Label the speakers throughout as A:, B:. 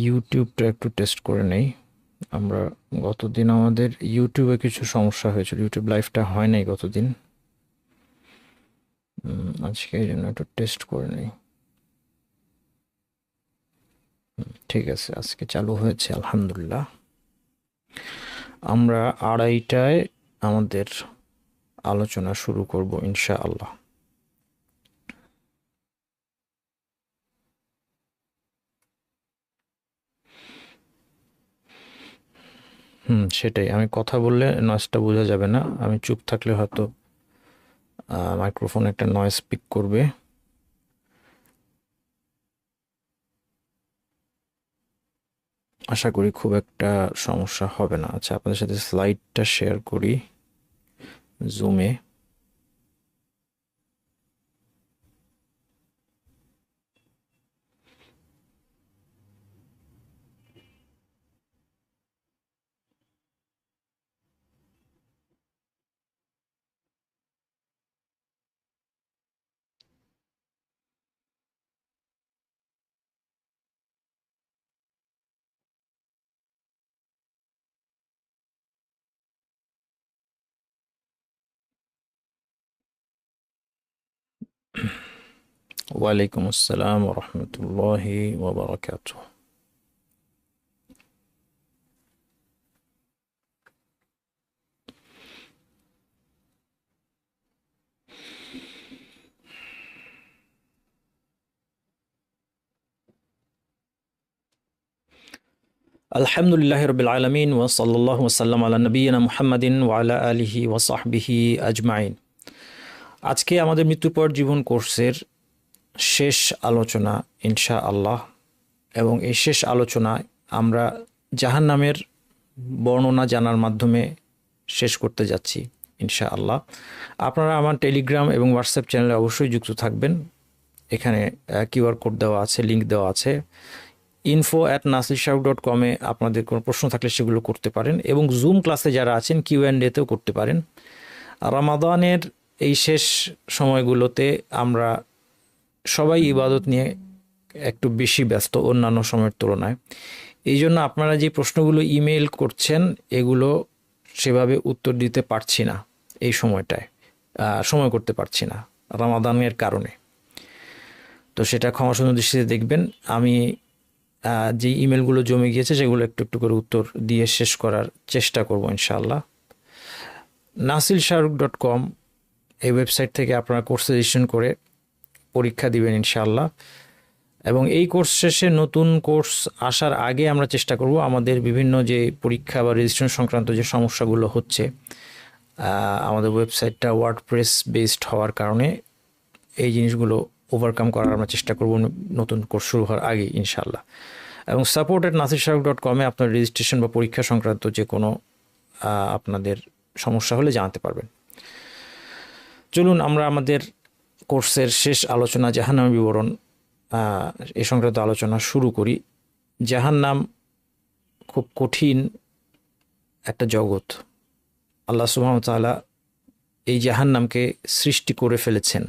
A: ইউটিউবটা একটু টেস্ট করে নেই। আমরা গতদিন আমাদের ইউটিউবে কিছু সমস্যা হয়েছিল, ইউটিউব লাইভটা হয় নাই গতদিন। আজকে এই জন্য একটু টেস্ট করে নেই। ঠিক আছে, আজকে চালু হয়েছে আলহামদুলিল্লাহ। আমরা 2:30টায় আমাদের আলোচনা শুরু করব ইনশাআল্লাহ। সেটাই, আমি কথা বললে নয়েজটা বোঝা যাবে না, আমি চুপ থাকলে হয়তো মাইক্রোফোন একটা নয়েজ পিক করবে। আশা করি খুব একটা সমস্যা হবে না। আচ্ছা, আপনাদের সাথে স্লাইডটা শেয়ার করি জুমে। ওয়ালাইকুম আসসালাম রহমতুল্লাহি ওবরাকাতুহ। আলহামদুলিল্লাহ রবিল আলমিন ওয়াসাল্লাল্লাহু ওয়াসাল্লাম আলা নবিয়িনা মুহাম্মাদিন ওয়া আলা আলিহি ওয়া সাহবিহি আজমাইন। আজকে আমাদের মৃত্যুর পর জীবন কোর্সের শেষ আলোচনা ইনশাআল্লাহ, এবং এই শেষ আলোচনায় আমরা জাহান্নামের বর্ণনা জানার মাধ্যমে শেষ করতে যাচ্ছি ইনশাআল্লাহ। আপনারা আমার টেলিগ্রাম এবং হোয়াটসঅ্যাপ চ্যানেলে অবশ্যই যুক্ত থাকবেন। এখানে কিউআর কোড দেওয়া আছে, লিঙ্ক দেওয়া আছে। info@nasirshahuk.com-এ আপনাদের কোনো প্রশ্ন থাকলে সেগুলো করতে পারেন, এবং জুম ক্লাসে যারা আছেন Q&A-তেও করতে পারেন। রমাদানের এই শেষ সময়গুলোতে আমরা সবাই ইবাদত নিয়ে একটু বেশি ব্যস্ত অন্যান্য সময়ের তুলনায়। এই জন্য আপনারা যে প্রশ্নগুলো ইমেইল করছেন এগুলো সেভাবে উত্তর দিতে পারছি না, এই সময়টায় সময় করতে পারছি না রমাদানের কারণে। তো সেটা ক্ষমাসুন্দর দৃষ্টিতে দেখবেন। আমি যে ইমেলগুলো জমে গিয়েছে সেগুলো একটু একটু করে উত্তর দিয়ে শেষ করার চেষ্টা করব ইনশাআল্লাহ। nasirshahuk.com এই ওয়েবসাইট থেকে আপনারা কোর্স রেজিস্ট্রেশন করে পরীক্ষা দিবেন ইনশাআল্লাহ। এবং এই কোর্স শেষে নতুন কোর্স আসার আগে আমরা চেষ্টা করব আমাদের বিভিন্ন যে পরীক্ষা বা রেজিস্ট্রেশন সংক্রান্ত যে সমস্যাগুলো হচ্ছে, আমাদের ওয়েবসাইটটা ওয়ার্ডপ্রেস বেসড হওয়ার কারণে এই জিনিসগুলো ওভারকাম করার আমরা চেষ্টা করব নতুন কোর্স শুরু হওয়ার আগে ইনশাআল্লাহ। এবং support@nasirshahuk.com-এ আপনার রেজিস্ট্রেশন বা পরীক্ষা সংক্রান্ত যে কোনো আপনাদের সমস্যা হলে জানাতে পারবেন। চলুন আমরা আমাদের কোর্সের শেষ আলোচনা জাহান্নামের বিবরণ এ সংক্রান্ত আলোচনা শুরু করি। জাহান্নাম খুব কঠিন একটা জগৎ। আল্লাহ সুবহানাহু ওয়া তাআলা এই জাহান্নামকে সৃষ্টি করে ফেলেছেন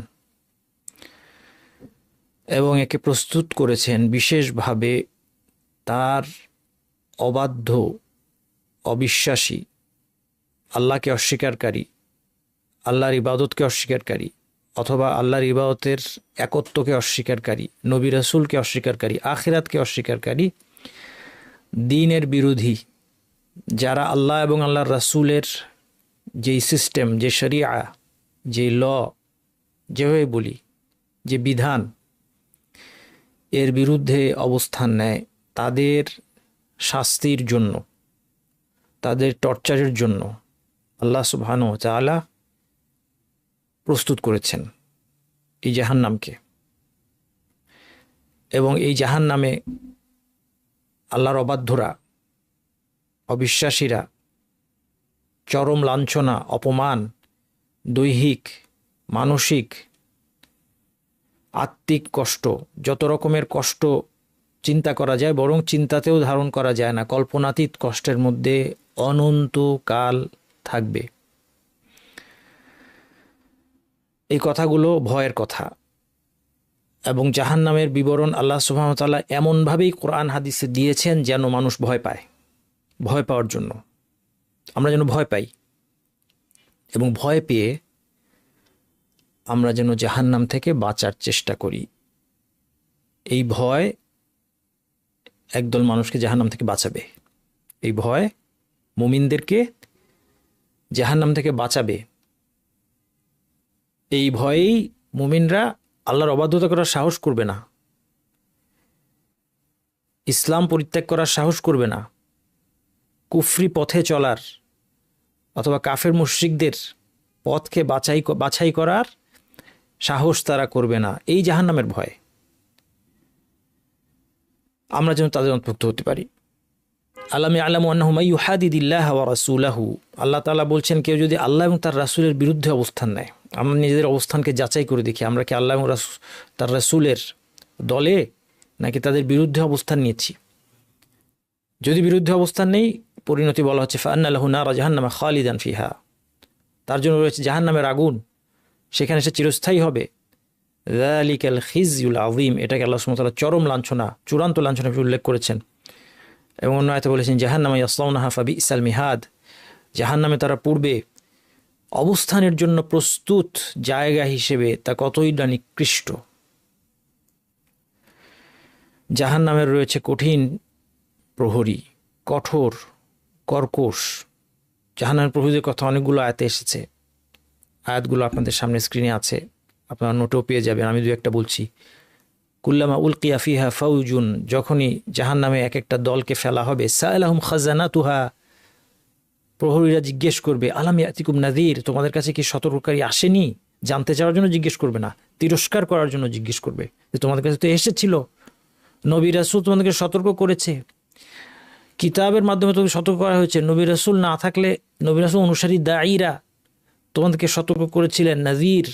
A: এবং একে প্রস্তুত করেছেন বিশেষভাবে তার অবাধ্য, অবিশ্বাসী, আল্লাহকে অস্বীকারী, আল্লাহর ইবাদতকে অস্বীকারী, অথবা আল্লাহর ইবাদতের একত্বকে অস্বীকারী, নবী রাসূলকে অস্বীকারী, আখিরাতকে অস্বীকারী, দ্বীনের বিরোধী, যারা আল্লাহ এবং আল্লাহর রাসূলের যেই সিস্টেম, যে শরিয়া, যে ল, যেভাবে বলি, যে বিধান, এর বিরুদ্ধে অবস্থান নেয়, তাদের শাস্তির জন্য, তাদের টর্চারের জন্য আল্লাহ সুবহানাহু ওয়া তাআলা প্রস্তুত করেছেন এই জাহান্নামকে। এবং এই জাহান্নামে আল্লাহর অবাধ্যরা, অবিশ্বাসীরা চরম লাঞ্ছনা, অপমান, দৈহিক, মানসিক, আত্মিক কষ্ট, যত রকমের কষ্ট চিন্তা করা যায়, বরং চিন্তাতেও ধারণ করা যায় না, কল্পনাতীত কষ্টের মধ্যে অনন্তকাল থাকবে। এই কথাগুলো ভয়ের কথা। এবং জাহান্নামের বিবরণ আল্লাহ সুবহানাহু ওয়া তাআলা এমনভাবেই কোরআন হাদিসে দিয়েছেন যেন মানুষ ভয় পায়, ভয় পাওয়ার জন্য আমরা যেন ভয় পাই, এবং ভয় পেয়ে আমরা যেন জাহান্নাম থেকে বাঁচার চেষ্টা করি। এই ভয় একদল মানুষকে জাহান্নাম থেকে বাঁচাবে, এই ভয় মুমিনদেরকে জাহান্নাম থেকে বাঁচাবে। এই ভয়েই মুমিনরা আল্লাহর অবাধ্যতা করার সাহস করবে না, ইসলাম পরিত্যাগ করার সাহস করবে না, কুফরি পথে চলার অথবা কাফের মুশরিকদের পথকে বাছাই করার সাহস তারা করবে না। এই জাহান্নামের ভয় আমরা যেন তাদের অন্তর্ভুক্ত হতে পারি। আল্লাহ আ'লামু আন্নাহু মান ইউহাদিদিল্লাহ ওয়া রাসূলাহু, আল্লাহ তাআলা বলছেন কেউ যদি আল্লাহ এবং তার রাসূলের বিরুদ্ধে অবস্থান নেয়, আমরা নিজেদের অবস্থানকে যাচাই করে দেখি আমরা কি আল্লাহ এবং তার রাসূলের দলে নাকি তাদের বিরুদ্ধে অবস্থান নিয়েছি। যদি বিরুদ্ধে অবস্থান নেই, পরিণতি বলা হচ্ছে ফাআন্না লাহু নারা জাহান্নামা খালিদান ফিহা, তার জন্য রয়েছে জাহান্নামের আগুন, সেখানে সে চিরস্থায়ী হবে। যালিকাল খিজিউল আযীম, এটাকে আল্লাহ সুবহানাহু ওয়া তাআলা চরম লাঞ্ছনা, চূড়ান্ত লাঞ্ছনা উল্লেখ করেছেন। এবং অন্য আয়াতে বলেছেন জাহান্নামা ইয়াসলাউনাহা ফাবিসাল মিহাদ, জাহান্নামে তারা পূর্বে অবস্থানের জন্য প্রস্তুত জায়গা হিসেবে তা কতই না নিকৃষ্ট। জাহান্নামের রয়েছে কঠিন প্রহরী, কঠোর, কর্কশ। জাহান্নামের প্রহরীদের কথা অনেকগুলো আয়াতে এসেছে, আয়াতগুলো আপনাদের সামনে স্ক্রিনে আছে, আপনারা নোটেও পেয়ে যাবেন। আমি দু একটা বলছি। কুল্লামা উলকিয়া ফিহা ফাউজুন, যখনই জাহান্নামে এক একটা দলকে ফেলা হবে, সাআলাহুম খাজানাতুহা, প্রহরীরা জিজ্ঞেস করবে আলাম ইয়াতিকুম নাযীর, তোমাদের কাছে কি সতর্ককারী আসেনি? জানতে চাওয়ার জন্য জিজ্ঞেস করবে না, তিরস্কার করার জন্য জিজ্ঞেস করবে যে তোমাদের কাছে তো এসেছিল, নবী রাসূল তোমাদেরকে সতর্ক করেছে, কিতাবের মাধ্যমে তোমাকে সতর্ক করা হয়েছে। নবী রাসূল না থাকলে নবী রাসূল অনুসারী দাঈরা তোমাদেরকে সতর্ক করেছিলেন, নাযীর,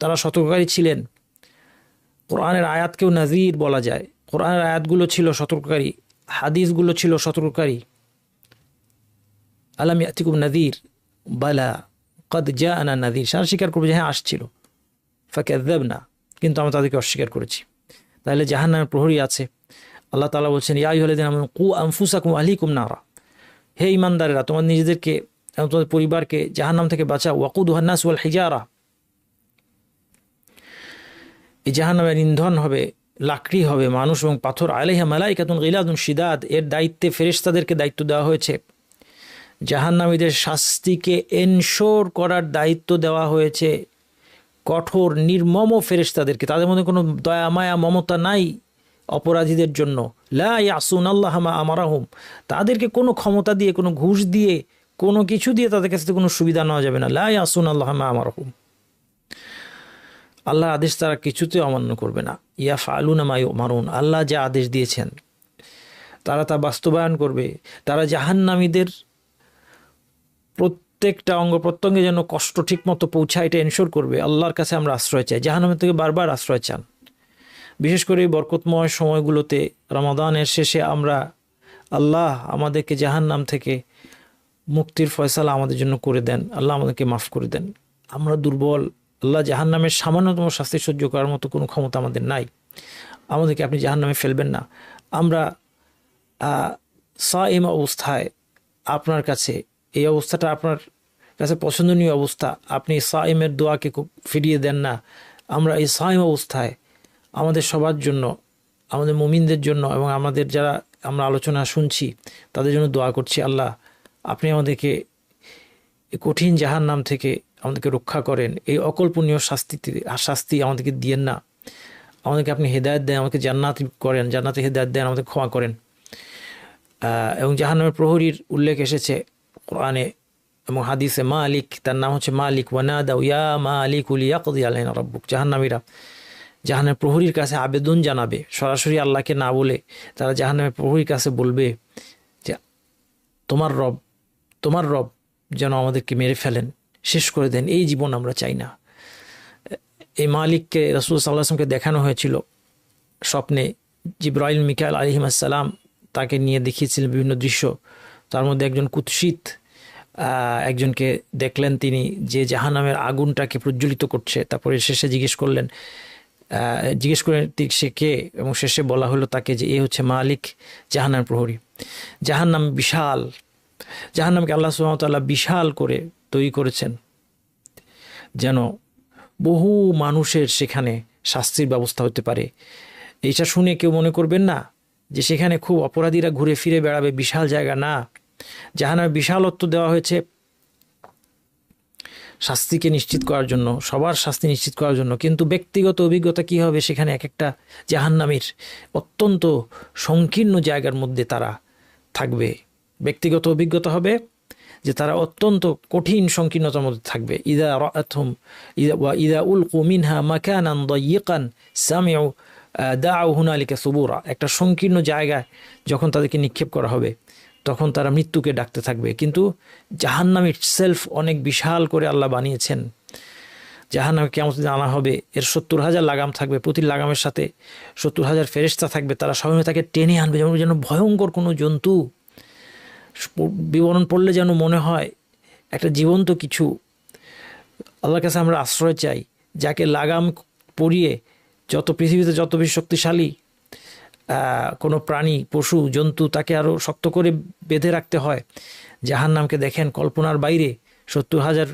A: তারা সতর্ককারী ছিলেন। কোরআনের আয়াতকেও নাযীর বলা যায়, কোরআনের আয়াতগুলো ছিল সতর্ককারী, হাদিসগুলো ছিল সতর্ককারী। আলাম ইয়াতিকুম নাযীর বালা কদ জাআনা নাযীর, সারা স্বীকার করবে যে হ্যাঁ আসছিল, ফাকাযাবনা, কিন্তু আমরা তাদেরকে অস্বীকার করেছি। তাহলে জাহান্নামের প্রহরী আছে। আল্লাহ তাআলা বলছেন ইয়া আইয়ুহাল্লাযীনা আমানু কু আনফুসাকুম ওয়া আহলিকুম নারা, হে ঈমানদারেরা তোমার নিজেদেরকে এবং তোমাদের পরিবারকে জাহান্নাম থেকে বাঁচাও। ওয়াকুদুহান নাস ওয়াল হিজারা, এই জাহান্নামের ইন্ধন হবে, লাকড়ি হবে, মানুষ এবং পাথর। আলাইহা মালাইকাতুন গিলাদুন শিদাদ, এর দায়িত্বে ফেরেশতাদেরকে দায়িত্ব দেওয়া হয়েছে। জাহান্নামীদের শাস্তিকে এনশোর করার দায়িত্ব দেওয়া হয়েছে কঠোর নির্মম ফেরেশতাদেরকে, তাদের মধ্যে কোনো দয়া মায়া মমতা নাই অপরাধীদের জন্য। লা ইয়াসুনাল্লাহ মা আমারাহুম, তাদেরকে কোনো ক্ষমতা দিয়ে, কোনো ঘুষ দিয়ে, কোনো কিছু দিয়ে তাদের কাছে কোনো সুবিধা নেওয়া যাবে না। লা ইয়াসুনাল্লাহ মা আমারাহুম, আল্লাহর আদেশ তারা কিছুতে অমান্য করবে না। ইয়াফআলুনা মা ইউমারুন, আল্লাহ যা আদেশ দিয়েছেন তারা তা বাস্তবায়ন করবে। তারা জাহান্নামীদের প্রত্যেকটা অঙ্গ প্রত্যঙ্গে যেন কষ্ট ঠিক মতো পৌঁছায় এটা এনশোর করবে। আল্লাহর কাছে আমরা আশ্রয় চাই, জাহান্নামের থেকে বারবার আশ্রয় চান। বিশেষ করে এই বরকতময় সময়গুলোতে, রমাদানের শেষে আমরা আল্লাহ আমাদেরকে জাহান্নাম থেকে মুক্তির ফয়সালা আমাদের জন্য করে দেন, আল্লাহ আমাদেরকে মাফ করে দেন। আমরা দুর্বল, আল্লাহ জাহান্নামের সামান্যতম শাস্তি সহ্য করার মতো কোনো ক্ষমতা আমাদের নাই, আমাদেরকে আপনি জাহান্নামে ফেলবেন না। আমরা সাইম অবস্থায় আপনার কাছে, এই অবস্থাটা আপনার কাছে পছন্দনীয় অবস্থা, আপনি সাইমের দোয়াকে ফিরিয়ে দেন না। আমরা এই সাইম অবস্থায় আমাদের সবার জন্য, আমাদের মুমিনদের জন্য এবং আমাদের যারা আমরা আলোচনা শুনছি তাদের জন্য দোয়া করছি, আল্লাহ আপনি আমাদেরকে কঠিন জাহান্নাম থেকে আমাদেরকে রক্ষা করেন, এই অকল্পনীয় শাস্তি আমাদেরকে দিয়েন না, আমাদেরকে আপনি হেদায়েত দেন, আমাদেরকে জান্নাত করেন, জান্নাতে হেদায়েত দেন, আমাদের ক্ষমা করেন। এবং জাহান্নামের প্রহরীর উল্লেখ এসেছে কোরআনে এবং হাদিসে। মালিক, তার নাম হচ্ছে মালিক, ওয়ানাদাউ ইয়া মালিক লিয়াকদি আলাইনা রাব্বুক, জাহান্নামীরা জাহান্নামের প্রহরীর কাছে আবেদন জানাবে, সরাসরি আল্লাহকে না বলে তারা জাহান্নামের প্রহরীর কাছে বলবে যে তোমার রব যেন আমাদেরকে মেরে ফেলেন, শেষ করে দেন, এই জীবন আমরা চাই না। এই মালিককে রাসূল সাল্লাল্লাহু আলাইহি ওয়াসাল্লামকে দেখানো হয়েছিল স্বপ্নে। জিবরাইল মিকাইল আলাইহিস সালাম তাকে নিয়ে দেখিয়েছিলেন বিভিন্ন দৃশ্য, তার মধ্যে একজন কুৎসিত একজনকে দেখলেন তিনি, যে জাহান্নামের আগুনটাকে প্রজ্বলিত করছে। তারপরে শেষে জিজ্ঞেস করলেন জিজ্ঞেস করে সে কে, এবং শেষে বলা হলো তাকে যে এ হচ্ছে মালিক জাহান্নাম প্রহরী। জাহান্নাম বিশাল, জাহান্নামকে আল্লাহ সুবহানাহু ওয়া তাআলা বিশাল করে তৈরি করেছেন যেন বহু মানুষের সেখানে শাস্তির ব্যবস্থা হতে পারে। এইটা শুনে কেউ মনে করবেন না যে সেখানে খুব অপরাধীরা ঘুরে ফিরে বেড়াবে, বিশাল জায়গা না। জাহান্নামে বিশালত্ব দেওয়া হয়েছে শাস্তিকে নিশ্চিত করার জন্য, সবার শাস্তি নিশ্চিত করার জন্য। কিন্তু ব্যক্তিগত অভিজ্ঞতা কি হবে, সেখানে এক একটা জাহান্নামীর অত্যন্ত সংকীর্ণ জায়গার মধ্যে তারা থাকবে। ব্যক্তিগত অভিজ্ঞতা হবে যে তারা অত্যন্ত কঠিন সংকীর্ণতার মধ্যে থাকবে। ইদা রাআতহুম ইদা উলকু মিনহা মাকানান দায়িকান সামিউ দাউ হুনালিকা সুবুরা। একটা সংকীর্ণ জায়গায় যখন তাদেরকে নিক্ষেপ করা হবে তখন তারা মৃত্যুকে ডাকতে থাকবে। কিন্তু জাহান্নাম ইটসেলফ অনেক বিশাল করে আল্লাহ বানিয়েছেন। জাহান্নামে কিয়ামতের দিন আনা হবে, এর 70,000 লাগাম থাকবে, প্রতি লাগামের সাথে 70,000 ফেরেশতা থাকবে, তারা সবাই তাকে টেনে আনবে যেন ভয়ঙ্কর কোনো জন্তু। বিবরণ পড়লে যেন মনে হয় একটা জীবন্ত কিছু। আল্লাহর কাছে আমরা আশ্রয় চাই, যাকে লাগাম পরিয়ে যত পৃথিবীতে যত বেশি শক্তিশালী কোনো প্রাণী, পশু, জন্তু তাকে আরও শক্ত করে বেঁধে রাখতে হয়, জাহান্নামকে দেখেন কল্পনার বাইরে। 70,000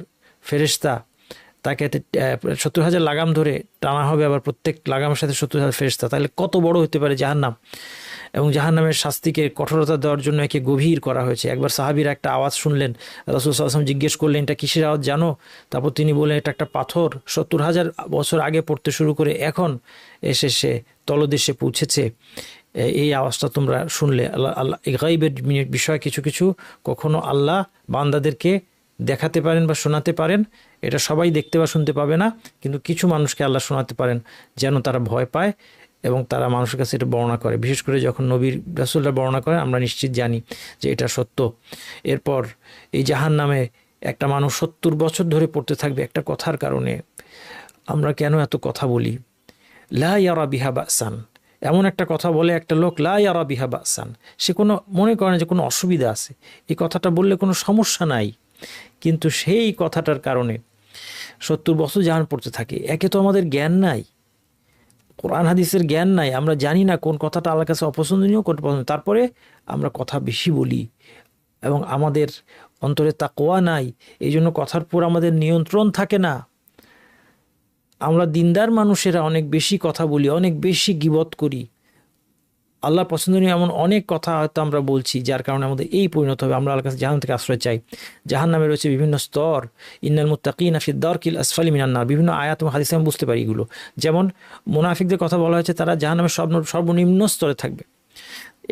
A: ফেরেশতা, তাকে 70,000 লাগাম ধরে টানা হবে, আবার প্রত্যেক লাগামের সাথে 70,000 ফেরেশতা। তাহলে কত বড় হতে পারে জাহান্নাম। এবং জাহান্নামের শাস্তিকে কঠোরতা দেওয়ার জন্য একে গভীর করা হয়েছে। একবার সাহাবীরা একটা আওয়াজ শুনলেন, রাসূল সাল্লাল্লাহু আলাইহি ওয়াসাল্লাম জিজ্ঞেস করলেন এটা কিসের আওয়াজ জানো? তারপর তিনি বললেন এটা একটা পাথর 70,000 বছর আগে পড়তে শুরু করে এখন এসে সে তলদেশে পৌঁছেছে। এই আওয়াজটা তোমরা শুনলে। আল্লাহ এই গায়বের বিষয় কিছু কিছু কখনো আল্লাহ বান্দাদেরকে দেখাতে পারেন বা শোনাতে পারেন, এটা সবাই দেখতে বা শুনতে পাবে না, কিন্তু কিছু মানুষকে আল্লাহ শোনাতে পারেন যেন তারা ভয় পায় এবং তারা মানুষের কাছে এটা বর্ণনা করে। বিশেষ করে যখন নবীর রাসূলরা বর্ণনা করেন আমরা নিশ্চিত জানি যে এটা সত্য। এরপর এই জাহান্নামে একটা মানুষ 70 বছর ধরে পড়তে থাকবে একটা কথার কারণে। আমরা কেন এত কথা বলি? লা ইয়ারা বিহা বাসান, এমন একটা কথা বলে একটা লোক, লা ইয়ারা বিহা বাসান, সে কোনো মনে করে না যে কোনো অসুবিধা আছে, এই কথাটা বললে কোনো সমস্যা নাই, কিন্তু সেই কথাটার কারণে 70 বছর জাহান পড়তে থাকে। একে তো আমাদের জ্ঞান নাই, কোরআন হাদিসের জ্ঞান নাই, আমরা জানি না কোন কথাটা আল্লাহর কাছে অপছন্দনীয়, কোন পছন্দ, তারপরে আমরা কথা বেশি বলি এবং আমাদের অন্তরে তাকওয়া নাই, এই জন্য কথার পর আমাদের নিয়ন্ত্রণ থাকে না। আমরা দিনদার মানুষেরা অনেক বেশি কথা বলি, অনেক বেশি গীবত করি, আল্লাহ পছন্দনীয় এমন অনেক কথা হয়তো আমরা বলছি, যার কারণে আমাদের এই পরিণত হবে। আমরা আল্লাহর কাছে জাহান্নাম থেকে আশ্রয় চাই। জাহান্নামে রয়েছে বিভিন্ন স্তর, ইন্নাল মুত্তাকিনা ফি দারকিল আসফালি মিনান নার, বিভিন্ন আয়াত এবং হাদিসে আমি বুঝতে পারি এগুলো। যেমন মুনাফিকদের কথা বলা হয়েছে, তারা জাহান্নামের সর্বনিম্ন স্তরে থাকবে।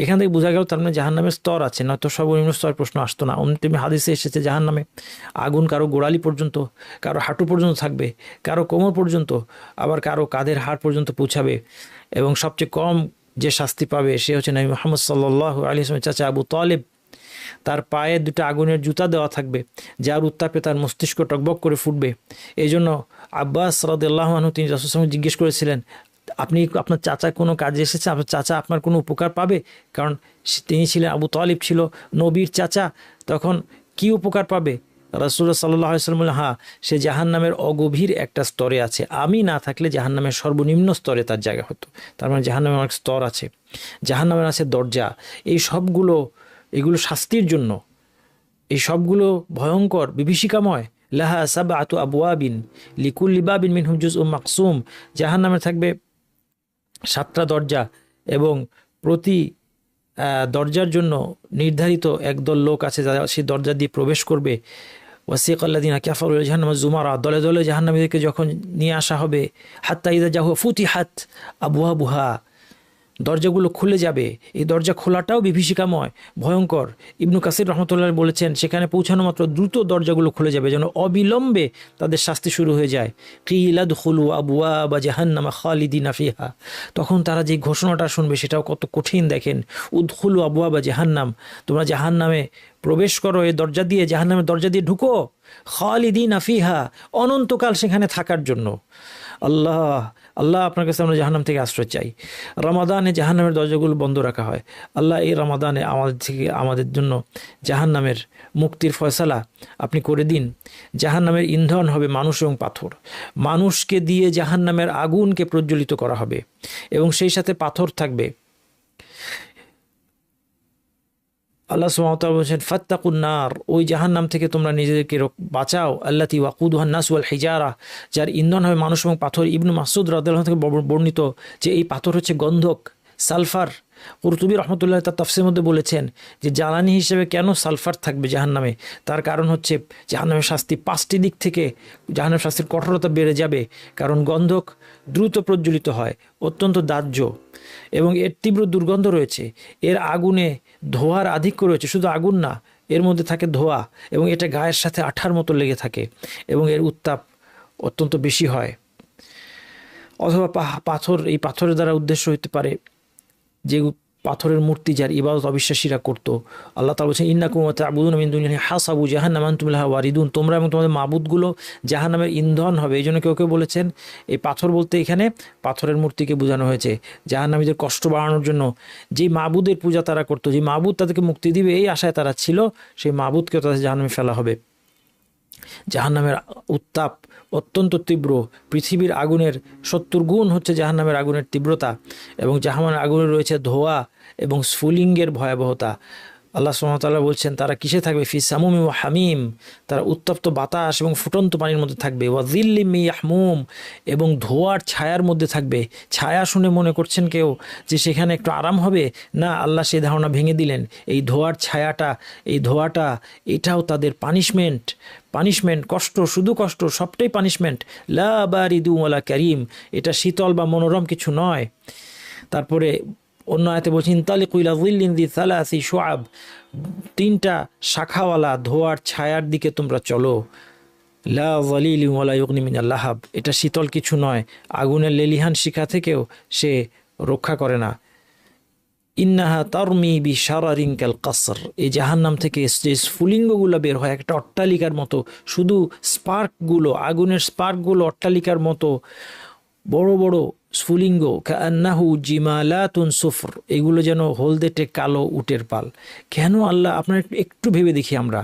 A: এখান থেকে বোঝা গেল তার মানে জাহান্নামের স্তর আছে, নয়তো সর্বনিম্ন স্তরের প্রশ্ন আসতো না। অন্যতম হাদিসে এসেছে জাহান্নামে আগুন কারো গোড়ালি পর্যন্ত, কারো হাঁটু পর্যন্ত থাকবে, কারো কোমর পর্যন্ত, আবার কারো কাঁধের হাড় পর্যন্ত পৌঁছাবে। এবং সবচেয়ে কম যে শাস্তি পাবে সে হচ্ছে নবী মুহাম্মদ সাল্লাল্লাহু আলাইহি ওয়াসাল্লামের চাচা আবু তালেব। তার পায়ে 2টা আগুনের জুতা দেওয়া থাকবে, যার উত্তাপে তার মস্তিষ্ক টকবক করে ফুটবে। এই জন্য আব্বাস রাদিয়াল্লাহু আনহু তিনি রাসূল সাল্লাল্লাহু আলাইহি ওয়াসাল্লাম জিজ্ঞেস করেছিলেন, আপনি আপনার চাচা কোনো কাজে এসেছে, আপনার চাচা আপনার কোনো উপকার পাবে? কারণ তিনি ছিলেন, আবু তালিব ছিল নবীর চাচা, তখন কি উপকার পাবে? রাসূলুল্লাহ সাল্লাল্লাহু আলাইহি ওয়াসাল্লাম বললেন, হ্যাঁ, সে জাহান্নামের অগভীর একটা স্তরে আছে, আমি না থাকলে জাহান্নামের সর্বনিম্ন স্তরে তার জায়গা হতো। তার মানে জাহান্নামের অনেক স্তর আছে, জাহান্নামের আছে দরজা। এই সবগুলো, এগুলো শাস্তির জন্য, এই সবগুলো ভয়ঙ্কর, বিভীষিকাময়। লাহা সাবআতু আবওয়াবিন লিকুল্লি বাবিন মিনহুম জুজউম মাকসুম, জাহান্নামে থাকবে 7টা দরজা এবং প্রতি দরজার জন্য নির্ধারিত একদল লোক আছে যারা সেই দরজা দিয়ে প্রবেশ করবে। ওয়াসিকাল্লাযিনা কাফারু ইলা জাহান্নামা যুমারা, দলে দলে জাহান্নামীদেরকে যখন নিয়ে আসা হবে, হাত্তা ইযা জাহু ফুতিহাত আবওয়াবুহা, দরজাগুলো খুলে যাবে। এই দরজা খোলাটাও বিভীষিকাময়, ভয়ঙ্কর। ইবনু কাসির রহমতুল্লাহ বলেছেন সেখানে পৌঁছানো মাত্র দ্রুত দরজাগুলো খুলে যাবে, যেন অবিলম্বে তাদের শাস্তি শুরু হয়ে যায়। কিলা দুখুলু আবওয়াবা জাহান্নামা খালিদিনা ফিহা, তখন তারা যে ঘোষণাটা শুনবে সেটাও কত কঠিন দেখেন। উদখুলু আবওয়াবা জাহান্নাম, তোমরা জাহান্নামে প্রবেশ করো, এই দরজা দিয়ে, জাহান্নামের দরজা দিয়ে ঢুকো। খালিদিনা ফিহা, অনন্তকাল সেখানে থাকার জন্য। আল্লাহ আল্লাহ আপনার কাছে আমরা জাহান্নাম থেকে আশ্রয় চাই। রমাদানে জাহান্নামের দরজাগুলো বন্ধ রাখা হয়। আল্লাহ এই রমাদানে আমাদের জন্য জাহান্নামের মুক্তির ফয়সালা আপনি করে দিন। জাহান্নামের ইন্ধন হবে মানুষ এবং পাথর। মানুষকে দিয়ে জাহান্নামের আগুনকে প্রজ্বলিত করা হবে এবং সেই সাথে পাথর থাকবে। আল্লাহ সুবহানাহু ওয়া তাআলা বলেছেন ফাত্তাকুন নার, ওই জাহান্নাম থেকে তোমরা নিজেদেরকে বাঁচাও। আল্লাতী ওয়াকুদুহান নাস ওয়াল হিজারা, যার ইন্ধন হবে মানুষ এবং পাথর। ইবনু মাসউদ রাদিয়াল্লাহু থেকে বর্ণিত যে এই পাথর হচ্ছে গন্ধক, সালফার। কুরতুবী রহমতুল্লাহ তার তাফসীরের মধ্যে বলেছেন যে জ্বালানি হিসেবে কেন সালফার থাকবে জাহান্নামে, তার কারণ হচ্ছে জাহান্নামের শাস্তি 5টি দিক থেকে জাহান্নামের শাস্তির কঠোরতা বেড়ে যাবে। কারণ গন্ধক দ্রুত প্রজ্বলিত হয়, অত্যন্ত দাহ্য এবং এর তীব্র দুর্গন্ধ রয়েছে। এর আগুনে ধোঁয়ার আধিক্য রয়েছে, শুধু আগুন না, এর মধ্যে থাকে ধোঁয়া এবং এটা গায়ের সাথে আঠার মতো লেগে থাকে এবং এর উত্তাপ অত্যন্ত বেশি হয়। অথবা পাথর, এই পাথরের দ্বারা উদ্দেশ্য হতে পারে যে পাথরের মূর্তি যার ইবাদত অবিশ্বাসীরা করত। আল্লাহ তাআলা বলেছেন ইন্নাকুম ওয়া তা'বুদুনা মিন দুনিহি হাসাবু জাহান্নাম আনতুম লাহা ওয়ারিদুন, তোমরা এবং তোমাদের মাবুদগুলো জাহান্নামের ইন্ধন হবে। এই জন্য কেউ কেউ বলেছেন এই পাথর বলতে এখানে পাথরের মূর্তিকে বোঝানো হয়েছে, জাহান্নামীদের কষ্ট বাড়ানোর জন্য। যে মাবুদের পূজা তারা করতো, যে মাবুদ তাদেরকে মুক্তি দিবে এই আশায় তারা ছিল, সেই মাবুদকেও তাদের জাহান্নামে ফেলা হবে। জাহান্নামের উত্তাপ অত্যন্ত তীব্র, পৃথিবীর আগুনের 70 গুণ হচ্ছে জাহান্নামের আগুনের তীব্রতা এবং জাহান্নামের আগুনে রয়েছে ধোঁয়া এবং স্ফুলিঙ্গের ভয়াবহতা। আল্লাহ সুবহানাহু ওয়া তাআলা বলছেন তারা কিসে থাকবে, ফি সামুমি ওয়া হামিম, তারা উত্তপ্ত বাতাস এবং ফুটন্ত পানির মধ্যে থাকবে। ওয়া যিল্লিম মিন ইয়াহমুম, এবং ধোঁয়ার ছায়ার মধ্যে থাকবে। ছায়া শুনে মনে করছেন কেউ যে সেখানে একটু আরাম হবে, না, আল্লাহ সেই ধারণা ভেঙে দিলেন। এই ধোঁয়ার ছায়াটা, এই ধোঁয়াটা, এটাও তাদের পানিশমেন্ট, কষ্ট, শুধু কষ্ট, সবটাই পানিশমেন্ট। লা বারিদু ওয়ালা কারীম, এটা শীতল বা মনোরম কিছু নয়। তারপরে অন্য আয়াতে বলছেন ইনতালিকু ইলা যিল্লিন যি সালাসি শুআব, 3টা শাখাওয়ালা ধোঁয়ার ছায়ার দিকে তোমরা চলো। লা যালিলিন ওয়ালা ইউগনি মিনাল লাহাব, এটা শীতল কিছু নয়, আগুনের লেলিহান শিখা থেকেও সে রক্ষা করে না। ইন্নাহা তারমি বিশারারিন কাল কাসর, এই জাহান্নাম থেকে যে স্ফুলিঙ্গগুলো বের হয় একটা অট্টালিকার মতো, শুধু স্পার্কগুলো, আগুনের স্পার্কগুলো অট্টালিকার মতো বড় বড় স্ফুলিঙ্গ। কান্নাহু জিমালাতুন সুফর, এগুলো যেন হলদেটে কালো উটের পাল। কেন আল্লাহ, আপনার একটু ভেবে দেখি আমরা,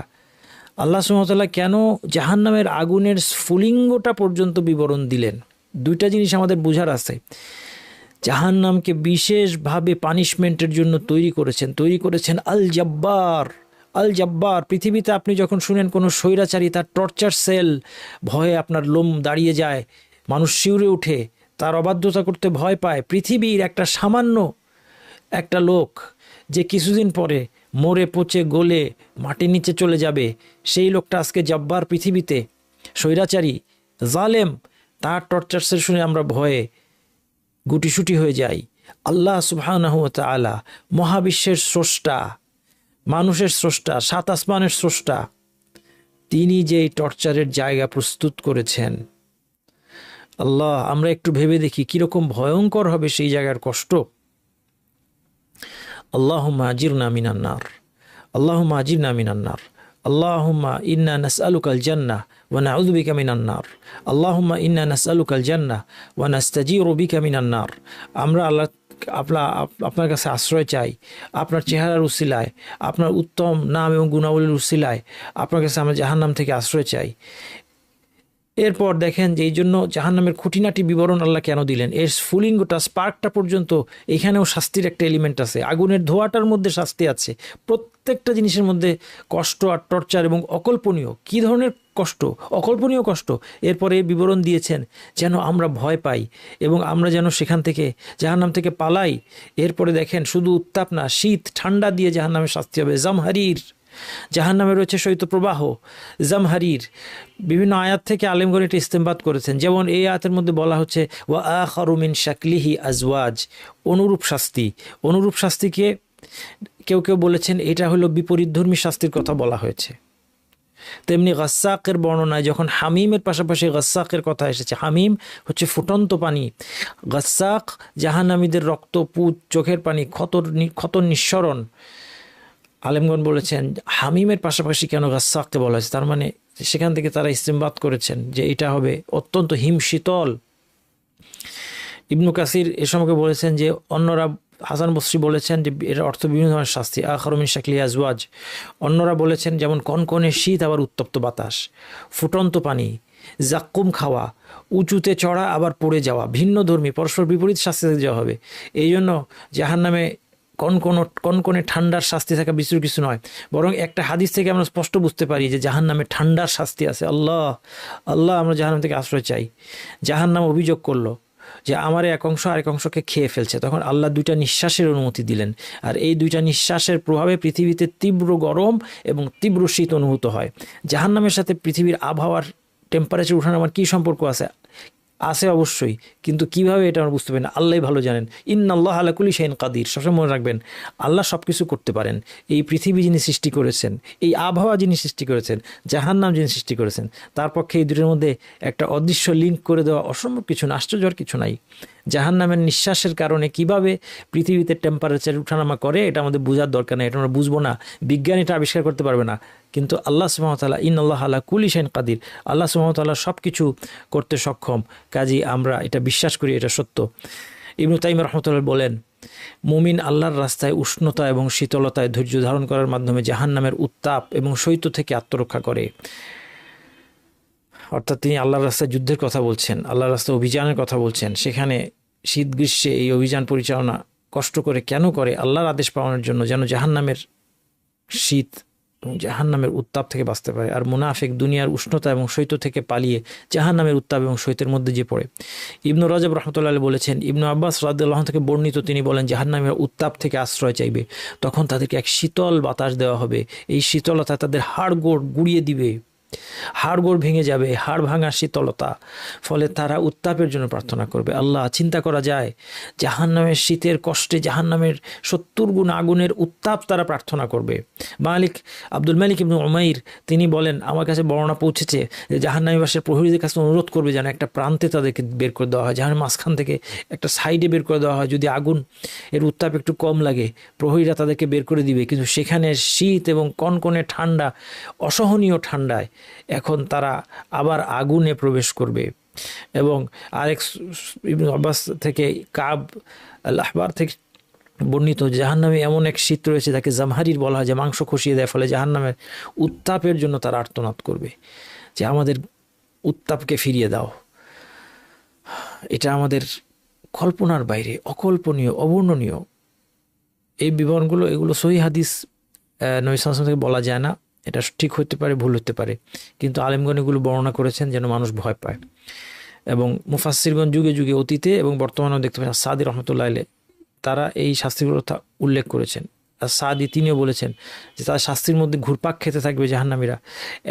A: আল্লাহ সুবহানাহু ওয়া তাআলা কেন জাহান্নামের আগুনের স্ফুলিঙ্গটা পর্যন্ত বিবরণ দিলেন? 2টা জিনিস আমাদের বোঝার আছে। জাহান্নামকে বিশেষভাবে পানিশমেন্টের জন্য তৈরি করেছেন আল জব্বার। পৃথিবীতে আপনি যখন শুনেন কোনো স্বৈরাচারী তার টর্চার সেল, ভয়ে আপনার লোম দাঁড়িয়ে যায়, মানুষ শিউরে উঠে, তার অবাধ্যতা করতে ভয় পায়। পৃথিবীর একটা সামান্য একটা লোক যে কিছুদিন পরে মরে পচে গলে মাটির নিচে চলে যাবে, সেই লোকটা আজকে জব্বার পৃথিবীতে, স্বৈরাচারী, জালেম, তার টর্চার সেল শুনে আমরা ভয়ে গুটিসুটি হয়ে যাই। আল্লাহ সুবহানাহু ওয়া তাআলা মহাবিশ্বের স্রষ্টা, মানুষের স্রষ্টা, 7 আসমানের স্রষ্টা, তিনি যে টর্চারের জায়গা প্রস্তুত করেছেন, আল্লাহ, আমরা একটু ভেবে দেখি কিরকম ভয়ঙ্কর হবে সেই জায়গার কষ্ট। আল্লাহুম্মা আজিরনা মিনান নার, আল্লাহুম্মা আজিরনা মিনান নার, আল্লাহুম্মা ইন্না নাসআলুকাল জান্নাহ ওয়া নাউযু বিকা মিনান নার, আল্লাহুম্মা ইন্না নাসআলুকাল জান্নাহ ওয়া নাস্তাজিরু বিকা মিনান নার। আমরা আল্লাহ আপনার কাছে আশ্রয় চাই, আপনার চেহারার উসিলায়, আপনার উত্তম নাম এবং গুণাবলীর উসিলায় আপনার কাছে আমরা জাহান্নাম থেকে আশ্রয় চাই। এরপর দেখেন যে এই জন্য জাহান্নামের খুঁটিনাটি বিবরণ আল্লাহ কেন দিলেন। এর স্ফুলিঙ্গটা, স্পার্কটা পর্যন্ত, এখানেও শাস্তির একটা এলিমেন্ট আছে, আগুনের ধোঁয়াটার মধ্যে শাস্তি আছে। প্রত্যেকটা জিনিসের মধ্যে কষ্ট আর টর্চার এবং অকল্পনীয়, কী ধরনের কষ্ট, অকল্পনীয় কষ্ট। এরপরে এর বিবরণ দিয়েছেন যেন আমরা ভয় পাই এবং আমরা যেন সেখান থেকে, জাহান্নাম থেকে পালাই। এরপরে দেখেন শুধু উত্তাপ না, শীত ঠান্ডা দিয়ে জাহান্নামের শাস্তি হবে। জামহারির, জাহান্নামে রয়েছে শৈত্যপ্রবাহ, জামহারির। বিভিন্ন আয়াত থেকে আলেমগণ এটা ইস্তেমবাদ করেছেন। যেমন এই আয়াতের মধ্যে বলা হচ্ছে ওয়া আখারু মিন শাকলিহি আজওয়াজ, অনুরূপ শাস্তি। অনুরূপ শাস্তিকে কেউ কেউ বলেছেন এটা হলো বিপরীতধর্মী শাস্তির কথা বলা হয়েছে। তেমনি গাস্সাকের বর্ণনায় যখন হামিমের পাশাপাশি গাস্সাকের কথা এসেছে, হামিম হচ্ছে ফুটন্ত পানি, গাস্সাক জাহান্নামীদের রক্ত, পুঁজ, চোখের পানি, ক্ষত নিঃসরণ। আলেমগণ বলেছেন হামিমের পাশাপাশি কেন গাস্সাককে বলা হয়েছে, তার মানে সেখান থেকে তারা ইস্তেমবাদ করেছেন যে এটা হবে অত্যন্ত হিমশীতল। ইবনু কাসির এ সম্পর্কে বলেছেন যে অন্যরা, হাসান বসরি বলেছেন যে এর অর্থ বিভিন্ন ধরনের শাস্তি, আখারু মিন শাকলি আজওয়াজ। অন্যরা বলেছেন যেমন কনকনে শীত আবার উত্তপ্ত বাতাস, ফুটন্ত পানি, জাক্কুম খাওয়া, উঁচুতে চড়া আবার পড়ে যাওয়া, ভিন্ন ধর্মী পরস্পর বিপরীত শাস্তি দেওয়া হবে। এই জন্য জাহান্নামে কনকনে ঠান্ডার শাস্তি থাকা বিস্তর কিছু নয়, বরং একটা হাদিস থেকে আমরা স্পষ্ট বুঝতে পারি যে জাহান্নামে ঠান্ডার শাস্তি আছে। আল্লাহ আল্লাহ, আমরা জাহান্নাম থেকে আশ্রয় চাই। জাহান্নাম অভিযোগ করলো যে আমার এক অংশ আরেক অংশকে খেয়ে ফেলছে, তখন আল্লাহ দুইটা নিঃশ্বাসের অনুমতি দিলেন, আর এই দুইটা নিঃশ্বাসের প্রভাবে পৃথিবীতে তীব্র গরম এবং তীব্র শীত অনুভূত হয়। জাহান্নামের সাথে পৃথিবীর আবহাওয়ার টেম্পারেচার উঠানামার কী সম্পর্ক আছে? আছে অবশ্যই, কিন্তু কিভাবে এটা আমরা বুঝতে পারি না, আল্লাহ ভালো জানেন। ইন্নাল্লাহ আলা কুল্লি শাইইন কাদির, সবসময় মনে রাখবেন আল্লাহ সব কিছু করতে পারেন। এই পৃথিবী যিনি সৃষ্টি করেছেন, এই আবহাওয়া যিনি সৃষ্টি করেছেন, জাহান্নাম যিনি সৃষ্টি করেছেন, তার পক্ষে এই দুটোর মধ্যে একটা অদৃশ্য লিঙ্ক করে দেওয়া অসম্ভব কিছু না, আশ্চর্যের কিছু নাই। জাহান্নামের নিঃশ্বাসের কারণে কিভাবে পৃথিবীতে টেম্পারেচার উঠানামা করে এটা আমাদের বোঝার দরকার নেই, এটা আমরা বুঝবো না, বিজ্ঞান এটা আবিষ্কার করতে পারবে না। কিন্তু আল্লাহ সুবহানাহু ওয়া তাআলা ইন্নাল্লাহ আলা কুল্লি শাইইন কাদির, আল্লাহ সুবহানাহু ওয়া তাআলা সব কিছু করতে সক্ষম, কাজেই আমরা এটা বিশ্বাস করি, এটা সত্য। ইবনু তাইমিয়া রাহমাতুল্লাহ বলেন, মুমিন আল্লাহর রাস্তায় উষ্ণতা এবং শীতলতায় ধৈর্য ধারণ করার মাধ্যমে জাহান্নামের উত্তাপ এবং শৈত্য থেকে আত্মরক্ষা করে। অর্থাৎ তিনি আল্লাহর রাস্তায় যুদ্ধের কথা বলছেন, আল্লাহর রাস্তায় অভিযানের কথা বলছেন। সেখানে শীত গ্রীষ্মে এই অভিযান পরিচালনা কষ্ট করে কেন করে? আল্লাহর আদেশ পাওয়ানোর জন্য, যেন জাহান্নামের শীত এবং জাহান্নামের উত্তাপ থেকে বাঁচতে পারে। আর মুনাফিক দুনিয়ার উষ্ণতা এবং শৈত্য থেকে পালিয়ে জাহান্নামের উত্তাপ এবং শৈত্যের মধ্যে যে পড়ে। ইবনু রজব রাহমাতুল্লাহ আলাইহি বলেছেন, ইবনু আব্বাস রাদিয়াল্লাহু আনহু থেকে বর্ণিত, তিনি বলেন জাহান্নামের উত্তাপ থেকে আশ্রয় চাইবে, তখন তাদেরকে এক শীতল বাতাস দেওয়া হবে, এই শীতলতা তাদের হাড়গোড় গুড়িয়ে দিবে, হাড়গোড় ভেঙে যাবে, হাড় ভাঙা শীতলতা। ফলে তারা উত্তাপের জন্য প্রার্থনা করবে। আল্লাহ, চিন্তা করা যায় জাহান্নামের শীতের কষ্টে জাহান্নামের 70 গুণ আগুনের উত্তাপ তারা প্রার্থনা করবে। আব্দুল মালিক ইবনে উমাইর তিনি বলেন, আমার কাছে বর্ণনা পৌঁছেছে যে জাহান্নামীবাসীর প্রহরীদের কাছে অনুরোধ করবে যেন একটা প্রান্তে তাদেরকে বের করে দেওয়া হয়, জাহান্নামের মাঝখান থেকে একটা সাইডে বের করে দেওয়া হয়, যদি আগুন এর উত্তাপ একটু কম লাগে প্রহরীরা তাদেরকে বের করে দিবে। কিন্তু সেখানে শীত এবং কনকনে ঠান্ডা, অসহনীয় ঠান্ডায় এখন তারা আবার আগুনে প্রবেশ করবে। এবং আরেক ইবনে আব্বাস থেকে, কাব আল আহবার থেকে বর্ণিত, জাহান্নামে এমন এক শীত রয়েছে যাকে জামহারির বলা হয়, যে মাংস খসিয়ে দেয়। ফলে জাহান্নামের উত্তাপের জন্য তারা আর্তনাদ করবে যে আমাদের উত্তাপকে ফিরিয়ে দাও। এটা আমাদের কল্পনার বাইরে, অকল্পনীয়, অবর্ণনীয় এই বিবরণগুলো। এগুলো সহিহ হাদিস নবী সাল্লাল্লাহু আলাইহি ওয়াসাল্লাম থেকে বলা যায় না, এটা ঠিক হতে পারে, ভুল হতে পারে, কিন্তু আলেমগণ এগুলো বর্ণনা করেছেন যেন মানুষ ভয় পায়। এবং মুফাসসিরগণ যুগে যুগে, অতীতে এবং বর্তমানেও দেখতে পাচ্ছেন, সাদি রহমতুল্লাহ আলাইহি তারা এই শাস্তিগুলোর কথা উল্লেখ করেছেন। আর সাদি তিনিও বলেছেন যে তার শাস্তির মধ্যে ঘুরপাক খেতে থাকবে জাহান্নামীরা,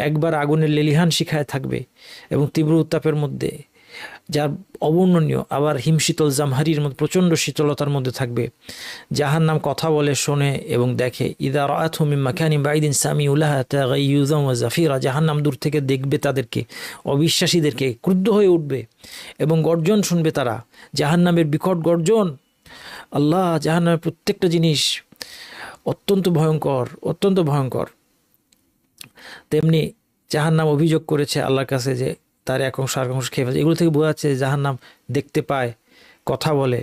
A: একবার আগুনের লেলিহান শিখায় থাকবে এবং তীব্র উত্তাপের মধ্যে, যার অবর্ণনীয়। আবার হিমশীতল জামহারির মধ্যে প্রচণ্ড শীতলতার মধ্যে থাকবে। জাহান্নাম কথা বলে, শোনে এবং দেখে। ইদা রাআতহু মিন মাকানিন বাঈদিন সামিউ লাহা তাগাইয়ুযান ওয়া জাফিরা, জাহান্নাম দূর থেকে দেখবে তাদেরকে, অবিশ্বাসীদেরকে, ক্রুদ্ধ হয়ে উঠবে এবং গর্জন শুনবে তারা, জাহান্নামের বিকট গর্জন। আল্লাহ, জাহান্নামের প্রত্যেকটা জিনিস অত্যন্ত ভয়ঙ্কর, অত্যন্ত ভয়ঙ্কর। তেমনি জাহান্নাম অভিযোগ করেছে আল্লাহর কাছে যে তার এক অংশ আরেক অংশ খেয়ে ফেলছে। এগুলো থেকে বোঝা যাচ্ছে জাহান্নাম দেখতে পায়, কথা বলে,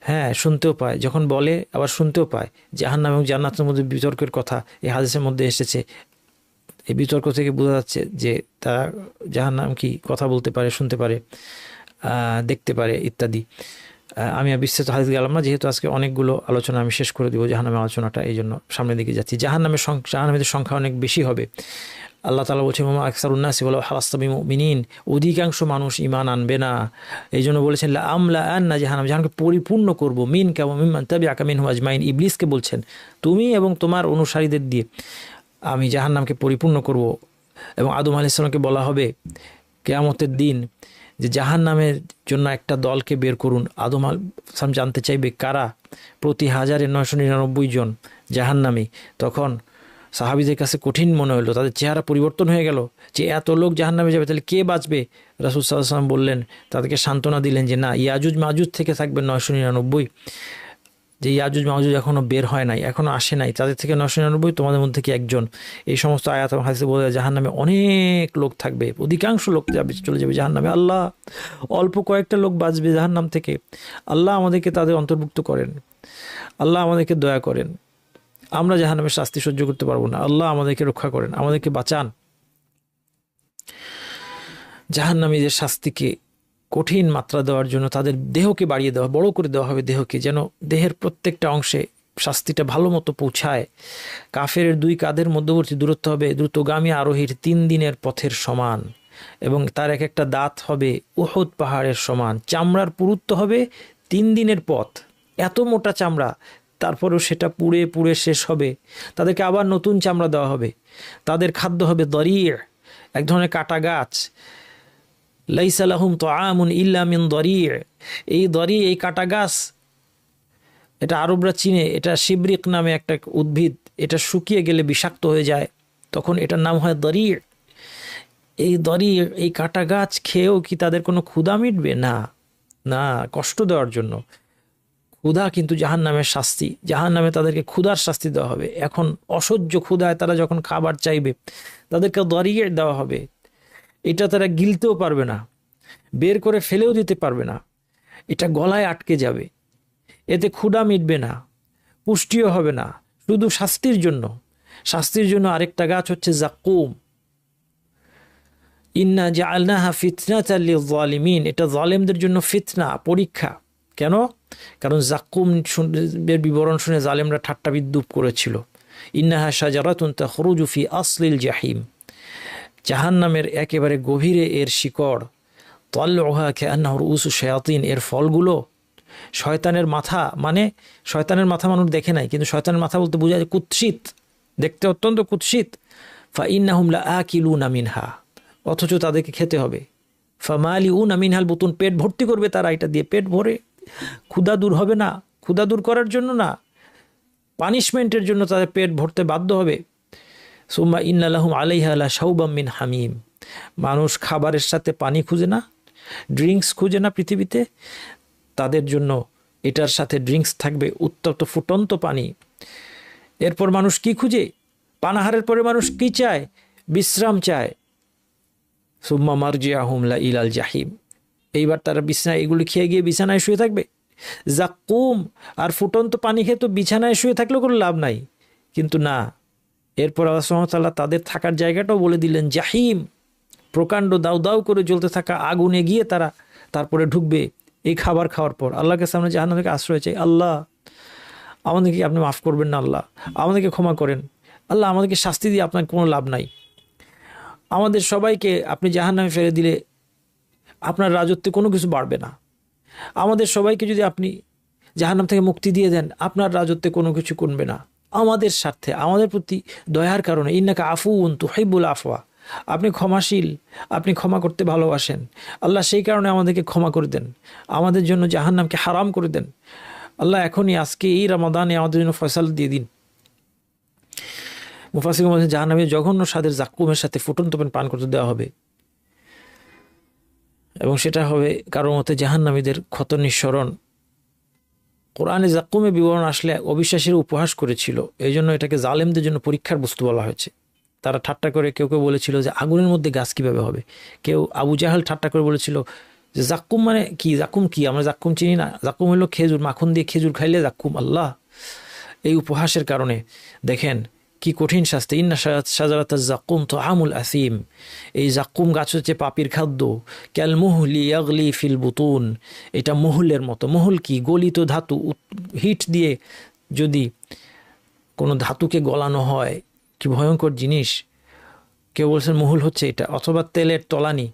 A: হ্যাঁ শুনতেও পায়, যখন বলে আবার শুনতেও পায়। জাহান্নাম এবং জান্নাতের মধ্যে বিতর্কের কথা এই হাদিসের মধ্যে এসেছে। এই বিতর্ক থেকে বোঝা যাচ্ছে যে তারা, জাহান্নাম কি কথা বলতে পারে, শুনতে পারে, দেখতে পারে ইত্যাদি। আমি আর বিস্তারিত হাদিস গেলাম না, যেহেতু আজকে অনেকগুলো আলোচনা আমি শেষ করে দিব জাহান্নামের আলোচনাটা, এই জন্য সামনের দিকে যাচ্ছি। জাহান্নামীদের সংখ্যা অনেক বেশি হবে। আল্লাহ তাআলা বলছেন, ওয়া মা আকসারুন-নাসি ওয়ালাউ হারাসতা বিমুমিনিন, অধিকাংশ মানুষ ঈমান আনবে না। এই জন্য বলেছেন লা আমলা আন্না জাহান্নামকে পরিপূর্ণ করব, মিনকা ওয়া মিম্মান তাবিআকা মিনহুম আজমাইন। ইবলিসকে বলছেন, তুমি এবং তোমার অনুসারীদের দিয়ে আমি জাহান্নামকে পরিপূর্ণ করব। এবং আদম আলাইহিস সালামকে বলা হবে কিয়ামতের দিন যে জাহান্নামের জন্য একটা দলকে বের করুন। আদম আলাইহিস সালাম জানতে চাইবে কারা? প্রতি 1999 জন জাহান্নামী। তখন সাহাবীদের কাছে কঠিন মনে হলো, তাদের চেহারা পরিবর্তন হয়ে গেল যে এত লোক জাহান্নামে যাবে, তাহলে কে বাঁচবে? রাসূল সাল্লাল্লাহু আলাইহি ওয়াসাল্লাম বললেন, তাদেরকে সান্ত্বনা দিলেন যে না, ইয়াজুজ মাজুজ থেকে থাকবে 999। যে ইয়াজুজ মাহুজ এখনো বের হয় নাই, এখনো আসে নাই, তাদের থেকে 999 তোমাদের মধ্যে কি একজন। এই সমস্ত আয়াত এবং হাদিসে বলা যায় জাহান্নামে অনেক লোক থাকবে, অধিকাংশ লোক চলে যাবে জাহান্নামে। আল্লাহ, অল্প কয়েকটা লোক বাঁচবে জাহান্নাম থেকে। আল্লাহ আমাদেরকে তাদের অন্তর্ভুক্ত করেন, আল্লাহ আমাদেরকে দয়া করেন। আমরা জাহান্নামের শাস্তি সহ্য করতে পারবো না, আল্লাহ আমাদেরকে রক্ষা করেন, আমাদেরকে বাঁচান। জাহান্নামীদের শাস্তিকে কঠিন মাত্রা দেওয়ার জন্য তাদের দেহকে বাড়িয়ে দেওয়া, বড় করে দেওয়া হবে দেহকে, যেন দেহের প্রত্যেকটা অংশে শাস্তিটা ভালো মতো পৌঁছায়। কাফের 2 কাঁধের মধ্যবর্তী দূরত্ব হবে দ্রুতগামী আরোহীর 3 দিনের পথের সমান, এবং তার এক একটা দাঁত হবে উহুদ পাহাড়ের সমান। চামড়ার পুরুত্ব হবে 3 দিনের পথ, এত মোটা চামড়া। তারপরেও সেটা পুড়ে পুড়ে শেষ হবে, তাদেরকে আবার নতুন চামড়া দেওয়া হবে। তাদের খাদ্য হবে দরিয়ে, এক ধরনের কাটা গাছ। লাইসা লাহুম তাআমুন ইল্লা মিন দরিয়ে, এই দরি, এই কাটা গাছ, এটা আরবরা চিনে, এটা শিবরিক নামে একটা উদ্ভিদ, এটা শুকিয়ে গেলে বিষাক্ত হয়ে যায়, তখন এটার নাম হয় দরিয়ে। এই দরিয়ে, এই কাটা গাছ খেয়েও কি তাদের কোনো ক্ষুধা মিটবে? না, না, কষ্ট দেওয়ার জন্য। ক্ষুধা কিন্তু জাহান্নামের শাস্তি, জাহান্নামে তাদেরকে ক্ষুধার শাস্তি দেওয়া হবে। এখন অসহ্য ক্ষুধায় তারা যখন খাবার চাইবে, তাদেরকে দরিয়ে দেওয়া হবে। এটা তারা গিলতেও পারবে না, বের করে ফেলেও দিতে পারবে না, এটা গলায় আটকে যাবে। এতে ক্ষুধা মিটবে না, পুষ্টিও হবে না, শুধু শাস্তির জন্য। শাস্তির জন্য আরেকটা গাছ হচ্ছে জাকুম। ইন্না জাআলনাহা ফিতনাতাল লিয-যালিমিন, এটা জালেমদের জন্য ফিতনা, পরীক্ষা। কেন? কারণ জাকুম এর বিবরণ শুনে জালেমরা ঠাট্টা বিদ্রূপ করেছিল। ইন্নাহা শাজারাতুন তাখরুজু ফি আসলিল জাহিম, জাহান্নামের একেবারে গভীরে এর শিকড়। তালউহা কাআন্নাহু রুউসু শায়াতিন, এর ফলগুলো শয়তানের মাথা। মানে শয়তানের মাথা মানুষ দেখে নাই, কিন্তু শয়তানের মাথা বলতে বোঝায় কুৎসিত, দেখতে অত্যন্ত কুৎসিত। ফাইন্নাহুম লাআকিলুনা মিনহা, অথচ তাদেরকে খেতে হবে। ফামালিউনা মিনহাল বুতুন, পেট ভর্তি করবে তারা এটা দিয়ে, পেট ভরে। ক্ষুধা দূর হবে না, ক্ষুধা দূর করার জন্য না, পানিশমেন্টের জন্য তাদের পেট ভরতে বাধ্য হবে। সুম্মা ইন্না লাহুম আলাইহা লাশাওবাম মিন হামিম, মানুষ খাবারের সাথে পানি খুঁজে না, ড্রিঙ্কস খুঁজে না পৃথিবীতে, তাদের জন্য এটার সাথে ড্রিঙ্কস থাকবে, উত্তপ্ত ফুটন্ত পানি। এরপর মানুষ কি খুঁজে? পানাহারের পরে মানুষ কি চায়? বিশ্রাম চায়। সুম্মা মারজিআহুম লা ইলাল জাহিম, এইবার তারা বিছানায়, এগুলি খেয়ে গিয়ে বিছানায় শুয়ে থাকবে। জাকুম আর ফুটন্ত পানি খেয়ে তো বিছানায় শুয়ে থাকলেও কোনো লাভ নাই, কিন্তু না, এরপর আল্লাহ সুবহানাহু ওয়া তাআলা তাদের থাকার জায়গাটাও বলে দিলেন জাহিম, প্রকাণ্ড দাউ দাউ করে জ্বলতে থাকা আগুনে গিয়ে তারা তারপরে ঢুকবে। এই খাবার খাওয়ার পর আল্লাহর সামনে জাহান্নাম থেকে আশ্রয় চাই, আল্লাহ আমাদেরকে আপনি মাফ করবেন না, আল্লাহ আমাদেরকে ক্ষমা করেন, আল্লাহ আমাদেরকে শাস্তি দিয়ে আপনার কোনো লাভ নাই, আমাদের সবাইকে আপনি জাহান্নামে ফেলে দিলে আপনার রাজত্বে কোনো কিছু বাড়বে না, আমাদের সবাইকে যদি আপনি জাহান্নাম থেকে মুক্তি দিয়ে দেন আপনার রাজত্বে কোনো কিছু কমবে না, আমাদের স্বার্থে, আমাদের প্রতি দয়ার কারণে। ইন্নাকা আফুউন তুহিব্বুল আফওয়া, আপনি ক্ষমাশীল, আপনি ক্ষমা করতে ভালোবাসেন, আল্লাহ সেই কারণে আমাদেরকে ক্ষমা করে দেন, আমাদের জন্য জাহান্নামকে হারাম করে দেন। আল্লাহ এখনই আজকে এই রমাদানে আমাদের জন্য ফয়সালা দিয়ে দিন। মুফাসসিরগণ বলেন জাহান্নামে জঘন্য স্বাদের জাক্কুমের সাথে ফুটন্ত পানি পান করতে দেওয়া হবে, এবং সেটা হবে কারোর মতে জাহান্নামীদের ক্ষত নিঃসরণ। কোরআনে জাক্কুমের বিবরণ আসলে অবিশ্বাসীর উপহাস করেছিল, এই জন্য এটাকে জালেমদের জন্য পরীক্ষার বস্তু বলা হয়েছে। তারা ঠাট্টা করে কেউ কেউ বলেছিল যে আগুনের মধ্যে গাছ কীভাবে হবে, কেউ আবু জাহাল ঠাট্টা করে বলেছিল যে জাক্কুম মানে কি, জাক্কুম কি, আমরা জাক্কুম চিনি না, জাক্কুম হলো খেজুর, মাখন দিয়ে খেজুর খাইলে জাক্কুম। আল্লাহ এই উপহাসের কারণে দেখেন কি কঠিন শাস্তি। ইন্না শাজারাতাজ জাক্কুম তাআমুল আসিম, এই জাক্কুম গাছ হচ্ছে পাপির খাদ্য। ক্যাল মুহলি ইয়াগলি ফিল বুতুন, এটা মহুলের মতো। মহুল কি? গলিত ধাতু, হিট দিয়ে যদি কোনো ধাতুকে গলানো হয়, কি ভয়ঙ্কর জিনিস। কেউ বলছেন মহুল হচ্ছে এটা, অথবা তেলের তলানি,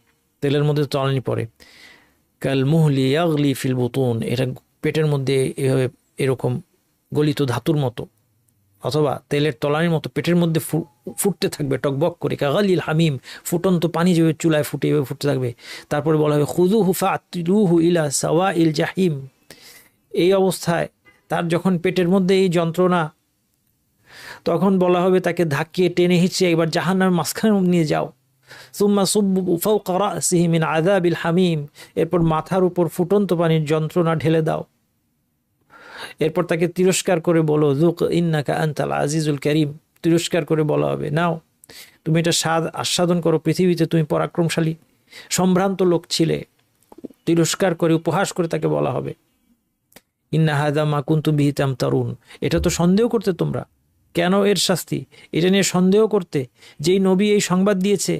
A: তেলের মধ্যে তলানি পড়ে। কাল মুহলি ইয়াগলি ফিল বুতুন, এটা পেটের মধ্যে এভাবে এরকম গলিত ধাতুর মতো অথবা তেলের তলানির মতো পেটের মধ্যে ফুটতে থাকবে টকবক করে। কাগালিল হামিম, ফুটন্ত পানি যেভাবে চুলায় ফুটে এভাবে ফুটতে থাকবে। তারপরে বলা হবে খুযুহু ফাআতিলুহু ইলা সাওয়াইল জাহিম, এই অবস্থায় তার যখন পেটের মধ্যে এই যন্ত্রণা, তখন বলা হবে তাকে ধাক্কিয়ে টেনে হিঁচড়ে এবার জাহান্নামের মাঝখানে নিয়ে যাও। সুম্মা সুব্বু ফাওকা রাসিহি মিন আযাবিল হামিম, এরপর মাথার উপর ফুটন্ত পানির যন্ত্রণা ঢেলে দাও। এরপর তাকে তিরস্কার করে বলো যুক ইন্নাকা আনতাল আজিজুল কারীম, তিরস্কার করে বলা হবে নাও তুমি এটা স্বাদ আস্বাদন করো, পৃথিবীতে তুমি পরাক্রমশালী সম্ভ্রান্ত লোক ছিলে। তিরস্কার করে উপহাস করে তাকে বলা হবে ইন্না হাযা মা কুনতুম বিহি তামতারুন, এটা তো সন্দেহ করতে তোমরা, কেন এর শাস্তি, এটা নিয়ে সন্দেহ করতে, যেই নবী এই সংবাদ দিয়েছে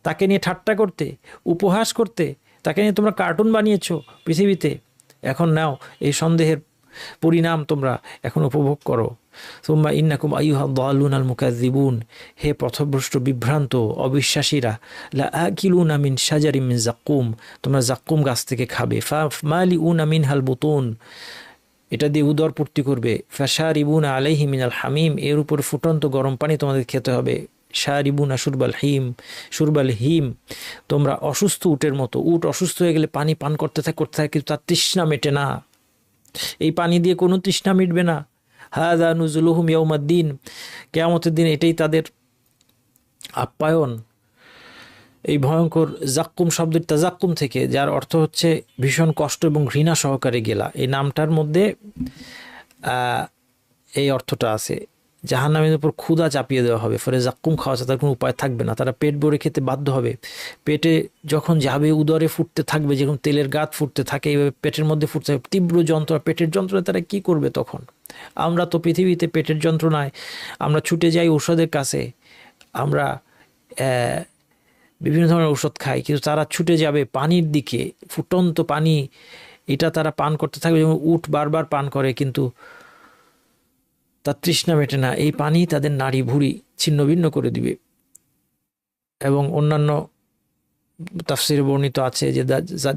A: তাকে নিয়ে ঠাট্টা করতে, উপহাস করতে, তাকে নিয়ে তোমরা কার্টুন বানিয়েছো পৃথিবীতে, এখন নাও এই সন্দেহের পরিণাম তোমরা এখন উপভোগ করো। সুম্মা ইন্নাকুম আইয়ুহা দাল্লুন আল মুকাযযিবুন, হে পথভ্রষ্ট বিভ্রান্ত অবিশ্বাসীরা, লা আকিলুনা মিন শাজারিম মিন যাক্কুম, তোমরা যাক্কুম গাছ থেকে খাবে, ফামালিউনা মিনহাল বুতুন, এটা দিয়ে উদর পূর্তি করবে, ফাশারিবুনা আলাইহি মিনাল হামিম, এর উপর ফুটন্ত গরম পানি তোমাদের খেতে হবে, শারিবুনা শুরবাল হিম, তোমরা অসুস্থ উটের মতো, উট অসুস্থ হয়ে গেলে পানি পান করতে থাকে কিন্তু তার তৃষ্ণা মেটে না, এই পানি দিয়ে কোনো তৃষ্ণা মিটবে না। হাযা নুজুলুহুম ইয়াউমাদ্দিন, কিয়ামতের দিন এটাই তাদের আপ্যায়ন। এই ভয়ঙ্কর জাক্কুম শব্দের তাজাক্কুম থেকে, যার অর্থ হচ্ছে ভীষণ কষ্ট এবং ঘৃণা সহকারে গেলা, এই নামটার মধ্যে এই অর্থটা আছে। জাহান্নামের উপর ক্ষুধা চাপিয়ে দেওয়া হবে, ফলে জাক্কুম খাওয়া তার কোনো উপায় থাকবে না, তারা পেট ভরে খেতে বাধ্য হবে। পেটে যখন যাবে উদরে ফুটতে থাকবে, যেরকম তেলের গাঁত ফুটতে থাকে এইভাবে পেটের মধ্যে ফুটতে থাকবে, তীব্র যন্ত্রণা, পেটের যন্ত্রণায় তারা কি করবে তখন? আমরা তো পৃথিবীতে পেটের যন্ত্রণায় আমরা ছুটে যাই ঔষধের কাছে, আমরা বিভিন্ন ধরনের ঔষধ খাই, কিন্তু তারা ছুটে যাবে পানির দিকে, ফুটন্ত পানি, এটা তারা পান করতে থাকবে, যেমন উট বারবার পান করে কিন্তু তার তৃষ্ণা মেটে না। এই পানি তাদের নাড়ি ভুঁড়ি ছিন্ন ভিন্ন করে দিবে। এবং অন্যান্য তাফসিরে বর্ণিত আছে যে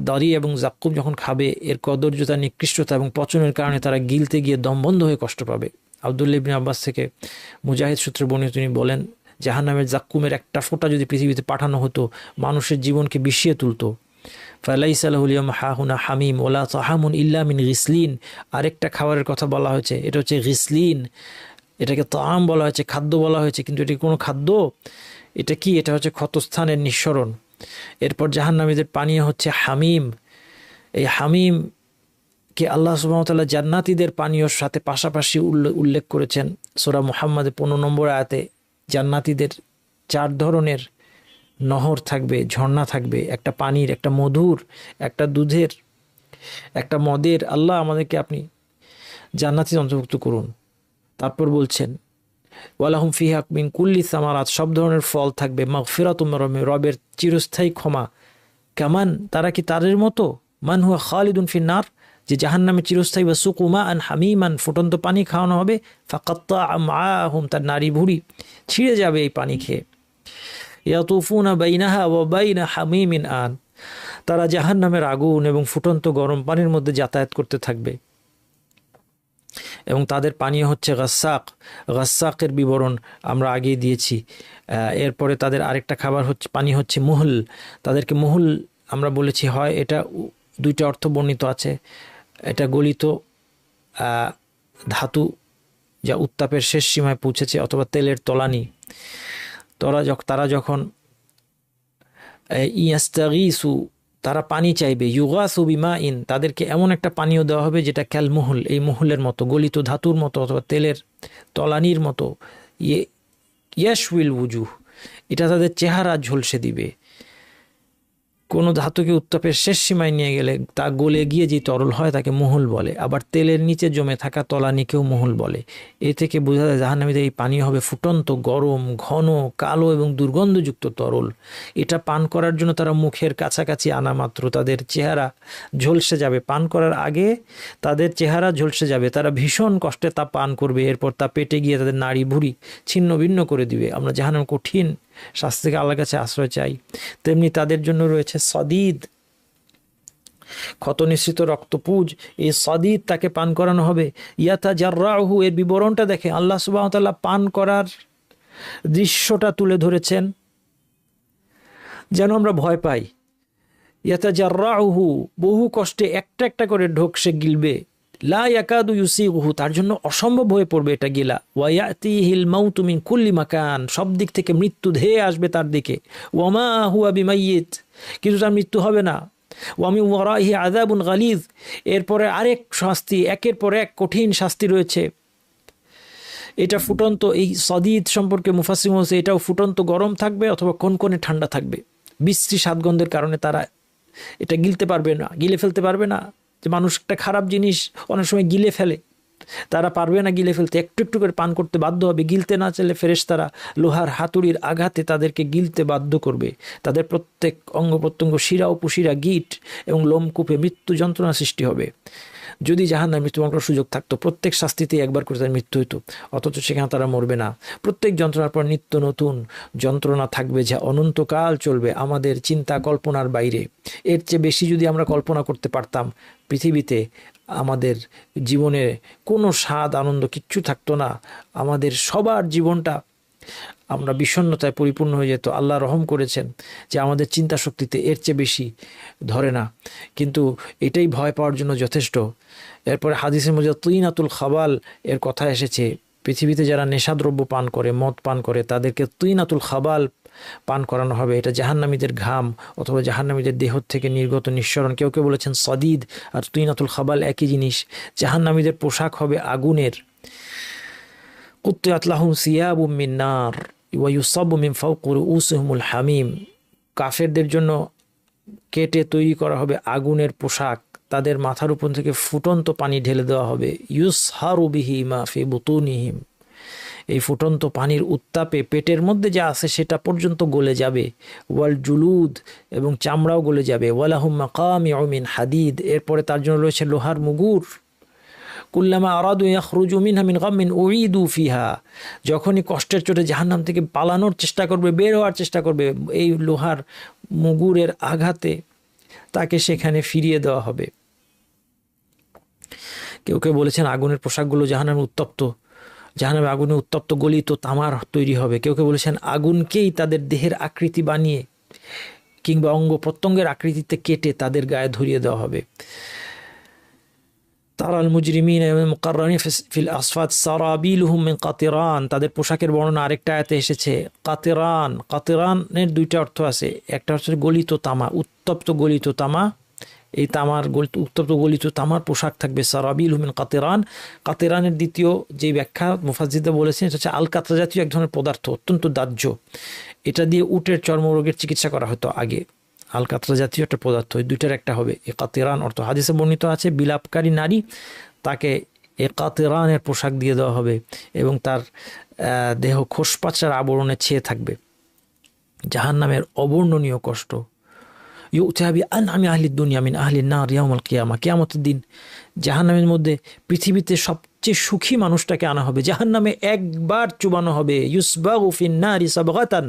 A: দারি এবং জাক্কুম যখন খাবে, এর কদর্যতা, নিকৃষ্টতা এবং পচনের কারণে তারা গিলতে গিয়ে দম বন্ধ হয়ে কষ্ট পাবে। আব্দুল্লাহ ইবনে আব্বাস থেকে মুজাহিদ সূত্রে বর্ণিত, তিনি বলেন জাহান্নামের জাক্কুমের একটা ফোঁটা যদি পৃথিবীতে পাঠানো হতো, মানুষের জীবনকে বিষিয়ে তুলতো। ফালাইসা লাহুল ইয়াওমা হাহুনা হামিম ওয়ালা তাহামুন ইল্লা মিন গিসলিন, আরেকটা খাবারের কথা বলা হয়েছে, এটা হচ্ছে গিসলিন, এটাকে তাআম বলা হয়েছে, খাদ্য বলা হয়েছে, কিন্তু এটি কোনো খাদ্য, এটা কি? এটা হচ্ছে ক্ষতস্থানের নিঃসরণ। এরপর জাহান্নামীদের পানীয় হচ্ছে হামিম। এই হামিমকে আল্লাহ সুবহানাহু ওয়া তাআলা জান্নাতীদের পানীয়র সাথে পাশাপাশি উল্লেখ করেছেন সূরা মুহাম্মাদের 15 নম্বর আয়াতে। জান্নাতীদের 4 ধরনের নহর থাকবে, ঝর্ণা থাকবে, একটা পানির, একটা মধুর, একটা দুধের, একটা মদের। আল্লাহ আমাদেরকে আপনি জান্নাতীদের অন্তর্ভুক্ত করুন। তারপর বলছেন ওয়ালাহুম ফিহা মিন কুল্লি সামারাত, সব ধরনের ফল থাকবে, মাগফিরাতুম মির রাব্বিহিম, রবের চিরস্থায়ী ক্ষমা। কেমন, তারা কি তাদের মতো? মান হুয়া খালিদুন ফিন্নার, যে জাহান্নামে চিরস্থায়ী, বা সুকুমা আন হামিমান, ফুটন্ত পানি খাওয়ানো হবে, ফাকাত্তা মাআহুম, তার নারী ভুঁড়ি ছিঁড়ে যাবে এই পানি খেয়ে। ইয়াতুফুনা বাইনাহা ওয়া বাইনা হামিমিন আন, তারা জাহান্নামের আগুন এবং ফুটন্ত গরম পানির মধ্যে যাতায়াত করতে থাকবে। এবং তাদের পানীয় হচ্ছে গাসাকের বিবরণ আমরা আগেই দিয়েছি। এরপরে তাদের আরেকটা খাবার হচ্ছে, পানি হচ্ছে মুহুল। তাদেরকে মুহুল আমরা বলেছি হয়, এটা 2টা অর্থ বর্ণিত আছে। এটা গলিত ধাতু যা উত্তাপের শেষ সীমায় পৌঁছেছে, অথবা তেলের তলানি। তারা যখন ইয়াস্তাগীসু, তারা পানি চাইবে, ইউগাসু বিমাইন, তাদেরকে এমন একটা পানীয় দেওয়া হবে যেটা ক্যাল মুহুল, এই মুহুলের মতো, গলিত ধাতুর মতো অথবা তেলের তলানির মতো। ইয়াশউইল উজুহ, এটা তাদের চেহারা ঝলসে দিবে। কোনো ধাতুকে উত্তাপের শেষ সীমায় নিয়ে গেলে তা গলে গিয়ে যে তরল হয় তাকে মুহুল বলে। আবার তেলের নিচে জমে থাকা তলানিকেও মুহুল বলে। এ থেকে বোঝা যায় জাহান্নামীদের এই পানি হবে ফুটন্ত, গরম, ঘন, কালো এবং দুর্গন্ধযুক্ত তরল। এটা পান করার জন্য তারা মুখের কাছাকাছি আনা মাত্র তাদের চেহারা ঝলসে যাবে। পান করার আগে তাদের চেহারা ঝলসে যাবে, তারা ভীষণ কষ্টে তা পান করবে। এরপর তা পেটে গিয়ে তাদের নাড়ি ভুঁড়ি ছিন্ন ভিন্ন করে দিবে। আমরা জাহান্নামের কঠিন শাস্তি থেকে আল্লাহর কাছে আশ্রয় চাই। তেমনি তাদের জন্য রয়েছে সদিদ, ক্ষত নিঃসৃত রক্তপুজ। এই সদিদ তাকে পান করানো হবে। ইয়াতাজাররাহু, এর বিবরণটা দেখে আল্লাহ সুবহানাহু ওয়া তাআলা পান করার দৃশ্যটা তুলে ধরেছেন যেন আমরা ভয় পাই। ইয়াতাজাররাহু, বহু কষ্টে একটা একটা করে ঢোক সে গিলবে। লা ইয়াকাদু ইউসিগুহু, তার জন্য অসম্ভব হয়ে পড়বে এটা গিলা। ওয়া ইয়াতিহিল মাউতু মিন কুল্লি মাকান, সব দিক থেকে মৃত্যু ধেয়ে আসবে তার দিকে। ওয়া মা হুয়া বিমাইয়িত, কিন্তু তার মৃত্যু হবে না। ওয়া মিন ওয়ারাইহি আযাবুন গালিজ, এরপরে আরেক শাস্তি, একের পর এক কঠিন শাস্তি রয়েছে। এটা ফুটন্ত, এই সদিদ সম্পর্কে মুফাসসির বলছে এটাও ফুটন্ত গরম থাকবে অথবা কনকনে ঠান্ডা থাকবে। বিশ্রী স্বাদগন্ধের কারণে তারা এটা গিলতে পারবে না, গিলে ফেলতে পারবে না। যে মানুষ একটা খারাপ জিনিস অনেক সময় গিলে ফেলে, তারা পারবে না গিলে ফেলতে, একটু একটু করে পান করতে বাধ্য হবে। গিলতে না চাইলে ফেরেশতারা লোহার হাতুড়ির আঘাতে তাদেরকে গিলতে বাধ্য করবে। তাদের প্রত্যেক অঙ্গ প্রত্যঙ্গ, শিরা উপশিরা, গিট এবং লোমকূপে মৃত্যু যন্ত্রণা সৃষ্টি হবে। যদি জাহান্নামে মৃত্যুবরণ করার সুযোগ থাকতো, প্রত্যেক শাস্তিতেই একবার করে তার মৃত্যু হইতো, অথচ সেখানে তারা মরবে না। প্রত্যেক যন্ত্রণার পর নিত্য নতুন যন্ত্রণা থাকবে, যা অনন্তকাল চলবে, আমাদের চিন্তা কল্পনার বাইরে। এর চেয়ে বেশি যদি আমরা কল্পনা করতে পারতাম, পৃথিবীতে আমাদের জীবনে কোনো স্বাদ আনন্দ কিচ্ছু থাকতো না। আমাদের সবার জীবনটা আমরা বিষণ্ণতায় পরিপূর্ণ হয়ে যেত। আল্লাহ রহম করেছেন যে আমাদের চিন্তা শক্তিতে এর চেয়ে বেশি ধরে না, কিন্তু এটাই ভয় পাওয়ার জন্য যথেষ্ট। এরপরে হাদিসের মধ্যে তুইনাতুল খাবাল এর কথা এসেছে। পৃথিবীতে যারা নেশাদ্রব্য পান করে, মদ পান করে, তাদেরকে তুইনাতুল খাবাল পান করানো হবে। এটা জাহান্নামীদের ঘাম অথবা জাহান্নামীদের দেহ থেকে নির্গত নিঃসরণ। কেউ কেউ বলেছেন সদিদ আর তুইনাতুল খাবাল একই জিনিস। জাহান্নামীদের পোশাক হবে আগুনের। কুত্তিয়াত লাহুম সিয়াবুম মিন নার ওয়া ইউসাব্বু মিন ফাওকি রুউসিহিমুল হামিম। কাফেরদের জন্য কেটে তৈরি করা হবে আগুনের পোশাক, তাদের মাথার উপর থেকে ফুটন্ত পানি ঢেলে দেওয়া হবে। ইউসহারু বিহি মা ফি বুতুনিহিম, এই ফুটন্ত পানির উত্তাপে পেটের মধ্যে যা আছে সেটা পর্যন্ত গলে যাবে। ওয়াল জুলুদ, এবং চামড়াও গলে যাবে। ওয়ালাহুম মাকামিউ মিন হাদিদ, এরপরে তার জন্য রয়েছে লোহার মুগুর। কুল্লামা আরাদু ইয়াখরুজু মিনহা মিন গাম্মিন উঈদু ফিহা, যখনই কষ্টের চোটে জাহান্নাম থেকে পালানোর চেষ্টা করবে, বের হওয়ার চেষ্টা করবে, এই লোহার মুগুরের আঘাতে তাকে সেখানে ফিরিয়ে দেওয়া হবে। কেউ কেউ বলেছেন আগুনের পোশাকগুলো জাহান্নামে উত্তপ্ত, জাহান্নামে আগুনে উত্তপ্ত গলিত তামার তৈরি হবে। কেউ কেউ বলেছেন আগুনকেই তাদের দেহের আকৃতি বানিয়ে কিংবা অঙ্গ প্রত্যঙ্গের আকৃতিতে কেটে তাদের গায়ে ধরিয়ে দেওয়া হবে। তারাল মুজরিমিন মুকাররানিন ফিল আসফাত সারাবিলুহুম মিন কাতিরান, তাদের পোশাকের বর্ণনা আরেকটা আয়াতে এসেছে। কাতিরান, কাতিরানের দুইটা অর্থ আছে। একটা হচ্ছে গলিত তামা, উত্তপ্ত গলিত তামা। এই তামার উত্তপ্ত গলিত তামার পোশাক থাকবে। সারাবিলুহুম মিন কাতিরান। কাতিরানের দ্বিতীয় যে ব্যাখ্যা মুফাজ্জিররা বলেছেন এটা হচ্ছে আল কাতরা জাতীয় এক ধরনের পদার্থ, অত্যন্ত দাহ্য। এটা দিয়ে উটের চর্মরোগের চিকিৎসা করা হতো আগে। আল কাতরা জাতীয় একটা পদার্থ, এই দুইটার একটা হবে এ কাতিরান অর্থ। হাদিসে বর্ণিত আছে বিলাপকারী নারী, তাকে এ কাতিরানের পোশাক দিয়ে দেওয়া হবে এবং তার দেহ খোসপাচার আবরণে ছেয়ে থাকবে। জাহান্নামের অবর্ণনীয় কষ্ট। ইউতা বিআনআমি আহলিদ দুনিয়া মিন আহলিন নার ইয়াউমাল কিয়ামা, কিয়ামতের দিন জাহান্নামের মধ্যে পৃথিবীতে সবচেয়ে সুখী মানুষটাকে আনা হবে, জাহান্নামে একবার চুবানো হবে। ইউসবাগু ফিন নারি সাবগাতান,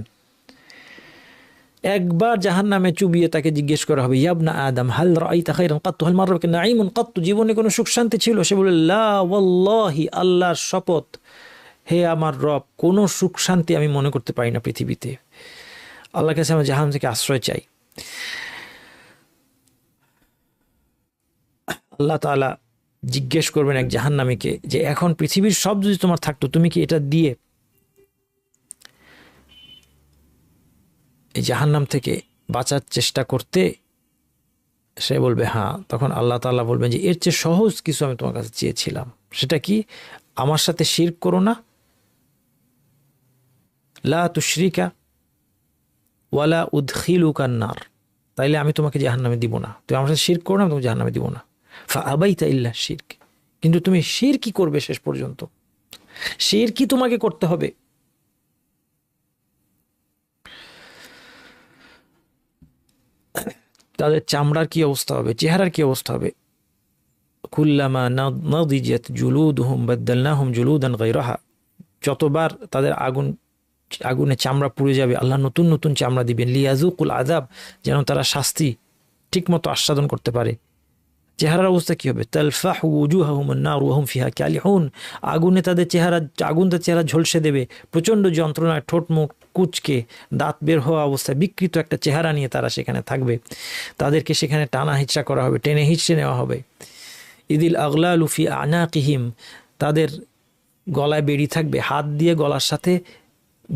A: একবার জাহান্নামে চুবিয়ে তাকে জিজ্ঞেস করা হবে, ইয়াবনা আদম হাল রাআইতা খায়রান কাত্তু, হাল মাররা বিকা নাঈমুন কাত্তু, জীবনে কোনো সুখ শান্তি ছিল? সে বলে লা ওয়াল্লাহি, আল্লাহর শপথ, হে আমার রব, কোনো সুখ শান্তি আমি মনে করতে পারি না পৃথিবীতে। আল্লাহর কাছে আমি জাহান্নাম থেকে আশ্রয় চাই। আল্লাহ তাআলা জিজ্ঞেস করবেন এক জাহান্নামীকে যে এখন পৃথিবীর সব যদি তোমার থাকতো, তুমি কি এটা দিয়ে এই জাহান্নাম থেকে বাঁচার চেষ্টা করতে? সে বলবে হ্যাঁ। তখন আল্লাহ তাআলা বলবেন যে এর চেয়ে সহজ কিছু আমি তোমার কাছে চেয়েছিলাম, সেটা কি? আমার সাথে শিরক করো না, লা তুশরিকা ওয়ালা উদখিলুকান নার, তাইলে আমি তোমাকে জাহান্নামে দিব না। তুমি আমার সাথে শিরক করো না, আমি তোমাকে জাহান্নামে দিব না। ফাআবাইতা ইল্লা শিরক, কিন্তু তুমি শিরকই করবে শেষ পর্যন্ত, শিরকই তোমাকে করতে হবে। তাদের চামড়ার কি অবস্থা হবে, চেহারার কি অবস্থা হবে? কুল্লামা নাদিজাত জুলুদুহুম বাদদালনাহুম জুলুদান গায়রাহা, যতবার তাদের আগুনে চামড়া পুড়ে যাবে, আল্লাহ নতুন নতুন চামড়া দিবেন। লিয়াজুকুল আযাব, যেন তারা শাস্তি ঠিকমতো আস্বাদন করতে পারে। চেহারার অবস্থা কি হবে? তালফাহু উজুহাহুমুন নার ওয়া হুম ফিহা কালিহুন, আগুনে তাদের চেহারা, আগুন তাদের চেহারা ঝলসে দেবে। প্রচণ্ড যন্ত্রণায় ঠোঁট মুখ কুচকে দাঁত বের হওয়া অবস্থায় বিকৃত একটা চেহারা নিয়ে তারা সেখানে থাকবে। তাদেরকে সেখানে টানা হিচড়া করা হবে, টেনে হিচড়ে নেওয়া হবে। ইদিল আগলালু ফি আনাকিহিম, তাদের গলায় বেড়ি থাকবে, হাত দিয়ে গলার সাথে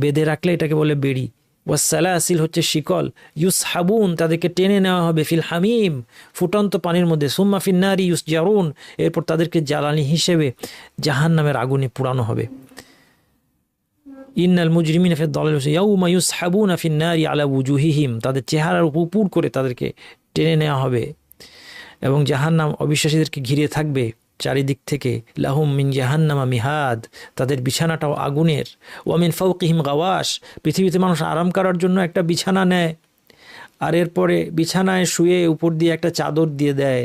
A: বেঁধে রাখলে এটাকে বলে বেড়ি। ওয়াসসালাসিল হচ্ছে শিকল, ইউসহাবুন তাদেরকে টেনে নেওয়া হবে, ফিল হামিম ফুটন্ত পানির মধ্যে, সুম্মা ফিন নারি ইউসজারুন এরপর তাদেরকে জ্বালানি হিসেবে জাহান্নামের আগুনে পুরানো হবে। ইন্নাল মুজরিমিনা ফি দালাল ইয়াউমা ইউসহাবুনা ফিন নারি আলা ওয়ুজুহিহিম তাদের চেহারার উপর করে তাদেরকে টেনে নেওয়া হবে এবং জাহান্নাম অবিশ্বাসীদেরকে ঘিরে থাকবে চারিদিক থেকে। লাহুম মিন জাহান্নামা মিহাদ তাদের বিছানাটাও আগুনের। ওয়া মিন ফাওকিহিম গাওয়াশ পৃথিবীতে মানুষ আরাম করার জন্য একটা বিছানা নেয় আর এরপরে বিছানায় শুয়ে উপর দিয়ে একটা চাদর দিয়ে দেয়।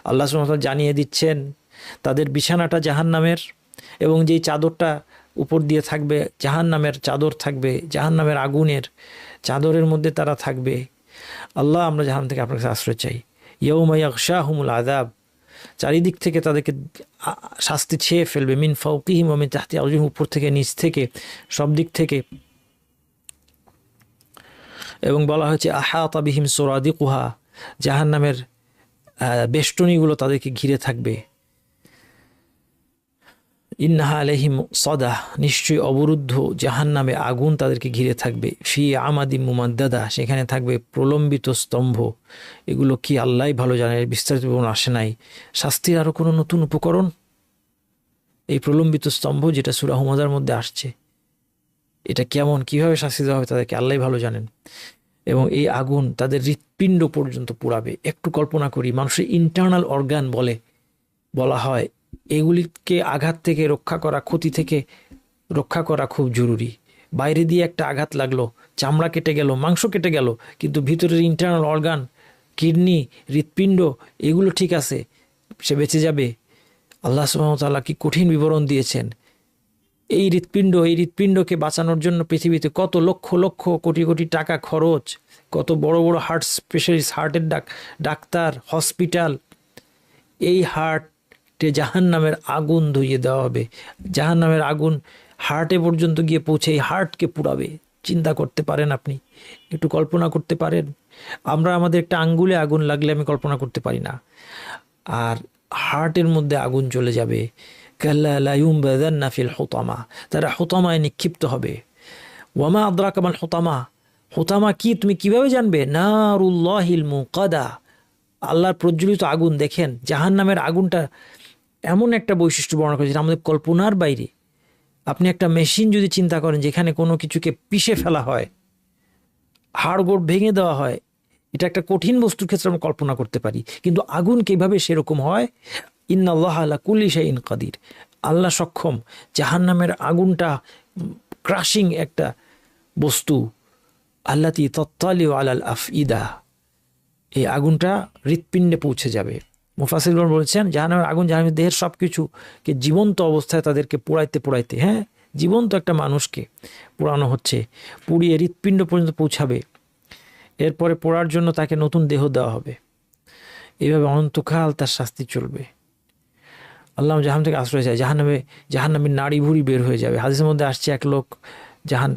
A: আল্লাহ সুবহানাহু ওয়া তাআলা জানিয়ে দিচ্ছেন তাদের বিছানাটা জাহান্নামের এবং যেই চাদরটা উপর দিয়ে থাকবে জাহান্নামের চাদর থাকবে, জাহান্নামের আগুনের চাদরের মধ্যে তারা থাকবে। আল্লাহ আমরা জাহান্নাম থেকে আপনার কাছে আশ্রয় চাই। ইয়াউমা ইয়াগশাহুমুল আযাব চারিদিক থেকে তাদেরকে শাস্তি ছেয়ে ফেলবে, মিন ফাওকিহিম ওয়া মিন তাহতি আরজুলিহিম উপর থেকে নিচ থেকে সব দিক থেকে। এবং বলা হয়েছে আহাতা বিহিম সুরাদিকুহা জাহান্নামের বেষ্টনীগুলো তাদেরকে ঘিরে থাকবে। ইন্নাহা আলাইহিম সদা নিশ্চয়ই অবরুদ্ধ জাহান্নামে আগুন তাদেরকে ঘিরে থাকবে। ফি আমাদিম মুমাদ্দাদা সেখানে থাকবে প্রলম্বিত স্তম্ভ। এগুলো কি আল্লাহই ভালো জানে, বিস্তারিত বিবরণ আসে নাই। শাস্তির আরও কোনো নতুন উপকরণ এই প্রলম্বিত স্তম্ভ যেটা সূরা হুমাযার মধ্যে আসছে, এটা কেমন কিভাবে শাস্তি দেওয়া হবে তাদেরকে আল্লাহই ভালো জানেন। এবং এই আগুন তাদের হৃৎপিণ্ড পর্যন্ত পোড়াবে। একটু কল্পনা করি, মানুষের ইন্টারনাল অর্গান বলা হয় এগুলিকে আঘাত থেকে রক্ষা করা, ক্ষতি থেকে রক্ষা করা খুব জরুরি। বাইরে দিয়ে একটা আঘাত লাগলো, চামড়া কেটে গেল, মাংস কেটে গেল, কিন্তু ভিতরের ইন্টারনাল অর্গান, কিডনি, হৃৎপিণ্ড এগুলো ঠিক আছে, সে বেঁচে যাবে। আল্লাহ সুবহানাহু ওয়া তাআলা কি কঠিন বিবরণ দিয়েছেন। এই হৃৎপিণ্ডকে বাঁচানোর জন্য পৃথিবীতে কত লক্ষ লক্ষ কোটি কোটি টাকা খরচ, কত বড় বড় হার্ট স্পেশালিস্ট, হার্টের ডাক্তার, হসপিটাল। এই হার্টে জাহান্নামের আগুন ধুইয়ে দেওয়া হবে। জাহান্নামের আগুন হার্টে পর্যন্ত গিয়ে পৌঁছে এই হার্টকে পুড়াবে। চিন্তা করতে পারেন আপনি, একটু কল্পনা করতে পারেন? আমরা আমাদের একটা আঙ্গুলে আগুন লাগলে আমি কল্পনা করতে পারি না, আর হার্টের মধ্যে আগুন চলে যাবে। কাল্লা লা ইউনবাযান্না ফিল হুতামা তারা হুতামায় নিক্ষিপ্ত হবে। ওয়ামা আদরাকা মাল হুতামা হুতামা কি তুমি কিভাবে জানবে? নারুল্লাহিল মুকাদা আল্লাহর প্রজ্বলিত আগুন। দেখেন জাহান্নামের আগুনটা এমন একটা বৈশিষ্ট্য বর্ণনা করেছে আমাদের কল্পনার বাইরে। আপনি একটা মেশিন যদি চিন্তা করেন যেখানে কোনো কিছুকে পিষে ফেলা হয়, হাড়গোড় ভেঙে দেওয়া হয়, এটা একটা কঠিন বস্তুর ক্ষেত্রে আমরা কল্পনা করতে পারি, কিন্তু আগুন কিভাবে সেরকম হয়? ইন্নাল্লাহা আলা কুল্লি শাইইন কাদির আল্লাহ সক্ষম। জাহান্নামের আগুনটা ক্রাশিং একটা বস্তু। আল্লাতী তাত্তালিউ আলাল আফইদা এই আগুনটা হৃৎপিণ্ডে পৌঁছে যাবে। মুফাসসিরগণ বলছেন জাহান্নামের আগুন জাহান্নামের দেহের সব কিছুকে জীবন্ত অবস্থায় তাদেরকে পোড়াইতে জীবন্ত একটা মানুষকে পোড়ানো হচ্ছে, পুড়িয়ে হৃৎপিণ্ড পর্যন্ত পৌঁছাবে। এরপরে পোড়ার জন্য তাকে নতুন দেহ দেওয়া হবে। এইভাবে অনন্তকাল তার শাস্তি চলবে। আল্লাহ জাহান্নাম থেকে আশ্রয় চায়। জাহান্নামের নাড়ি ভুঁড়ি বের হয়ে যাবে। হাদিসের মধ্যে আসছে এক লোক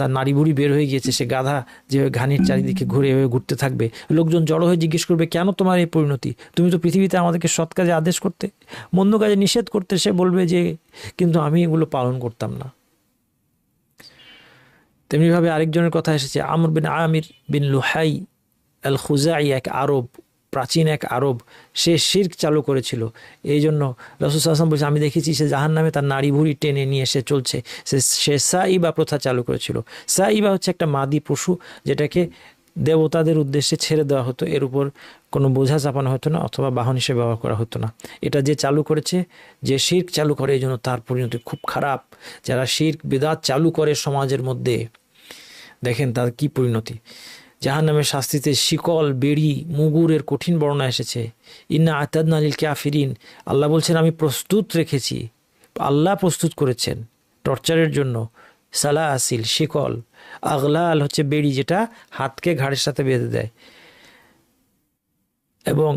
A: তার নাড়ি ভুঁড়ি বের হয়ে গিয়েছে, সে গাধা যেভাবে ঘানির চারিদিকে এভাবে ঘুরতে থাকবে। লোকজন জড়ো হয়ে জিজ্ঞেস করবে, কেন তোমার এই পরিণতি? তুমি তো পৃথিবীতে আমাদেরকে সৎ কাজে আদেশ করতে, মন্দ কাজে নিষেধ করতে। সে বলবে যে কিন্তু আমি এগুলো পালন করতাম না। তেমনিভাবে আরেকজনের কথা এসেছে, আমর বিন আমির বিন লুহাই আল খুজাই, এক আরব, প্রাচীন এক আরব, সে শিরক চালু করেছিল। এই জন্য রাসূল সাল্লাল্লাহু আলাইহি ওয়াসাল্লাম বলছে, আমি দেখেছি সে জাহান্নামে তার নাড়ি ভুঁড়ি টেনে নিয়ে সে চলছে। সে সাইবা প্রথা চালু করেছিল। সাইবা হচ্ছে একটা মাদি পশু, যেটাকে দেবতাদের উদ্দেশ্যে ছেড়ে দেওয়া হতো। এর উপর কোনো বোঝা চাপানো হতো না অথবা বাহন হিসেবে ব্যবহার করা হতো না। এটা যে চালু করেছে, যে শিরক চালু করে, এই জন্য তার পরিণতি খুব খারাপ। যারা শিরক বিদআত চালু করে সমাজের মধ্যে, দেখেন তার কি পরিণতি। জাহান্নামের শাস্তিতে শিকল, বেড়ি, মুগুরের কঠিন বর্ণনা এসেছে। ইন্না আতাদনা লিল কাফিরিন আল্লাহ বলছেন আমি প্রস্তুত রেখেছি, আল্লাহ প্রস্তুত করেছেন টর্চারের জন্য। সালাসিল শিকল, আগলাল হচ্ছে বেড়ি, যেটা হাতকে ঘাড়ের সাথে বেঁধে দেয়। এবং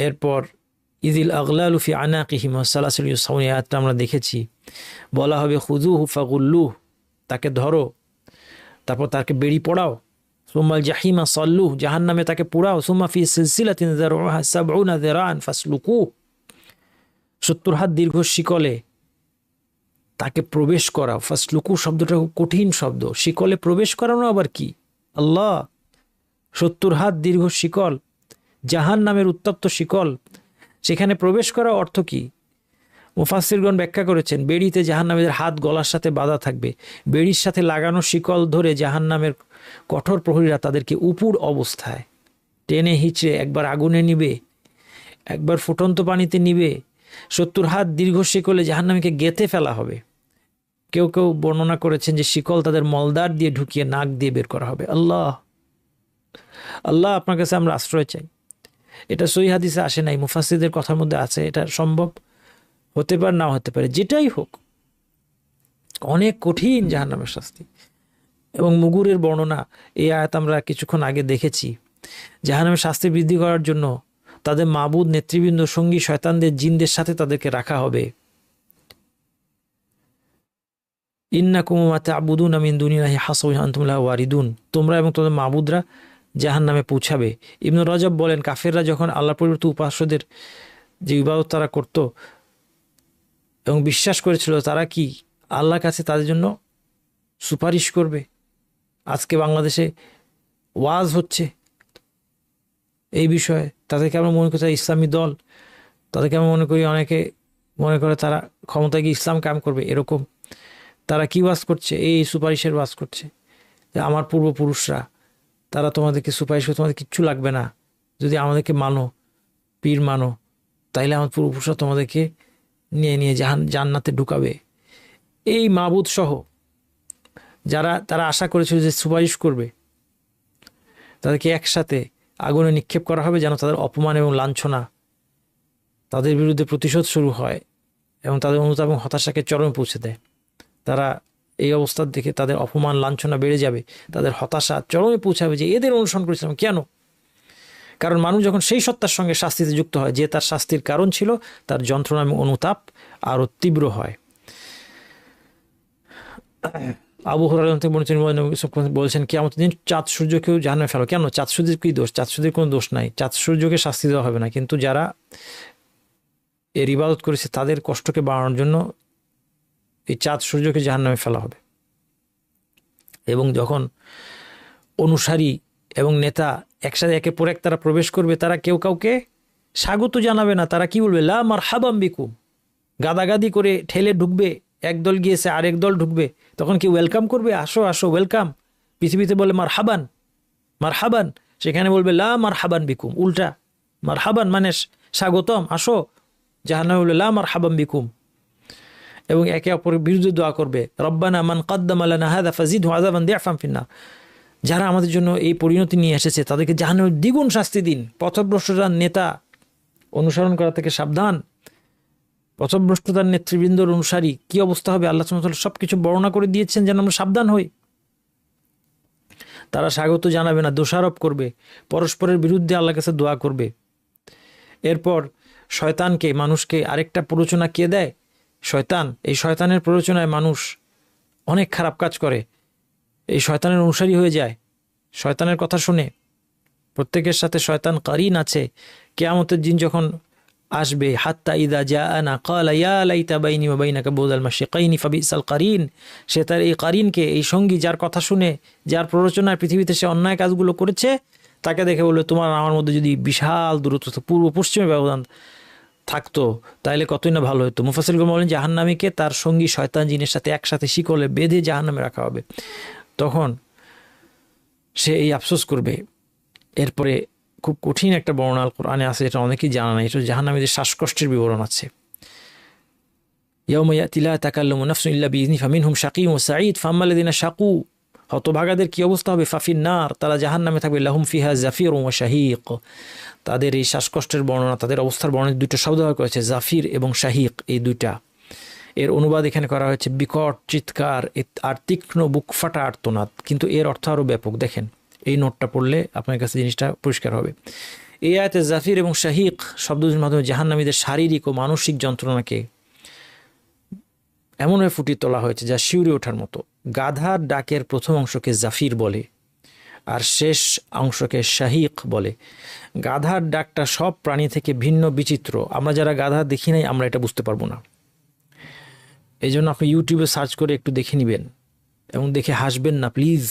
A: এরপর ইদিল আগলালু ফি আনাকিহিম সালাসিল ইউসাউন, আয়াতটা আমরা দেখেছি। বলা হবে খুযুহু ফাগুল্লুহ তাকে ধরো, তারপর তাকে বেড়ি পড়াও। সুম্মাল জাহিমা সাল্লুহ জাহান্নামে তাকে পোড়াও। সুম্মা ফি সিলসিলাতিন যারউহা ৭০ যিরাআন ফাসলুকুহ ৭০ হাত দীর্ঘ শিকলে তাকে প্রবেশ করা। ফার্স্ট লুকু শব্দটা খুব কঠিন শব্দ, শিকলে প্রবেশ করানো আবার কি? আল্লাহ, 70 হাত দীর্ঘ শিকল, জাহান নামের উত্তপ্ত শিকল, সেখানে প্রবেশ করা অর্থ কি? মুফাসসিরগণ ব্যাখ্যা করেছেন, বেড়িতে জাহান্নামীদের হাত গলার সাথে বাঁধা থাকবে, বেড়ির সাথে লাগানো শিকল ধরে জাহান্নামের কঠোর প্রহরীরা তাদেরকে উপুর অবস্থায় টেনে হিচড়ে একবার আগুনে নিবে, একবার ফুটন্ত পানিতে নিবে। 70 হাত দীর্ঘ শিকলে জাহান্নামীকে গেঁথে ফেলা হবে। কেউ কেউ বর্ণনা করেছেন যে শিকল তাদের মলদার দিয়ে ঢুকিয়ে নাক দিয়ে বের করা হবে। আল্লাহ, আল্লাহ, আপনার কাছে আমরা আশ্রয় চাই। এটা সহিহ হাদিসে আসে নাই, মুফাসসিরদের কথার মধ্যে আছে। এটা সম্ভব হতে পারে, নাও হতে পারে, যেটাই হোক অনেক কঠিন জাহান্নামের শাস্তি। এবং মুগুরের বর্ণনা, এই আয়াত আমরা কিছুক্ষণ আগে দেখেছি। জাহান্নামের শাস্তি বৃদ্ধি করার জন্য তাদের মাবুদ, নেতৃবৃন্দ, সঙ্গী শয়তানদের, জিনদের সাথে তাদেরকে রাখা হবে। ইন্নাকুম মা তা'বুদুনা মিন দুনিল্লাহি হাসাবুন আনতুম লাহু ওয়ারিদুন, তোমরা এবং তোমাদের মাবুদরা জাহান্নামে পৌঁছাবে। ইবনে রজব বলেন, কাফেররা যখন আল্লাহর পরিবর্তে উপাস্যদের যে ইবাদত তারা করত এবং বিশ্বাস করেছিল, তারা কি আল্লাহর কাছে তাদের জন্য সুপারিশ করবে? আজকে বাংলাদেশে ওয়াজ হচ্ছে এই বিষয়ে, তাদেরকে আমরা মনে করি ইসলামী দল, তাদেরকে আমরা মনে করি, অনেকে মনে করে তারা ক্ষমতায় গিয়ে ইসলাম কায়েম করবে। এরকম তারা কি ওয়াজ করছে? এই সুপারিশের ওয়াজ করছে যে আমার পূর্বপুরুষরা, তারা তোমাদেরকে সুপারিশ করে, তোমাদের কিচ্ছু লাগবে না, যদি আমাদেরকে মানো, পীর মানো, তাইলে আমার পূর্বপুরুষরা তোমাদেরকে নিয়ে নিয়ে জান্নাতে ঢুকাবে। এই মাবুদ সহ যারা তারা আশা করেছিল যে সুপারিশ করবে, তাদেরকে একসাথে আগুনে নিক্ষেপ করা হবে, যেন তাদের অপমান এবং লাঞ্ছনা, তাদের বিরুদ্ধে প্রতিশোধ শুরু হয় এবং তাদের অনুতাপ এবং হতাশাকে চরমে পৌঁছে দেয়। তারা এই অবস্থার দেখে তাদের অপমান লাঞ্ছনা বেড়ে যাবে, তাদের হতাশা চরমে পৌঁছাবে যে এদের অনুসরণ করেছিলাম কেন? কারণ মানুষ যখন সেই সত্তার সঙ্গে শাস্তিতে যুক্ত হয় যে তার শাস্তির কারণ ছিল, তার যন্ত্রণা এবং অনুতাপ আরও তীব্র হয়। আবু হুরায়রা থেকে বলছেন, কিয়ামতের দিন চাঁদ সূর্যকেও জাহান্নামে ফেলো। কেন? চাঁদ সূর্যের কি দোষ? চাঁদ সূর্যের কোনো দোষ নাই, চাঁদ সূর্যকে শাস্তি দেওয়া হবে না, কিন্তু যারা এর ইবাদত করেছে তাদের কষ্টকে বাড়ানোর জন্য এই চাঁদ সূর্যকে জাহান্নামে ফেলা হবে। এবং যখন অনুসারী এবং নেতা একসাথে একের পর এক তারা প্রবেশ করবে, তারা কেউ কাউকে স্বাগত জানাবে না। তারা কি বলবে? লা মারহাবাম বিকুম, গাদাগাদি করে ঠেলে ঢুকবে। একদল গিয়েছে, আরেক দল ঢুকবে, তখন কি ওয়েলকাম করবে? আসো আসো, ওয়েলকাম। পৃথিবীতে বলে মারহাবান, মারহাবান, সেখানে বলবে লা মারহাবান বিকুম, উল্টা। মারহাবান মানে স্বাগতম, আসো। জাহান্নামে বলবে লা মারহাবান বিকুম। এবং একে অপরের বিরুদ্ধে দোয়া করবে, রব্বানা মান কাদ্দামা লানা হাযা ফাজিদহু আযাবান দি'ফান ফিন্নার। যারা আমাদের জন্য এই পরিণতি নিয়ে এসেছে তাদেরকে জাহান্নামের দ্বিগুণ শাস্তি দিন। পথভ্রষ্টতার নেতা অনুসরণ করা থেকে সাবধান। পথভ্রষ্টতার নেতৃবৃন্দর অনুসারী কি অবস্থা হবে আল্লাহ সুবহানাহু ওয়া তাআলা সবকিছু বর্ণনা করে দিয়েছেন, যেন আমরা সাবধান হই। তারা স্বাগত জানাবে না, দোষারোপ করবে, পরস্পরের বিরুদ্ধে আল্লাহর কাছে দোয়া করবে। এরপর শয়তানকে, মানুষকে আরেকটা প্ররোচনা কে দেয়? শয়তান। এই শয়তানের প্ররোচনায় মানুষ অনেক খারাপ কাজ করে, এই শয়তানের অনুসারী হয়ে যায়, শয়তানের কথা শুনে। প্রত্যেকের সাথে শয়তান কারিন আছে। কিয়ামতের দিন যখন আসবে, হাত্তা ইদা জাআনা ক্বালা ইয়া লাইতা বাইনি ওয়া বাইনাকা বু'দাল মাশরিকাইনি ফাবিসাল কারিন, সে তার এই কারিনকে, এই সঙ্গী, যার কথা শুনে, যার প্ররোচনায় পৃথিবীতে সে অন্যায় কাজগুলো করেছে, তাকে দেখে বলবে, তোমার আমার মধ্যে যদি বিশাল দূরত্ব, পূর্ব পশ্চিমে ব্যবধান থাকতো, তাইলে কতই না ভালো হতো। মুফাসসিরগণ বলেন, জাহান্নামীকে তার সঙ্গী শয়তান জিনের সাথে একসাথে শিকলে বেঁধে জাহান্নামে রাখা হবে। তখন সে এই আফসোস করবে। এরপরে খুব কঠিন একটা বর্ণনা আল কোরআনে আছে, এটা অনেকেই জানা নাই। এটা জাহান্নামীদের শ্বাসকষ্টের বিবরণ আছে। ইয়াউমা ইয়াতি লা তাকাল্লামু নাফসুন ইল্লা বিইযনিহি ফামিনহুম শাকীয়্যুন ওয়া সাঈদ ফাআম্মাল্লাযীনা শাকু, হতভাগাদের কি অবস্থা হবে? ফাফিন নার, তারা জাহান্নামে থাকবে। লাহুম ফিহা জাফিরুন ওয়া শাহীক, তাদের এই শ্বাসকষ্টের বর্ণনা, তাদের অবস্থার বর্ণনা দুটো শব্দ ব্যবহার করেছে, জাফির এবং শাহীক, এই দুইটা। এর অনুবাদ এখানে করা হয়েছে বিকট চিৎকার আর তীক্ষ্ণ বুক ফাটা আর্তনাদ, কিন্তু এর অর্থ আরও ব্যাপক। দেখেন, এই নোটটা পড়লে আপনার কাছে জিনিসটা পরিষ্কার হবে। এই আয়াতে জাফির এবং শাহীক শব্দটির মাধ্যমে জাহান্নামীদের শারীরিক ও মানসিক যন্ত্রণাকে এমনভাবে ফুটিয়ে তোলা হয়েছে যা শিউরে ওঠার মতো। গাধার ডাকের প্রথম অংশকে জাফির বলে আর শেষ অংশকে শাহীক বলে। গাধার ডাকটা সব প্রাণী থেকে ভিন্ন, বিচিত্র। আমরা যারা গাধা দেখি নাই আমরা এটা বুঝতে পারবো না। এই জন্য আপনি ইউটিউবে সার্চ করে একটু দেখে নেবেন এবং দেখে হাসবেন না প্লিজ।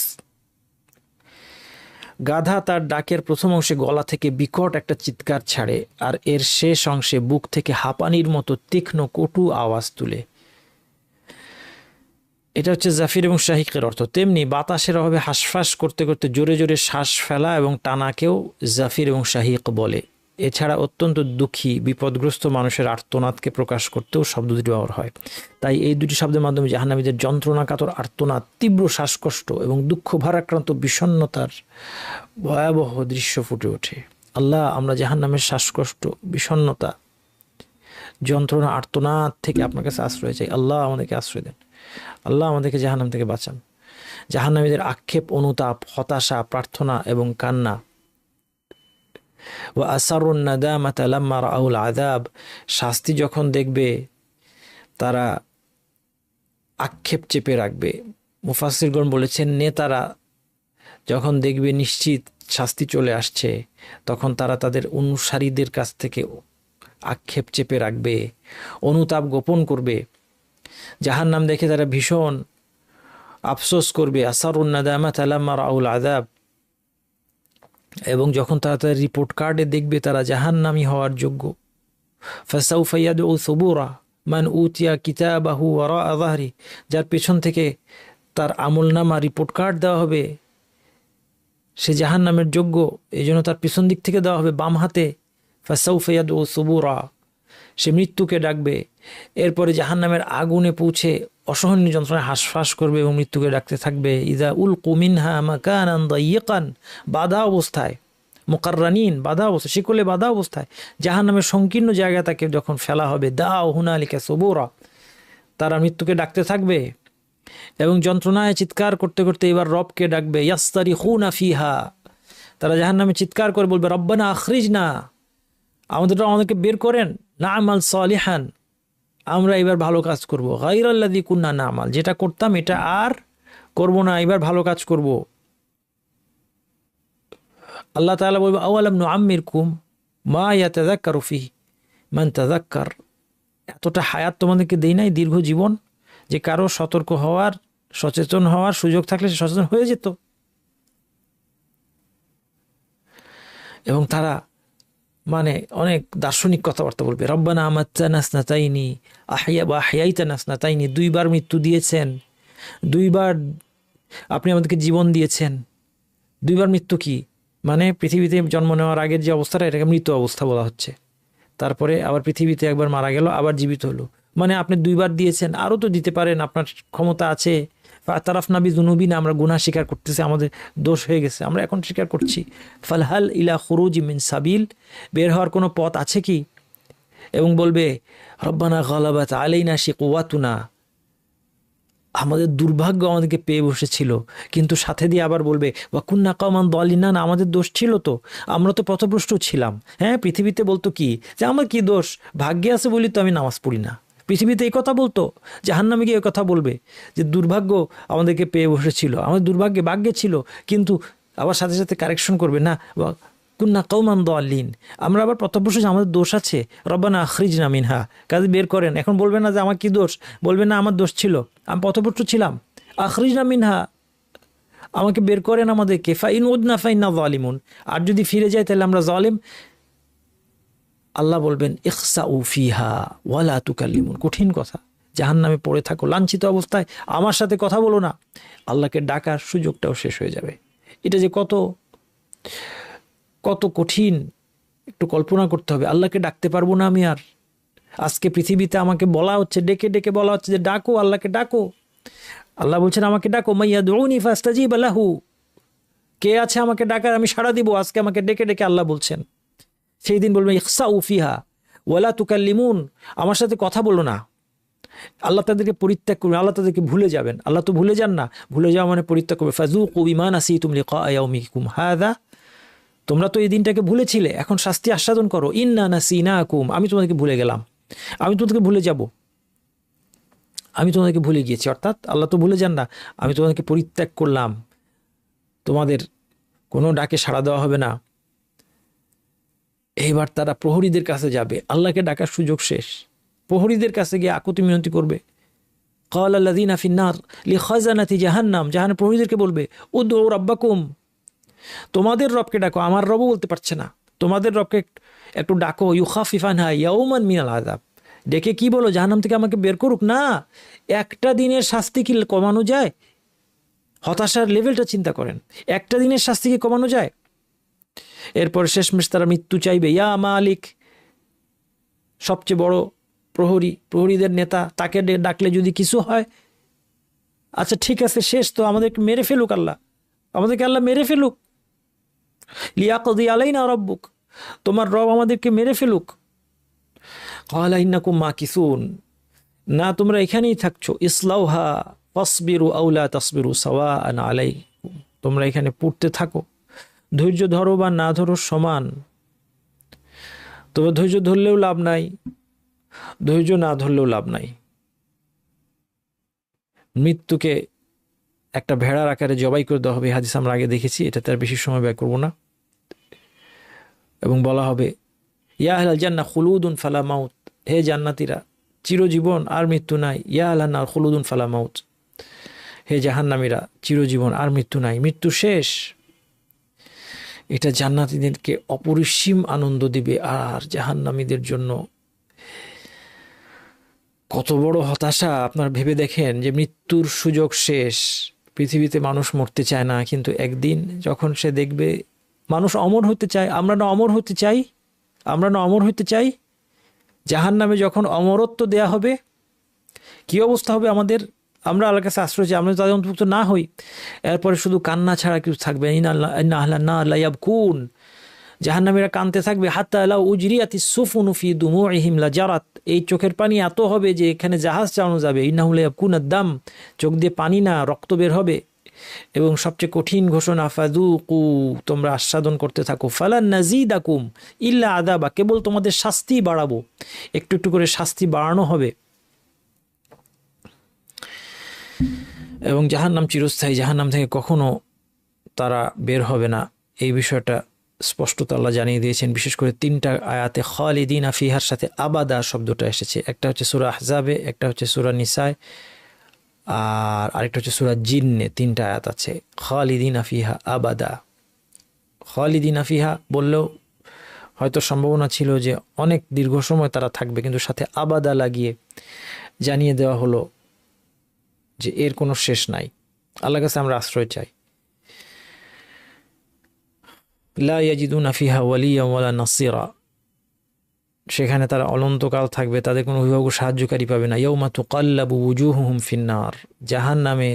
A: গাধা তার ডাকের প্রথম অংশে গলা থেকে বিকট একটা চিৎকার ছাড়ে, আর এর শেষ অংশে বুক থেকে হাঁপানির মতো তীক্ষ্ণ কটু আওয়াজ তুলে। এটা হচ্ছে জাফির এবং শাহিকের অর্থ। তেমনি বাতাসের অভাবে হাঁসফাঁস করতে করতে জোরে জোরে শ্বাস ফেলা এবং টানাকেও জাফির এবং শাহিক বলে। এছাড়া অত্যন্ত দুঃখী বিপদগ্রস্ত মানুষের আর্তনাদকে প্রকাশ করতেও শব্দ দুটি ব্যবহার হয়। তাই এই দুটি শব্দের মাধ্যমে জাহান্নামীদের যন্ত্রণাকাতর আর্তনাদ, তীব্র শ্বাসকষ্ট এবং দুঃখ ভারাক্রান্ত বিষণ্ণতার ভয়াবহ দৃশ্য ফুটে ওঠে। আল্লাহ, আমরা জাহান্নামের শ্বাসকষ্ট, বিষণ্ণতা, যন্ত্রণা, আর্তনাদ থেকে আপনার কাছে আশ্রয় চাই। আল্লাহ আমাদেরকে আশ্রয় দেন। আল্লাহ আমাদেরকে জাহান্নাম থেকে বাঁচান। জাহান্নামীদের আক্ষেপ, অনুতাপ, হতাশা, প্রার্থনা এবং কান্না। ওয়া আসারুন নাদামাতা লাম্মা রাআউল আযাব, শাস্তি যখন দেখবে তারা আক্ষেপ চেপে রাখবে। মুফাসসিরগণ বলেছেন, নেতারা যখন দেখবে নিশ্চিত শাস্তি চলে আসছে, তখন তারা তাদের অনুসারীদের কাছ থেকে আক্ষেপ চেপে রাখবে, অনুতাপ গোপন করবে। জাহান্নাম দেখে তারা ভীষণ আফসোস করবে। আসারুন নাদামাতা লাম্মা রাআউল আযাব, এবং যখন তারা তাদের রিপোর্ট কার্ডে দেখবে তারা জাহান্নামী হওয়ার যোগ্য। ফাসাউফা ইয়াদউ সুবুরা মান উতিয়া কিতাবাহু ওয়ারাআ যাহরি, যার পেছন থেকে তার আমলনামা রিপোর্ট কার্ড দেওয়া হবে, সে জাহান্নামের যোগ্য, এই জন্য তার পিছন দিক থেকে দেওয়া হবে, বাম হাতে। ফাসাউফা ইয়াদউ সুবুরা, সে মৃত্যুকে ডাকবে। এরপরে জাহান্নামের আগুনে পৌঁছে অসহনীয় যন্ত্রণায় হাঁসফাঁস করবে এবং মৃত্যুকে ডাকতে থাকবে। ইযা উলকু মিনহা মাকানান দায়িকান, বাধা অবস্থায়, মুকাররানিন, বাধা অবস্থা, শিকলে বাধা অবস্থায় জাহান্নামের সংকীর্ণ জায়গায় তাকে যখন ফেলা হবে, দাও হুনালিকা সুবুরা, তারা মৃত্যুকে ডাকতে থাকবে এবং যন্ত্রণায় চিৎকার করতে করতে এবার রবকে ডাকবে। ইয়াস্তারিখুনা ফিহা, তারা জাহান্নামে চিৎকার করে বলবে, রব্বানা আখরিজনা, আমাদেরকে বের করেন, না'মাল সালিহান, আমরা এবার ভালো কাজ করব, গায়রাল্লাযী কুন্না না'মাল, যেটা করতাম এটা আর করব না, এবার ভালো কাজ করব। আল্লাহ তাআলা বলবে, আওয়ালাম নুআম্মিরকুম মা ইয়াতাযাক্কারু ফিহি মান তাযাক্কার, এতটা হায়াত তোমাদেরকে দেই নাই, দীর্ঘ জীবন, যে কারো সতর্ক হওয়ার, সচেতন হওয়ার সুযোগ থাকলে সে সচেতন হয়ে যেত। এবং তারা মানে অনেক দার্শনিক কথাবার্তা বলবে। রব্বানা আমাত্তানা স্নাতাইনি আহইয়াইতানা স্নাতাইনি, দুইবার মৃত্যু দিয়েছেন, দুইবার আপনি আমাদেরকে জীবন দিয়েছেন। দুইবার মৃত্যু কি মানে? পৃথিবীতে জন্ম নেওয়ার আগের যে অবস্থাটা, এটাকে মৃত্যু অবস্থা বলা হচ্ছে। তারপরে আবার পৃথিবীতে একবার মারা গেল, আবার জীবিত হলো, মানে আপনি দুইবার দিয়েছেন, আরও তো দিতে পারেন, আপনার ক্ষমতা আছে। তারাফনা বিযুনুবিনা, আমরা গুনাহ স্বীকার করতেছি, আমাদের দোষ হয়ে গেছে, আমরা এখন স্বীকার করছি। ফালহাল ইলা খুরুজ মিন সাবিল, বের হওয়ার কোনো পথ আছে কি? এবং বলবে, রব্বানা গালাবাত আলাইনা শিকওয়াতুনা, আমাদের দুর্ভাগ্য আমাদেরকে পেয়ে বসেছিল। কিন্তু সাথে দিয়ে আবার বলবে, ওয়া কুন্না কওমান দালিনা, না আমাদের দোষ ছিল তো, আমরা তো পথভ্রষ্ট ছিলাম। হ্যাঁ, পৃথিবীতে বলতো কি যে আমার কি দোষ, ভাগ্যে আছে বলি তো আমি নামাজ পড়ি না। পৃথিবীতে এই কথা বলতো, জাহান্নামে গিয়ে এই কথা বলবে যে দুর্ভাগ্য আমাদেরকে পেয়ে বসেছিল, আমাদের দুর্ভাগ্যে ভাগ্যে ছিল। কিন্তু আবার সাথে সাথে কারেকশন করবে, না কুন্না কওমান দালিন, আমরা আবার পথভ্রষ্ট, আমাদের দোষ আছে। রব্বানা আখরিজনা মিনহা, কাজে বের করেন। এখন বলবে না যে আমার কি দোষ, বলবে না আমার দোষ ছিল, আমি পথভ্রষ্ট ছিলাম। আখরিজনা মিনহা, আমাকে বের করেন আমাদেরকে। ফাইন উদনা ফাইন্না যালিমুন, আর যদি ফিরে যায় তাহলে আমরা জালিম। আল্লাহ বলবেন, ইখসাউ ফিহা ওয়ালা তুকাল্লিমুন, কঠিন কথা, জাহান্নামে পড়ে থাকো লাঞ্ছিত অবস্থায়, আমার সাথে কথা বলো না। আল্লাহকে ডাকার সুযোগটাও শেষ হয়ে যাবে। এটা যে কত কত কঠিন একটু কল্পনা করতে হবে। আল্লাহকে ডাকতে পারবো না আমি আর। আজকে পৃথিবীতে আমাকে বলা হচ্ছে, ডেকে ডেকে বলা হচ্ছে যে ডাকো, আল্লাহকে ডাকো। আল্লাহ বলছেন আমাকে ডাকো, মাইয়াদউনি ফাস্তাজিব লাহু, কে আছে আমাকে ডাকার, আমি সাড়া দিব। আজকে আমাকে ডেকে ডেকে আল্লাহ বলছেন। সেই দিন বলবেন, ইখসাউ ফিহা ওয়ালা তুকাল্লিমুন, আমার সাথে কথা বলো না। আল্লাহ তাদেরকে পরিত্যাগ করবেন, আল্লাহ তাদেরকে ভুলে যাবেন। আল্লাহ তো ভুলে যান না, ভুলে যাওয়া মানে পরিত্যাগ করবে। ফাযুকু বিমা নাসিতুম লিকা ইয়াউমিকুম হাযা, তোমরা তো এই দিনটাকে ভুলেছিলে, এখন শাস্তি আস্বাদন করো। ইন্না নাসিনাকুম, আমি তোমাদেরকে ভুলে গেলাম, আমি তোমাদেরকে ভুলে যাব, আমি তোমাদেরকে ভুলে গিয়েছি। অর্থাৎ আল্লাহ তো ভুলে যান না, আমি তোমাদেরকে পরিত্যাগ করলাম, তোমাদের কোনো ডাকে সাড়া দেওয়া হবে না। এইবার তারা প্রহরীদের কাছে যাবে, আল্লাহকে ডাকার সুযোগ শেষ। প্রহরীদের কাছে গিয়ে আকুতি মিনতি করবে, ক্বালা আল্লাযীনা ফিন-নার লিখাযানাতি জাহান্নাম, জাহান্নামের প্রহরীদেরকে বলবে উদউ রাব্বাকুম, তোমাদের রবকে ডাকো, আমার রবও বলতে পারছে না, তোমাদের রবকে একটু ডাকো, ইউখাফিফ আনহা ইয়াওমান মিনাল আযাব, ডেকে কি বলো জাহান্নাম থেকে আমাকে বের করুক। না, একটা দিনের শাস্তি কি কমানো যায়? হতাশার লেভেলটা চিন্তা করেন, একটা দিনের শাস্তি কি কমানো যায়? এরপর শেষমেশ তারা মৃত্যু চাইবে। ইয়া মালিক, সবচেয়ে বড় প্রহরী, প্রহরীদের নেতা, তাকে ডাকলে যদি কিছু হয়, আচ্ছা ঠিক আছে শেষ তো, আমাদেরকে মেরে ফেলুক আল্লাহ, আমাদেরকে আল্লাহ মেরে ফেলুক। লিয়াকদি আলাইনা রাব্বুক, তোমার রব আমাদেরকে মেরে ফেলুক। ক্বালা ইন্নাকুম মাকিসুন, না তোমরা এখানেই থাকছো। ইসলাউহা ফাসবিরু আও লা তাসবিরু সাওয়াআন আলাইকুম, তোমরা এখানে পড়তে থাকো, ধৈর্য ধরো বা না ধরো সমান। তবে ধৈর্য ধরলেও লাভ নাই, ধৈর্য না ধরলেও লাভ নাই। মৃত্যুকে একটা ভেড়ার আকারে জবাই করে দেওয়া হবে, হাদিস আমরা আগে দেখেছি, এটাতে আর বেশি সময় ব্যয় করব না। এবং বলা হবে ইয়া আহলাল জান্নাহ খুলুদুন ফালা মাউত, হে জান্নাতীরা চিরজীবন আর মৃত্যু নাই। ইয়া আহলান নার খুলুদুন ফালা মাউত, হে জাহান্নামীরা চিরজীবন আর মৃত্যু নাই, মৃত্যু শেষ। এটা জান্নাতীদেরকে অপরিসীম আনন্দ দিবে। আর জাহান্নামীদের জন্য কত বড় হতাশা আপনার ভেবে দেখেন, যে মৃত্যুর সুযোগ শেষ, পৃথিবীতে মানুষ মরতে চায় না, কিন্তু একদিন যখন সে দেখবে মানুষ অমর হতে চায়, আমরা না অমর হতে চাই, আমরা না অমর হতে চাই, জাহান্নামে যখন অমরত্ব দেয়া হবে কি অবস্থা হবে আমাদের? আমরা আল্লাহর কাছে আশ্রয় চাই, আমরা তাদের অন্তর্ভুক্ত না হই, এরপরে শুধু কান্না ছাড়া কিছু থাকবে। ইন্না আহলান নার লা ইয়াবকুন, জাহান্নামীরা কাঁদতে থাকবে। হাত্তা লাউ উজরিয়াতিস সুফুনু ফি দুমুইহিম লাজারাত, এই চোখের পানি এত হবে যে এখানে জাহাজ চালানো যাবে। ইন্নাহু লা ইয়াবকুনাদ দাম, চোখ দিয়ে পানি না রক্ত বের হবে। এবং সবচেয়ে কঠিন ঘোষণা, ফাযুকু, তোমরা আস্বাদন করতে থাকো, ফালান নাজিদাকুম ইল্লা আযাবা, কেবল তোমাদের শাস্তি বাড়াবো, একটু একটু করে শাস্তি বাড়ানো হবে। এবং জাহান্নাম চিরস্থায়ী, জাহান্নাম থেকে কখনো তারা বের হবে না, এই বিষয়টা স্পষ্টত আল্লাহ জানিয়ে দিয়েছেন। বিশেষ করে 3টা আয়াতে খালিদিনা ফিহার সাথে আবাদা শব্দটা এসেছে। একটা হচ্ছে সূরা আহজাবে, একটা হচ্ছে সূরা নিসায়, আর আরেকটা হচ্ছে সূরা জিন্নে। 3টা আয়াত আছে খালিদিনা ফিহা আবাদা। খালিদিনা ফিহা বললেও হয়তো সম্ভাবনা ছিল যে অনেক দীর্ঘ সময় তারা থাকবে, কিন্তু সাথে আবাদা লাগিয়ে জানিয়ে দেওয়া হলো যে এর কোনো শেষ নাই। আল্লাহর কাছে আমরা আশ্রয় চাই। লা ইয়াজিদুনা ফিহা ওয়ালিয়া ওয়ালা নাসিরা, সেখানে তারা অনন্তকাল থাকবে, তাদের কোনো অভিভাবক সাহায্যকারী পাবে না। ইয়াউমা তুকাল্লাবু উজুহুহুম ফিন্নার, জাহান্নামে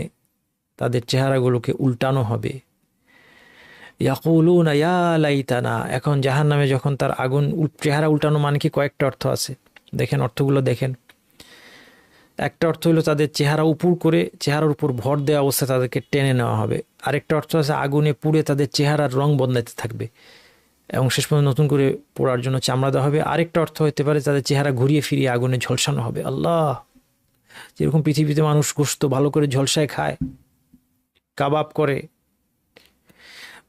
A: তাদের চেহারাগুলোকে উল্টানো হবে। ইয়াকুলুনা ইয়া লাইতানা, এখন জাহান্নামে যখন তার আগুন চেহারা উল্টানো মানে কি কয়েকটা অর্থ আছে, দেখেন অর্থগুলো দেখেন। একটা অর্থ হলো তাদের চেহারা উপর করে, চেহারার উপর ভর দেওয়া অবস্থায় তাদেরকে টেনে নেওয়া হবে। আরেকটা অর্থ আছে আগুনে পুড়ে তাদের চেহারার রং বদলাতে থাকবে এবং শেষ পর্যন্ত নতুন করে পোড়ার জন্য চামড়া দেওয়া হবে। আরেকটা অর্থ হতে পারে তাদের চেহারা ঘুরিয়ে ফিরিয়ে আগুনে ঝলসানো হবে। আল্লাহ, যেরকম পৃথিবীতে মানুষ গোশত ভালো করে ঝলসায় খায়, কাবাব করে,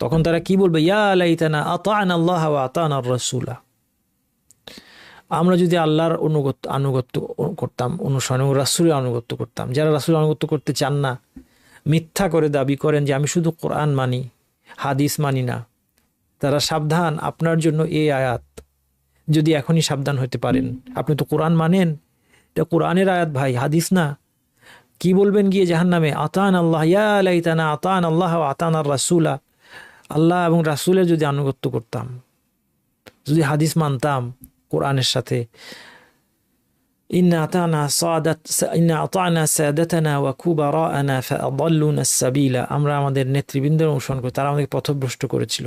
A: তখন তারা কি বলবে? ইয়া লাইতানা আতা'না আল্লাহ ওয়া আতা'না আর-রাসূলা, আমরা যদি আল্লাহর আনুগত্য করতাম, অনুসরণ এবং রাসূলের আনুগত্য করতাম। যারা রাসূলের আনুগত্য করতে চান না, মিথ্যা করে দাবি করেন যে আমি শুধু কোরআন মানি, হাদিস মানি না, তারা সাবধান, আপনার জন্য এই আয়াত। যদি এখনই সাবধান হতে পারেন, আপনি তো কোরআন মানেন, এটা কোরআনের আয়াত ভাই, হাদিস না। কি বলবেন গিয়ে জাহান্নামে? আতা'না আল্লাহ, ইয়া লাইতানা আতা'না আল্লাহ ওয়া আতা'না আর-রাসূলা, আল্লাহ এবং রাসূলের যদি আনুগত্য করতাম, যদি হাদিস মানতাম কোরআনের সাথে। ইন্না আতা'না সাদাতানা ওয়া কুবারা'না ফাআদাল্লুনা আস-সাবিলা, আমরা আমাদের নেতৃবৃন্দের অনুসরণ করি, তারা আমাদেরকে পথভ্রষ্ট করেছিল।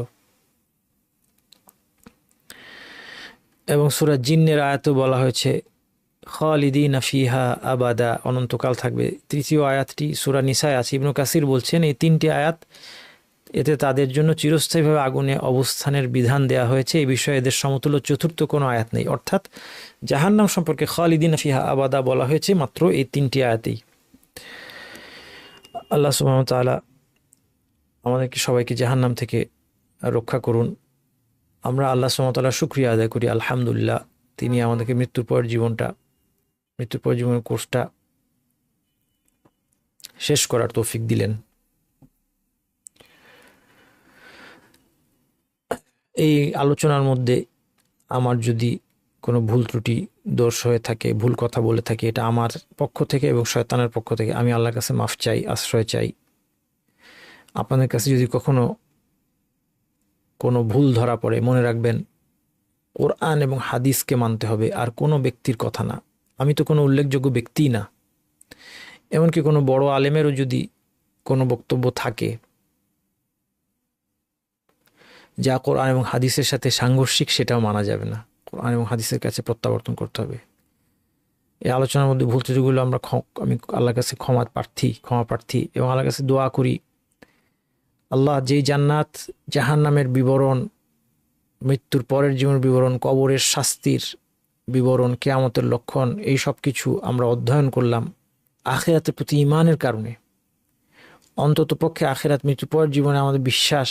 A: এবং সূরা জিন্নের আয়াতে বলা হয়েছে খালিদিনা ফিহা আবাদা, অনন্তকাল থাকবে। তৃতীয় আয়াতটি সূরা নিসায় আছে। ইবনে কাসির বলছেন এই 3টি আয়াত, এতে তাদের জন্য চিরস্থায়ীভাবে আগুনে অবস্থানের বিধান দেয়া হয়েছে। এই বিষয়ে এদের সমতুল্য চতুর্থ কোনো আয়াত নেই। অর্থাৎ জাহান্নাম সম্পর্কে খালিদিনা ফিহা আবাদা বলা হয়েছে মাত্র এই 3টি আয়াতেই। আল্লাহ সুবহানাহু ওয়া তাআলা আমাদেরকে সবাইকে জাহান্নাম থেকে রক্ষা করুন। আমরা আল্লাহ সুবহানাহু ওয়া তাআলার শুকরিয়া আদায় করি, আলহামদুলিল্লাহ, তিনি আমাদেরকে মৃত্যুর পর জীবনের কোর্সটা শেষ করার তৌফিক দিলেন। এই আলোচনার মধ্যে আমার যদি কোনো ভুল ত্রুটি দোষ হয়ে থাকে, ভুল কথা বলে থাকি, এটা আমার পক্ষ থেকে এবং শয়তানের পক্ষ থেকে আমি আল্লাহর কাছে মাফ চাই, আশ্রয় চাই। আপনাদের কাছে যদি কখনো কোনো ভুল ধরা পড়ে, মনে রাখবেন কোরআন এবং হাদিসকে মানতে হবে, আর কোনো ব্যক্তির কথা না। আমি তো কোনো উল্লেখযোগ্য ব্যক্তি না, এমনকি কোনো বড় আলেমেরও যদি কোনো বক্তব্য থাকে যা কোরআন এবং হাদিসের সাথে সাংঘর্ষিক, সেটাও মানা যাবে না। কোরআন এবং হাদিসের কাছে প্রত্যাবর্তন করতে হবে। এই আলোচনার মধ্যে ভুল ত্রুটিগুলো আমি আল্লাহর কাছে ক্ষমা প্রার্থী এবং আল্লাহর কাছে দোয়া করি, আল্লাহ যেই জান্নাত জাহান্নামের বিবরণ, মৃত্যুর পরের জীবনের বিবরণ, কবরের শাস্তির বিবরণ, কিয়ামতের লক্ষণ, এই সব কিছু আমরা অধ্যয়ন করলাম আখিরাতের প্রতি ঈমানের কারণে। অন্তত পক্ষে আখিরাত, মৃত্যুর পরের জীবনে আমাদের বিশ্বাস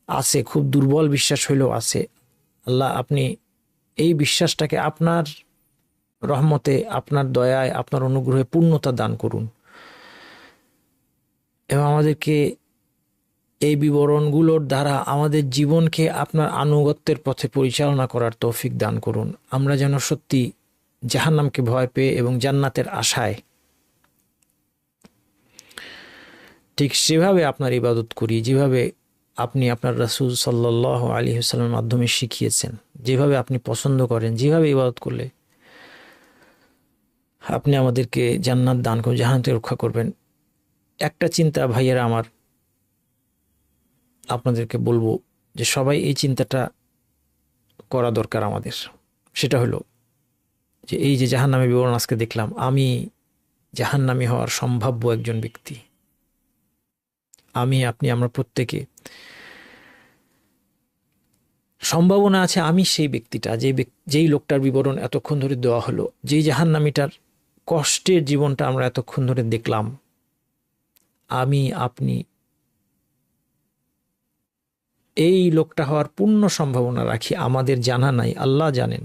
A: আছে, খুব দুর্বল বিশ্বাস হইলেও আছে। আল্লাহ আপনি এই বিশ্বাসটাকে আপনার রহমতে, আপনার দয়ায়, আপনার অনুগ্রহে পূর্ণতা দান করুন এবং আমাদেরকে এই বিবরণগুলোর দ্বারা আমাদের জীবনকে আপনার আনুগত্যের পথে পরিচালনা করার তৌফিক দান করুন। আমরা যেন সত্যি জাহান্নামকে ভয় পেয়ে এবং জান্নাতের আশায় ঠিক সেভাবে আপনার ইবাদত করি, যেভাবে আপনি আপনার রাসূল সাল্লাল্লাহু আলাইহি ওয়াসাল্লামের মাধ্যমে শিখিয়েছেন, যেভাবে আপনি পছন্দ করেন, যেভাবে ইবাদত করলে আপনি আমাদেরকে জান্নাত দান করুন, জাহান্নাম থেকে রক্ষা করবেন। একটা চিন্তা ভাইয়েরা আমার আপনাদেরকে বলবো যে সবাই এই চিন্তাটা করা দরকার আমাদের। সেটা হলো যে এই যে জাহান্নামের বিবরণ আজকে দেখলাম, আমি জাহান্নামী হওয়ার সম্ভাব্য একজন ব্যক্তি। আমরা প্রত্যেকে সম্ভাবনা আছে আমি সেই ব্যক্তিটা, যেই লোকটার বিবরণ এতক্ষণ ধরে দেওয়া হলো, যেই জাহান্নামীটার কষ্টের জীবনটা আমরা এতক্ষণ ধরে দেখলাম, আপনি এই লোকটা হওয়ার পূর্ণ সম্ভাবনা রাখি। আমাদের জানা নাই, আল্লাহ জানেন।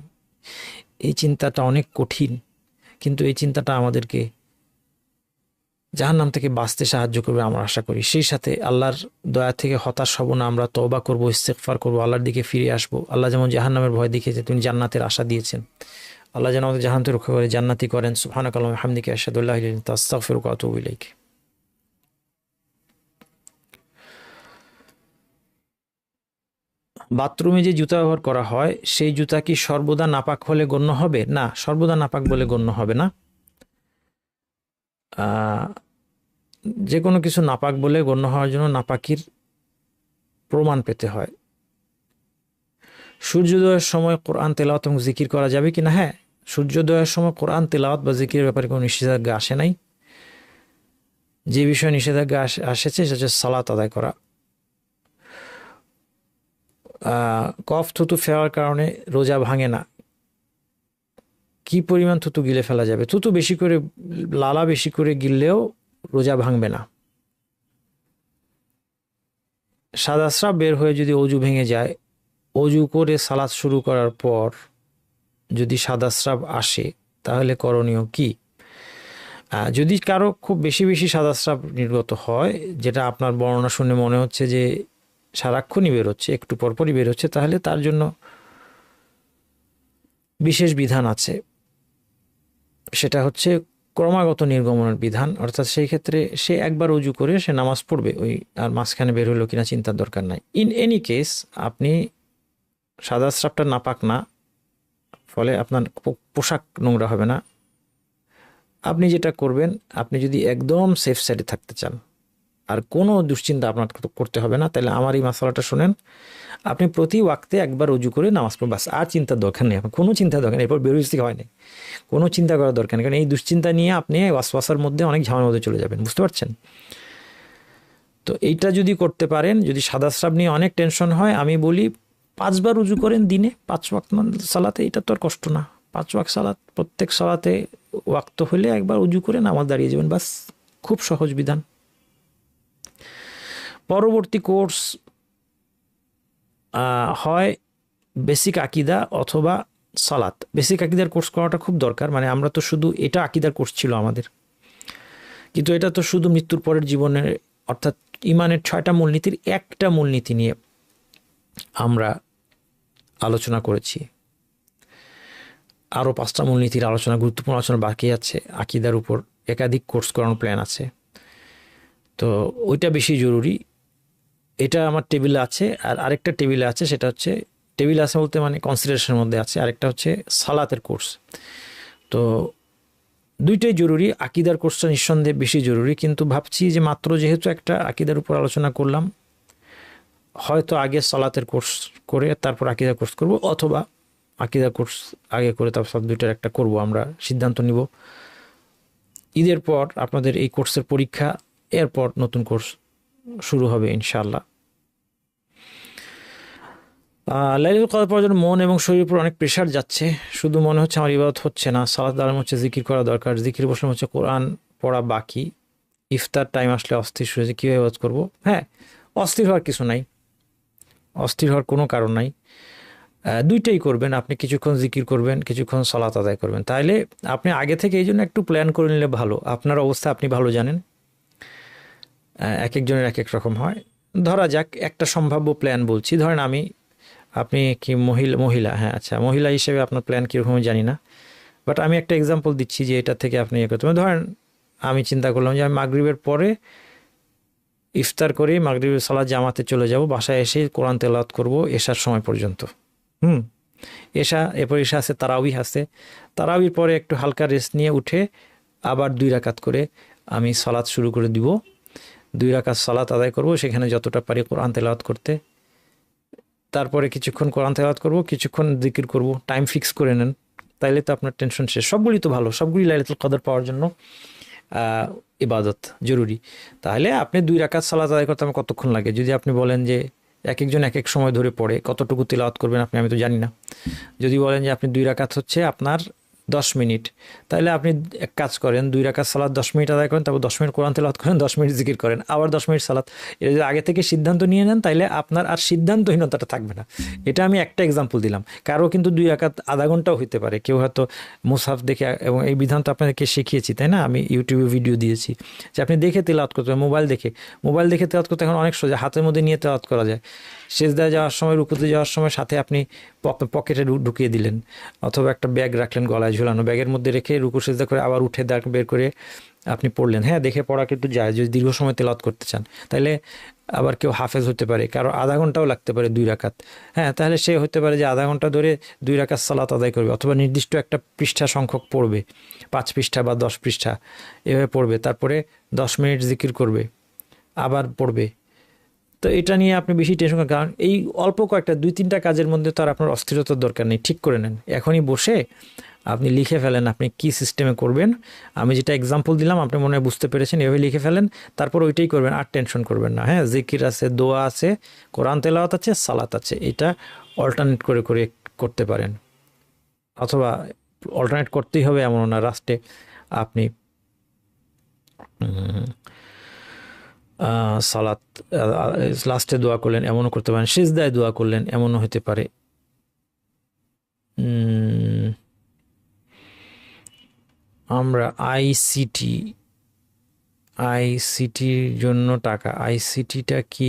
A: এই চিন্তাটা অনেক কঠিন, কিন্তু এই চিন্তাটা আমাদেরকে জাহান্নাম থেকে বাঁচতে সাহায্য করবে আমরা আশা করি। সেই সাথে আল্লাহর দয়া থেকে হতাশ হব না, আমরা তওবা করব, ইস্তেগফার করব, আল্লাহর দিকে ফিরে আসব। আল্লাহ যেমন জাহান্নামের ভয় দেখিয়েছে, তিনি জান্নাতের আশা দিয়েছেন। আল্লাহ যেন আমাদের জাহান্নাম থেকে রক্ষা করে জান্নাতি করেন। সুবহানাকাল্লাহু ওয়া বিহামদিকা আশহাদু আল্লা ইলাহা ইল্লা আনতা আস্তাগফিরুকা ওয়া আতুবু ইলাইক। বাথরুমে যে জুতা ব্যবহার করা হয়, সেই জুতা কি সর্বদা নাপাক হলে গণ্য হবে? না, সর্বদা নাপাক বলে গণ্য হবে না। যে কোনো কিছু নাপাক বলে গণ্য হওয়ার জন্য নাপাকির প্রমাণ পেতে হয়। সূর্যোদয়ের সময় কোরআন তেলাওয়াত এবং জিকির করা যাবে কি না? হ্যাঁ, সূর্যোদয়ের সময় কোরআন তেলাওয়াত বা জিকিরের ব্যাপারে কোনো নিষেধাজ্ঞা আসে নাই। যে বিষয়ে নিষেধাজ্ঞা আসেছে সেটা হচ্ছে সালাত আদায় করা। কফ থুতু ফেলার কারণে রোজা ভাঙে না। কি পরিমাণ থুতু গিলে ফেলা যাবে? থুতু বেশি করে, লালা বেশি করে গিললেও রোজা ভাঙবে না। সাদা স্রাব বের হয়ে যদি অজু ভেঙে যায়, অজু করে সালাত শুরু করার পর যদি সাদা স্রাব আসে, তাহলে করণীয় কি? যদি কারো খুব বেশি বেশি সাদা স্রাব নির্গত হয়, যেটা আপনার বর্ণনা শুনে মনে হচ্ছে যে সারাক্ষণই বেরোচ্ছে, একটু পরপরই বেরোচ্ছে, তাহলে তার জন্য বিশেষ বিধান আছে। সেটা হচ্ছে ক্রমাগত নির্গমনের বিধান। অর্থাৎ সেই ক্ষেত্রে সে একবার অজু করে সে নামাজ পড়বে, ওই আর মাঝখানে বের হলো কিনা চিন্তার দরকার নাই। ইন এনি কেস, আপনি সাদা স্রাবটা নাপাক না, ফলে আপনার পোশাক নোংরা হবে না। আপনি যেটা করবেন, আপনি যদি একদম সেফ সাইডে থাকতে চান আর কোনো দুশ্চিন্তা আপনার করতে হবে না, তাহলে আমার এই মাসালাটা শোনেন। আপনি প্রতি ওয়াক্তে একবার অজু করে নামাজ পড়বেন, বাস। আর চিন্তার দরকার নেই, আপনার কোনো চিন্তার দরকার নেই। এরপর বেরোইতে হয় না, কোনো চিন্তা করার দরকার নেই, কারণ এই দুশ্চিন্তা নিয়ে আপনি ওয়াসওয়াসার মধ্যে অনেক ঝামেলার মধ্যে চলে যাবেন, বুঝতে পারছেন? তো এইটা যদি করতে পারেন, যদি সাদা স্রাব নিয়ে অনেক টেনশন হয়, আমি বলি 5 বার উজু করেন দিনে, 5 ওয়াক্ত সালাতে। এটা তো আর কষ্ট না, 5 ওয়াক্ত সালাত, প্রত্যেক সালাতে ওয়াক্ত হলে একবার উজু করে নামাজ দাঁড়িয়ে যাবেন, বাস। খুব সহজ বিধান। পরবর্তী কোর্স হয় বেসিক আকিদা অথবা সালাত। বেসিক আকিদার কোর্স করাটা খুব দরকার। মানে আমরা তো শুধু এটা আকিদার কোর্স ছিল আমাদের, কিন্তু এটা তো শুধু মৃত্যুর পরের জীবনের, অর্থাৎ ইমানের 6টা মূলনীতির একটা মূলনীতি নিয়ে আমরা আলোচনা করেছি। আরও 5টা মূলনীতির আলোচনা, গুরুত্বপূর্ণ আলোচনা বাকি আছে। আকীদার উপর একাধিক কোর্স করানোর প্ল্যান আছে, তো ওইটা বেশি জরুরি। এটা আমার টেবিলে আছে। আর আরেকটা টেবিলে আছে, সেটা হচ্ছে, টেবিল আছে বলতে মানে কনসিডারেশনের মধ্যে আছে, আরেকটা হচ্ছে সালাতের কোর্স। তো দুইটাই জরুরি। আকীদার কোর্সটা নিঃসন্দেহে বেশি জরুরি, কিন্তু ভাবছি যে মাত্র যেহেতু একটা আকীদার উপর আলোচনা করলাম, হয়তো আগে সালাতের কোর্স করে তারপর আকীদার কোর্স করব, অথবা আকীদার কোর্স আগে করে তারপর দুইটার একটা করব। আমরা সিদ্ধান্ত নিব। ঈদের পর আপনাদের এই কোর্সের পরীক্ষা, এরপর নতুন কোর্স শুরু হবে ইনশাআল্লাহ। লাইলাতুল কদর পাওয়ার জন্য মন এবং শরীরের উপর অনেক প্রেশার যাচ্ছে। শুধু মনে হচ্ছে আমার ইবাদত হচ্ছে না, সালাত আলাম হচ্ছে জিকির করা দরকার, জিকির বসলাম হচ্ছে কোরআন পড়া বাকি, ইফতার টাইম আসলে অস্থির শুরু হয়েছে, কীভাবে ইবাদত করবো? হ্যাঁ, অস্থির হওয়ার কিছু নাই, অস্থির হওয়ার কোনো কারণ নাই। দুইটাই করবেন। আপনি কিছুক্ষণ জিকির করবেন, কিছুক্ষণ সালাত আদায় করবেন। তাইলে আপনি আগে থেকে এই জন্য একটু প্ল্যান করে নিলে ভালো। আপনার অবস্থা আপনি ভালো জানেন, এক একজনের এক এক রকম হয়। ধরা যাক একটা সম্ভাব্য প্ল্যান বলছি, ধরেন আপনি কি মহিলা, হ্যাঁ আচ্ছা, মহিলা হিসেবে আপনার প্ল্যান কীরকম জানি না, বাট আমি একটা এক্সাম্পল দিচ্ছি যে এটা থেকে আপনি করতে পারেন। ধরেন আমি চিন্তা করলাম যে আমি মাগরিবের পরে ইফতার করে মাগরিবের সালাত জামাতে চলে যাব, বাসায় এসে কোরআন তেলাওয়াত করব এশার সময় পর্যন্ত। এরপর এশা আছে, তারাউই আছে, তারাউইর পরে একটু হালকা রেস্ট নিয়ে উঠে আবার 2 রাকাত করে আমি সালাত শুরু করে দিব। 2 রাকাত সালাত আদায় করব, সেখানে যতটা পারি কোরআন তেলাওয়াত করতে। তারপরে কিছুক্ষণ কোরআন তেলাওয়াত করব, কিছুক্ষণ জিকির করব। টাইম ফিক্স করে নেন, তাইলে তো আপনার টেনশন শেষ। সবগুলি তো ভালো, সবগুলি লাইলাতুল কদর পাওয়ার জন্য ইবাদত জরুরি। তাহলে আপনি 2 রাকাত সালাত আদায় করতে আমার কতক্ষণ লাগে? যদি আপনি বলেন যে এক একজন এক এক সময় ধরে পড়ে, কতটুকু তিলাওয়াত করবেন আপনি, আমি তো জানি না। যদি বলেন যে আপনি 2 রাকাত হচ্ছে আপনার 10 মিনিট, তাহলে আপনি এক কাজ করেন, 2 রাকাত সালাত 10 মিনিট আদায় করেন, তারপর 10 মিনিট কোরআন তেলাওয়াত করেন, 10 মিনিট জিকির করেন, আবার 10 মিনিট সালাত। এটা যদি আগে থেকে সিদ্ধান্ত নিয়ে নেন, তাইলে আপনার আর সিদ্ধান্তহীনতাটা থাকবে না। এটা আমি একটা এক্সাম্পল দিলাম। কারো কিন্তু 2 রাকাত আধা ঘন্টাও হইতে পারে। কেউ হয়তো মুসহাফ দেখে, এবং এই বিধান তো আপনাদেরকে শিখিয়েছি, তাই না? আমি ইউটিউবে ভিডিও দিয়েছি যে আপনি দেখে তেলাওয়াত করতে পারেন। মোবাইল দেখে তেলাওয়াত করতে এখন অনেক সোজা, হাতের মধ্যে নিয়ে তেলাওয়াত করা যায়। সেজদায় যাওয়ার সময়, রুকুতে যাওয়ার সময় সাথে আপনি পকেটে ঢুকিয়ে দিলেন, অথবা একটা ব্যাগ রাখলেন গলায় ঝুলানো, ব্যাগের মধ্যে রেখে রুকু সেজদা করে আবার উঠে বের করে আপনি পড়লেন। হ্যাঁ, দেখে পড়া কিন্তু যায় যদি দীর্ঘ সময় তেলাওয়াত করতে চান। তাহলে আবার কেউ হাফেজ হতে পারে, কারো আধা ঘন্টাও লাগতে পারে 2 রাকাত। হ্যাঁ, তাহলে সে হতে পারে যে আধা ঘন্টা ধরে 2 রাকাত সালাত আদায় করবে, অথবা নির্দিষ্ট একটা পৃষ্ঠা সংখ্যক পড়বে, 5 পৃষ্ঠা বা 10 পৃষ্ঠা এভাবে পড়বে, তারপরে 10 মিনিট জিকির করবে, আবার পড়বে। তো এটা নিয়ে আপনি বেশি টেনশন করেন, কারণ এই অল্প কয়েকটা 2-3টা কাজের মধ্যে তো আর আপনার অস্থিরতার দরকার নেই। ঠিক করে নেন, এখনই বসে আপনি লিখে ফেলেন আপনি কি সিস্টেমে করবেন। আমি যেটা এক্সাম্পল দিলাম আপনি মনে হয় বুঝতে পেরেছেন, এভাবে লিখে ফেলেন, তারপর ওইটাই করবেন, আর টেনশন করবেন না। হ্যাঁ, জিকির আছে, দোয়া আছে, কোরআন তেলাওয়াত আছে, সালাত আছে, এটা অল্টারনেট করে করে করতে পারেন। অথবা অল্টারনেট করতেই হবে এমন না, লাস্টে আপনি সালাত লাস্টে দোয়া করলেন, এমনও করতে পারেন। সিজদায় দোয়া করলেন, এমনও হতে পারে। আমরা আইসিটির জন্য টাকা, আইসিটিটা কি?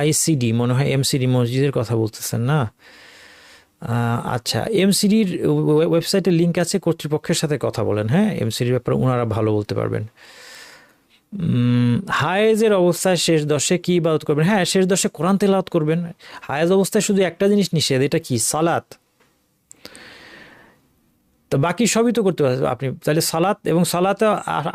A: আইসিডি মনে হয় এমসিডি মসজিদের কথা বলতেছেন না? আচ্ছা, এমসিডির ওয়েবসাইটের লিঙ্ক আছে, কর্তৃপক্ষের সাথে কথা বলেন। হ্যাঁ, এমসিডির ব্যাপারে ওনারা ভালো বলতে পারবেন। হায়েজের অবস্থায় শেষ 10-এ কি ইবাদত করবেন? হ্যাঁ, শেষ 10-এ কোরআন তেলাওয়াত করবেন। হায়েজ অবস্থায় শুধু একটা জিনিস নিষেধ, এটা কি? সালাত। তো বাকি সবই তো করতে পারবেন আপনি। তাহলে সালাত, এবং সালাতে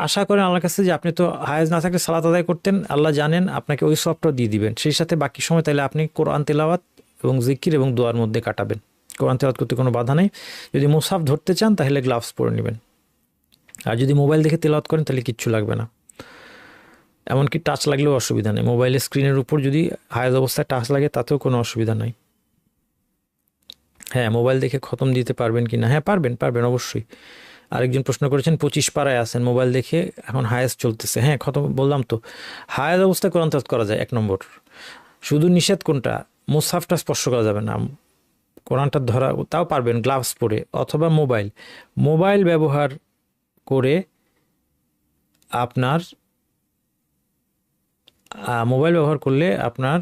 A: আশা করেন আল্লাহর কাছে যে আপনি তো হায়েজ না থাকলে সালাত আদায় করতেন, আল্লাহ জানেন, আপনাকে ওই সবটা দিয়ে দিবেন। সেই সাথে বাকি সময় তাহলে আপনি কোরআন তেলাওয়াত এবং জিকির এবং দোয়ার মধ্যে কাটাবেন। কোরআন তেলাওয়াত করতে কোনো বাধা নেই। যদি মুসহাফ ধরতে চান তাহলে গ্লাভস পরে নেবেন, আর যদি মোবাইল দেখে তেলাওয়াত করেন তাহলে কিচ্ছু লাগবে না, এমনকি টাচ লাগলেও অসুবিধা নেই। মোবাইলের স্ক্রিনের উপর যদি হায়েজ অবস্থায় টাচ লাগে তাতেও কোনো অসুবিধা নাই। হ্যাঁ, মোবাইল দেখে খতম দিতে পারবেন কি না? হ্যাঁ, পারবেন অবশ্যই। আরেকজন প্রশ্ন করেছেন 25 পারায় আছেন, মোবাইল দেখে এখন হায়েজ চলতেছে। হ্যাঁ, খতম বললাম তো, হায়েজ অবস্থায় কোরআন তেলাওয়াত করা যায় 1 নম্বর। শুধু নিষেধ কোনটা? মুসহাফটা স্পর্শ করা যাবে না, কোরআনটা ধরা তাও পারবেন গ্লাভস পরে, অথবা মোবাইল ব্যবহার করে আপনার মোবাইল ব্যবহার করলে আপনার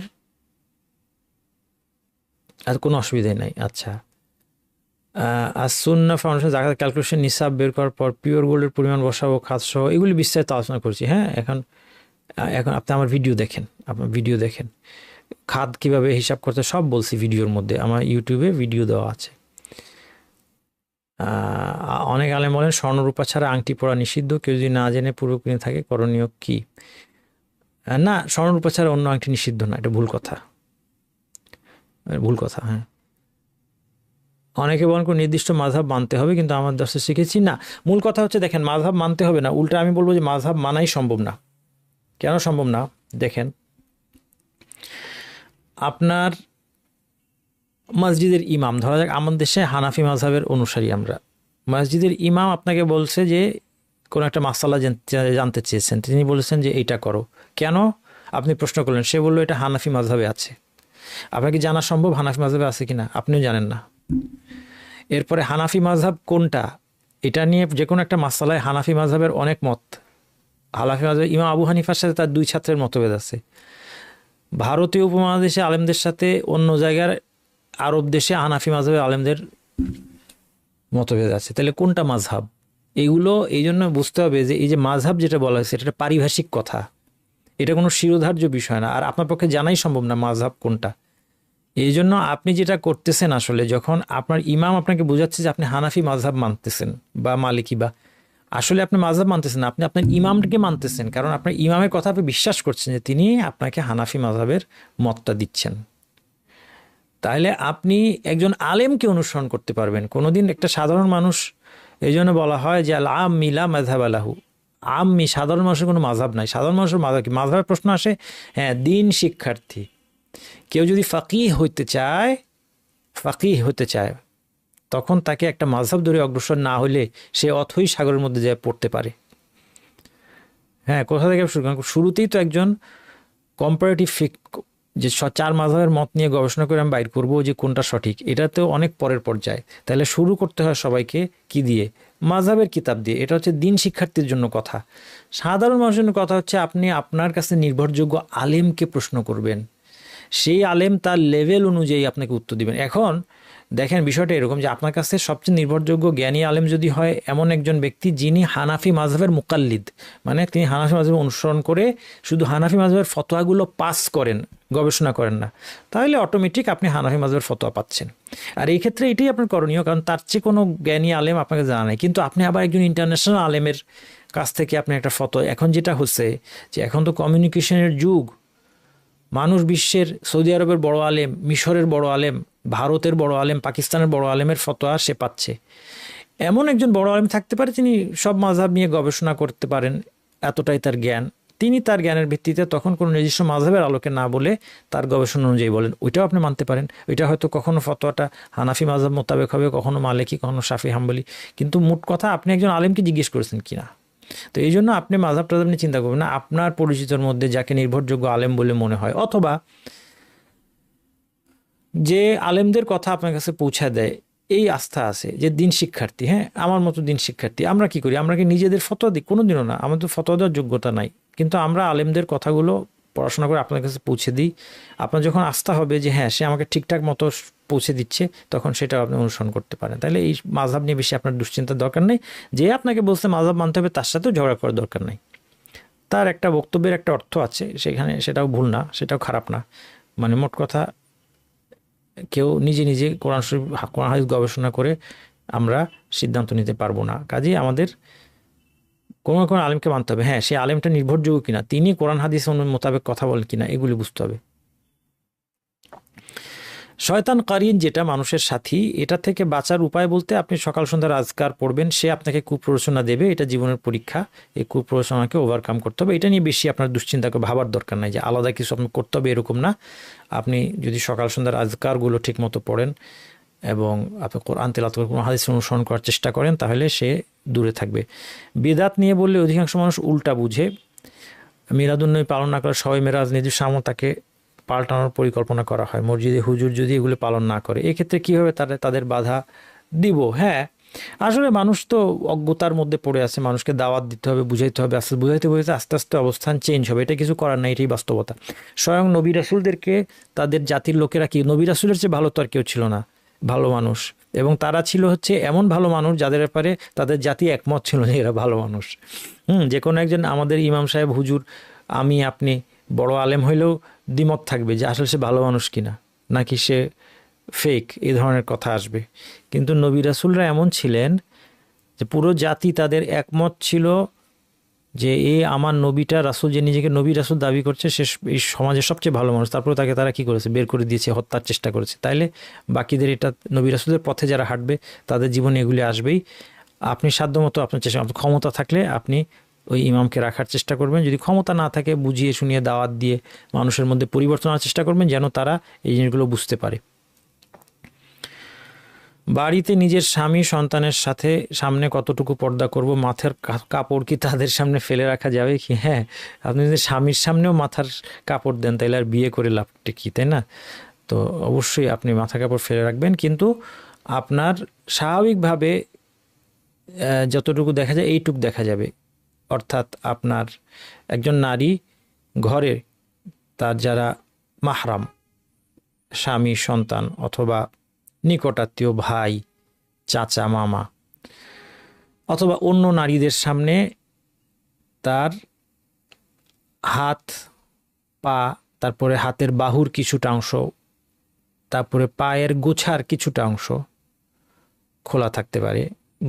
A: আর কোনো অসুবিধাই নাই। আচ্ছা, আসুন্না ফাউন্ডেশন জাকাত ক্যালকুলেশন নিসাব বের করার পর পিওর গোল্ডের পরিমাণ বসাবো, খাত সহ, এগুলি বিস্তারিত আলোচনা করছি। হ্যাঁ, এখন আপনি আমার ভিডিও দেখেন, আপনার ভিডিও দেখেন, খাত কিভাবে হিসাব করতে সব বলছি ভিডিওর মধ্যে, আমার ইউটিউবে ভিডিও দেওয়া আছে। অনেক আলেম বলেন স্বর্ণরূপা ছাড়া আংটি পরা নিষিদ্ধ, কেউ যদি না জেনে পূর্ব কিনে থাকে করণীয় কি? না, স্বর্ণরূপা ছাড়া অন্য আংটি নিষিদ্ধ না, এটা ভুল কথা, ভুল কথা। হ্যাঁ, অনেকে বলেন কোনো নির্দিষ্ট মাযহাব মানতে হবে, কিন্তু আমার দর্শে শিখেছি না। মূল কথা হচ্ছে, দেখেন, মাযহাব মানতে হবে না, উল্টা আমি বলবো যে মাযহাব মানাই সম্ভব না। কেন সম্ভব না? দেখেন, আপনার মসজিদের ইমাম, ধরা যাক আমাদের দেশে হানাফি মাযহাবের অনুসারী আমরা, মসজিদের ইমাম আপনাকে বলছে যে কোনো একটা মাসালা জানতে চেয়েছেন, তিনি বলেছেন যে এইটা করো, কেন? আপনি প্রশ্ন করলেন, সে বললো এটা হানাফি মাযহাবে আছে। আপনাকে জানা সম্ভব হানাফি মাযহাবে আছে কিনা? আপনিও জানেন না। এরপরে হানাফি মাযহাব কোনটা, এটা নিয়ে যে কোনো একটা মাসালায় হানাফি মাযহাবের অনেক মত। হানাফি মাযহাব ইমাম আবু হানিফার সাথে তার 2 ছাত্রের মতভেদ আছে। ভারতীয় উপমহাদেশে আলেমদের সাথে অন্য জায়গার আরব দেশে হানাফি মাযহাবের আলেমদের মতভেদ আছে। তাহলে কোনটা মাযহাব? এইগুলো এই জন্য বুঝতে হবে যে এই যে মাযহাব যেটা বলা হয়েছে, এটা পারিভাষিক কথা, এটা কোনো শিরোধার্য বিষয় না, আর আপনার পক্ষে জানাই সম্ভব না মাযহাব কোনটা। এই জন্য আপনি যেটা করতেছেন, আসলে যখন আপনার ইমাম আপনাকে বোঝাচ্ছে যে আপনি হানাফি মাযহাব মানতেছেন বা মালিকি, বা আসলে আপনি মাযহাব মানতেছেন না, আপনি আপনার ইমামকে মানতেছেন, কারণ আপনার ইমামের কথা আপনি বিশ্বাস করছেন যে তিনি আপনাকে হানাফি মাযহাবের মতটা দিচ্ছেন। তাহলে আপনি একজন আলেমকে অনুসরণ করতে পারবেন, কোনোদিন একটা সাধারণ মানুষ, এই জন্য বলা হয় যে আল আম্মি লা মাযহাব লাহু, আম্মি সাধারণ মানুষের কোনো মাযহাব নাই। সাধারণ মানুষের মাযহাব কি? মাযহাবের প্রশ্ন আসে, হ্যাঁ, দিন শিক্ষার্থী কেউ যদি ফাকিহ হতে চায়, তখন তাকে একটা মাযহাব ধরে অগ্রসর না হলে সে অথই সাগরের মধ্যে যায় পড়তে পারে। হ্যাঁ, কোথা থেকে শুরুতেই তো একজন কম্পারেটিভ ফিক, যে 4 মাযহাবের মত নিয়ে গবেষণা করে আমি বাইর করবো যে কোনটা সঠিক, এটা তো অনেক পরের পর্যায়ে। তাহলে শুরু করতে হয় সবাইকে কি দিয়ে? মাযহাবের কিতাব দিয়ে। এটা হচ্ছে দিন শিক্ষার্থীর জন্য কথা। সাধারণ মানুষের জন্য কথা হচ্ছে আপনি আপনার কাছে নির্ভরযোগ্য আলেমকে প্রশ্ন করবেন, সেই আলেম তার লেভেল অনুযায়ী আপনাকে উত্তর দিবেন। এখন দেখেন, বিষয়টা এরকম যে আপনার কাছে সবচেয়ে নির্ভরযোগ্য জ্ঞানী আলেম যদি হয় এমন একজন ব্যক্তি যিনি হানাফি মাযহাবের মুকাল্লিদ, মানে তিনি হানাফি মাযহাব অনুসরণ করে শুধু হানাফি মাযহাবের ফতোয়াগুলো পাস করেন, গবেষণা করেন না, তাহলে অটোমেটিক আপনি হানাফি মাযহাবের ফতোয়া পাচ্ছেন। আর এই ক্ষেত্রে এটাই আপনার করণীয়, কারণ তার চেয়ে কোনো জ্ঞানী আলেম আপনাকে জানা নেই। কিন্তু আপনি আবার একজন ইন্টারন্যাশনাল আলেমের কাছ থেকে আপনি একটা ফতোয়া, এখন যেটা হচ্ছে যে এখন তো কমিউনিকেশনের যুগ, মানুষ বিশ্বের সৌদি আরবের বড় আলেম, মিশরের বড় আলেম, ভারতের বড় আলেম, পাকিস্তানের বড় আলেমের ফতোয়া সে পাচ্ছে। এমন একজন বড় আলেম থাকতে পারে তিনি সব মাযহাব নিয়ে গবেষণা করতে পারেন, এতটাই তার জ্ঞান, তিনি তার জ্ঞানের ভিত্তিতে তখন কোনো নির্দিষ্ট মাযহাবের আলোকে না বলে তার গবেষণা অনুযায়ী বলেন, ওইটাও আপনি মানতে পারেন। ওইটা হয়তো কখনো ফতোয়াটা হানাফি মাযহাব মোতাবেক হবে, কখনো মালিকি, কখনো শাফি হাম্বলি, কিন্তু মোট কথা আপনি একজন আলেমকে জিজ্ঞেস করেছেন কিনা। তো এই জন্য আপনি মাযহাব টাযহাব নিয়ে চিন্তা করবেন না, আপনার পরিচিতর মধ্যে যাকে নির্ভরযোগ্য আলেম বলে মনে হয়, অথবা যে আলেমদের কথা আপনার কাছে পৌঁছা দেয় এই আস্থা আছে যে দিন শিক্ষার্থী, হ্যাঁ, আমার মতো দিন শিক্ষার্থী, আমরা কি করি? আমরা কি নিজেদের ফতোয়া দিই? কোনোদিনও না, আমাদের ফতোয়া দেওয়ার যোগ্যতা নাই, কিন্তু আমরা আলেমদের কথাগুলো পড়াশোনা করে আপনার কাছে পৌঁছে দিই। আপনার যখন আস্থা হবে যে হ্যাঁ, সে আমাকে ঠিকঠাক মতো পৌঁছে দিচ্ছে, তখন সেটা আপনি অনুসরণ করতে পারেন। তাহলে এই মাযহাব নিয়ে বেশি আপনার দুশ্চিন্তার দরকার নেই। যে আপনাকে বলছে মাযহাব মানতে হবে, তার সাথেও ঝগড়া করার দরকার নেই। তার একটা বক্তব্যের একটা অর্থ আছে সেখানে, সেটাও ভুল না, সেটাও খারাপ না। মানে মোট কথা, কেউ নিজে নিজে কোরআন শরীফ, কোরআন হাদিস গবেষণা করে আমরা সিদ্ধান্ত নিতে পারবো না। কাজেই আমাদের কোনো কোনো আলেমকে মানতে হবে, হ্যাঁ, সেই আলেমটা নির্ভরযোগ্য কিনা, তিনি কোরআন হাদিস মোতাবেক কথা বলেন কিনা, এগুলি বুঝতে হবে। শয়তান কারিন, যেটা মানুষের সাথী, এটা থেকে বাঁচার উপায় বলতে আপনি সকাল সন্ধ্যার আজকার পড়বেন, সে আপনাকে কুপ্ররোচনা দেবে, এটা জীবনের পরীক্ষা, এই কুপ্ররোচনাকে ওভারকাম করতে হবে। এটা নিয়ে বেশি আপনার দুশ্চিন্তা করে ভাবার দরকার নাই যে আলাদা কিছু আপনি করতে হবে, এরকম না। আপনি যদি সকাল সন্ধ্যার আজকারগুলো ঠিক মতো পড়েন এবং আপনি কোরআন তেলাওয়াত করে কোনো হাদিস অনুসরণ করার চেষ্টা করেন, তাহলে সে দূরে থাকবে। বিদআত নিয়ে বললে অধিকাংশ মানুষ উল্টা বুঝে। মিলাদুন্নবী পালন না করে সবাই মেরাজ নির্দিষ্ট আমল তাকে পাল্টানোর পরিকল্পনা করা হয়। মসজিদে হুজুর যদি এগুলো পালন না করে, এক্ষেত্রে কীভাবে তাদের বাধা দিব? হ্যাঁ, আসলে মানুষ তো অজ্ঞতার মধ্যে পড়ে আছে, মানুষকে দাওয়াত দিতে হবে, বুঝাইতে হবে, বুঝাইতে আস্তে আস্তে অবস্থান চেঞ্জ হবে, এটা কিছু করার নাই, এটাই বাস্তবতা। স্বয়ং নবী রাসূলদেরকে তাদের জাতির লোকেরা কি নবী রাসূলের চেয়ে ভালো তো আর কেউ ছিল না, ভালো মানুষ। এবং তারা ছিল হচ্ছে এমন ভালো মানুষ যাদের ব্যাপারে তাদের জাতি একমত ছিল যে এরা ভালো মানুষ। যে কোনো একজন আমাদের ইমাম সাহেব, হুজুর, আমি, আপনি বড় আলেম হইলেও দ্বিমত থাকবে যে আসলে সে ভালো মানুষ কিনা, নাকি সে ফেক, এই ধরনের কথা আসবে। কিন্তু নবী রাসূলরা এমন ছিলেন যে পুরো জাতি তাদের একমত ছিল যে আমার নবীটা রাসূল, যে নিজেকে নবী রাসূল দাবি করছে, সে এই সমাজের সবচেয়ে ভালো মানুষ। তারপরে তাকে তারা কি করেছে, বের করে দিয়েছে, হত্যার চেষ্টা করেছে। তাইলে বাকিদের, এটা নবী রাসূলের পথে যারা হাঁটবে তাদের জীবনে এগুলি আসবেই। আপনি সাধ্যমতো আপনার চেষ্টা, ক্ষমতা থাকলে আপনি ওই ইমামকে রাখার চেষ্টা করবেন, যদি ক্ষমতা না থাকে বুঝিয়ে শুনিয়ে দাওয়াত দিয়ে মানুষের মধ্যে পরিবর্তন আনার চেষ্টা করবেন, যেন তারা এই জিনিসগুলো বুঝতে পারে। বাড়িতে নিজের স্বামী সন্তানের সাথে সামনে কতটুকু পর্দা করব, মাথার কাপড় কি তাদের সামনে ফেলে রাখা যাবে কি? হ্যাঁ, আপনি যদি স্বামীর সামনেও মাথার কাপড় দেন তাহলে আর বিয়ে করে লাভটা কি, তাই না? তো অবশ্যই আপনি মাথা কাপড় ফেলে রাখবেন, কিন্তু আপনার স্বাভাবিকভাবে যতটুকু দেখা যায় এইটুকু দেখা যাবে। অর্থাৎ আপনার একজন নারী ঘরে তার যারা মাহরাম, স্বামী, সন্তান অথবা নিকটাত্মীয়, ভাই, চাচা, মামা অথবা অন্য নারীদের সামনে তার হাত, পা, তারপরে হাতের বাহুর কিছুটা অংশ, তারপরে পায়ের গোছার কিছুটা অংশ খোলা থাকতে পারে,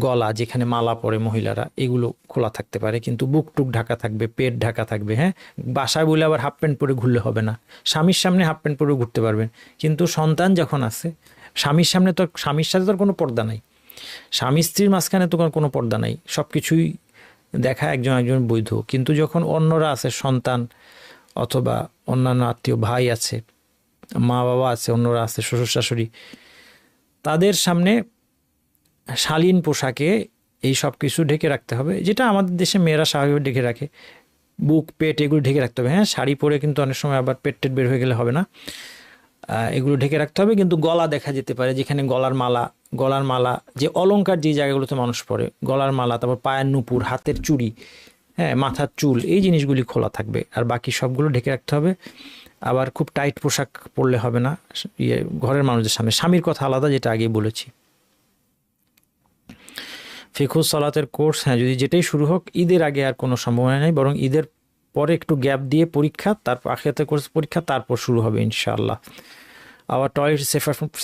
A: গলা যেখানে মালা পরে মহিলারা এগুলো খোলা থাকতে পারে, কিন্তু বুক টুক ঢাকা থাকবে, পেট ঢাকা থাকবে। হ্যাঁ, বাসায় বলে আবার হাফ প্যান্ট পরে ঘুরলে হবে না, স্বামীর সামনে হাফ প্যান্ট পরে ঘুরতে পারবেন, কিন্তু সন্তান যখন আছে স্বামীর সামনে, তো স্বামীর সাথে তো কোনো পর্দা নাই, স্বামী স্ত্রীর মাঝখানে তো কোনো পর্দা নাই, সব কিছুই দেখা একজন একজন বৈধ। কিন্তু যখন অন্যরা আছে, সন্তান অথবা অন্যান্য আত্মীয়, ভাই আছে, মা বাবা আছে, অন্যরা আছে, শ্বশুর শাশুড়ি, তাদের সামনে শালীন পোশাকে এই সব কিছু ঢেকে রাখতে হবে, যেটা আমাদের দেশে মেয়েরা স্বাভাবিকভাবে ঢেকে রাখে, বুক, পেট এগুলো ঢেকে রাখতে হবে। হ্যাঁ, শাড়ি পরে কিন্তু অনেক সময় আবার পেট টেট বের হয়ে গেলে হবে না, এগুলো ঢেকে রাখতে হবে। কিন্তু গলা দেখা যেতে পারে, যেখানে গলার মালা, যে অলংকার যে জায়গাগুলোতে মানুষ পরে, গলার মালা, তারপর পায়ের নুপুর, হাতের চুড়ি, হ্যাঁ, মাথার চুল, এই জিনিসগুলি খোলা থাকবে, আর বাকি সবগুলো ঢেকে রাখতে হবে। আবার খুব টাইট পোশাক পরলে হবে না ঘরের মানুষদের সামনে। স্বামীর কথা আলাদা, যেটা আগেই বলেছি। ফিকহুস সালাতের কোর্স, হ্যাঁ, যদি যেটাই শুরু হোক, ঈদের আগে আর কোনো সম্ভাবনা নেই, বরং ঈদের পরে একটু গ্যাপ দিয়ে পরীক্ষা, তারপর আখিরাতের কোর্স পরীক্ষা, তারপর শুরু হবে ইনশাআল্লাহ। Our toilet is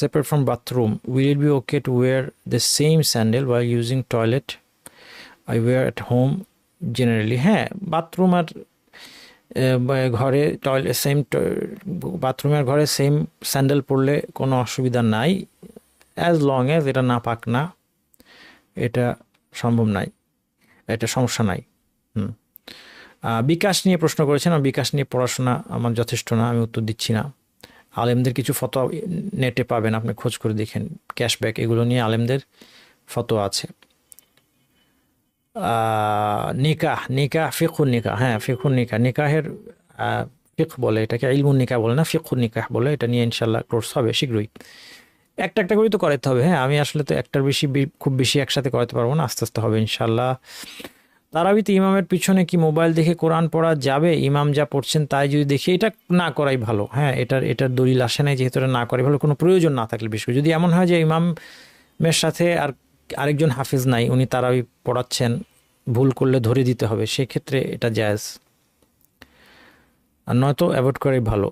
A: separate from bathroom. Will it be okay to wear the same sandal while using toilet I wear at home generally? হ্যাঁ, বাথরুম আর ঘরে টয়লেট সেম, বাথরুমের ঘরে সেম স্যান্ডেল পরলে কোনো অসুবিধা নাই, অ্যাজ লং অ্যাজ এটা না পাক না, এটা সম্ভব নাই, এটা সমস্যা নাই। বিকাশ নিয়ে প্রশ্ন করেছেন, বিকাশ নিয়ে পড়াশোনা আমার যথেষ্ট না, আমি উত্তর দিচ্ছি না। আলেমদের কিছু ফতোয়া নেটে পাবেন, আপনি খোঁজ করে দেখেন, ক্যাশব্যাক এগুলো নিয়ে আলেমদের ফতোয়া আছে। নিকাহ ফিকহুন নিকাহ, হ্যাঁ, ফিকহুন নিকাহ, নিকাহের ফিক বলে এটাকে, ইলমুন নিকাহ বলে না, ফিকহুন নিকাহ বলে। এটা নিয়ে ইনশাল্লাহ কোর্স হবে শীঘ্রই, একটা একটা করেই তো করাতে হবে। হ্যাঁ, আমি আসলে তো একটার বেশি, খুব বেশি একসাথে করাতে পারবো না, আস্তে আস্তে হবে ইনশাল্লাহ। তারাবিতে ইমামের পিছনে কি মোবাইল দেখে কোরআন পড়া যাবে? ইমাম যা পড়ছেন তাই যদি দেখি, এটা না করাই ভালো। হ্যাঁ, এটার দলিল আসে নাই, যেহেতু এটা না করাই ভালো, কোনো প্রয়োজন না থাকলে। বিশেষ করে যদি এমন হয় যে ইমামের সাথে আরেকজন হাফিজ নাই, উনি তারাবি পড়াচ্ছেন, ভুল করলে ধরে দিতে হবে, সেক্ষেত্রে এটা জায়েজ, আর নয়তো অ্যাভয়েড করাই ভালো।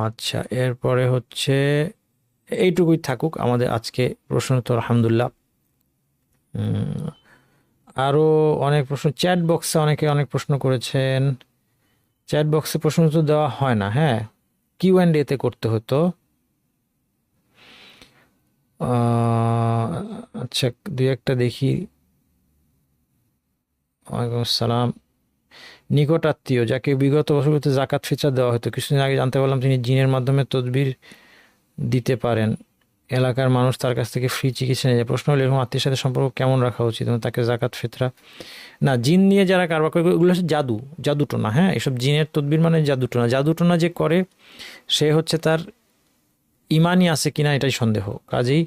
A: আচ্ছা, এরপরে হচ্ছে এইটুকুই থাকুক আমাদের আজকে প্রশ্ন তো, আলহামদুলিল্লাহ। আরও অনেক প্রশ্ন চ্যাট বক্সে, অনেকে অনেক প্রশ্ন করেছেন। চ্যাট বক্সে প্রশ্ন তো দেওয়া হয় না, হ্যাঁ, কিউ&এতে করতে হতো। আচ্ছা, দুই একটা দেখি। ওয়ালাইকুম আসসালাম। নিকট আত্মীয় যাকে বিগত বছরগুলোতে জাকাত ফিতরা দেওয়া হতো, কিছুদিন আগে জানতে পারলাম তিনি জিনের মাধ্যমে তদবির দিতে পারেন, এলাকার মানুষ তার কাছ থেকে ফ্রি চিকিৎসা নিয়ে যায়। প্রশ্ন হলো এরকম আত্মীয়ের সাথে সম্পর্ক কেমন রাখা উচিত এবং তাকে জাকাত ফিতরা? না, জিন নিয়ে যারা কারবার করে এগুলো হচ্ছে জাদুটোনা। হ্যাঁ, এসব জিনের তদবির মানে জাদুটোনা যে করে সে হচ্ছে তার ইমানই আছে কিনা এটাই সন্দেহ। কাজেই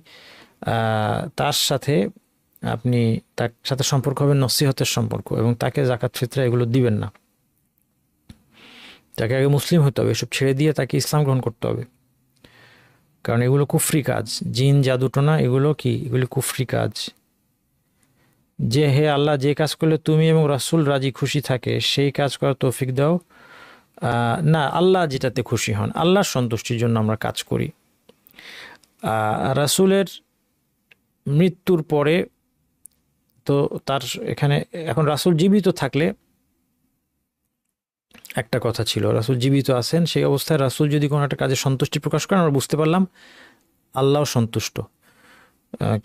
A: তার সাথে তার সাথে সম্পর্ক হবে নসিহতের সম্পর্ক, এবং তাকে জাকাত ফিতরা এগুলো দিবেন না। তাকে আগে মুসলিম হতে হবে, এসব ছেড়ে দিয়ে তাকে ইসলাম গ্রহণ করতে হবে, কারণ এগুলো কুফরি কাজ। জিন জাদুটোনা এগুলো কুফরি কাজ। যে হে আল্লাহ, যে কাজ করলে তুমি এবং রাসূল রাজি খুশি থাকে সেই কাজ করার তৌফিক দাও। না, আল্লাহ যেটাতে খুশি হন, আল্লাহর সন্তুষ্টির জন্য আমরা কাজ করি। রাসূলের মৃত্যুর পরে তো তার এখানে এখন রাসূল জীবিত থাকলে একটা কথা ছিল, রাসূল জীবিত আছেন, সেই অবস্থায় রাসূল যদি কোনো একটা কাজে সন্তুষ্টি প্রকাশ করেন আমরা বুঝতে পারলাম আল্লাহ সন্তুষ্ট।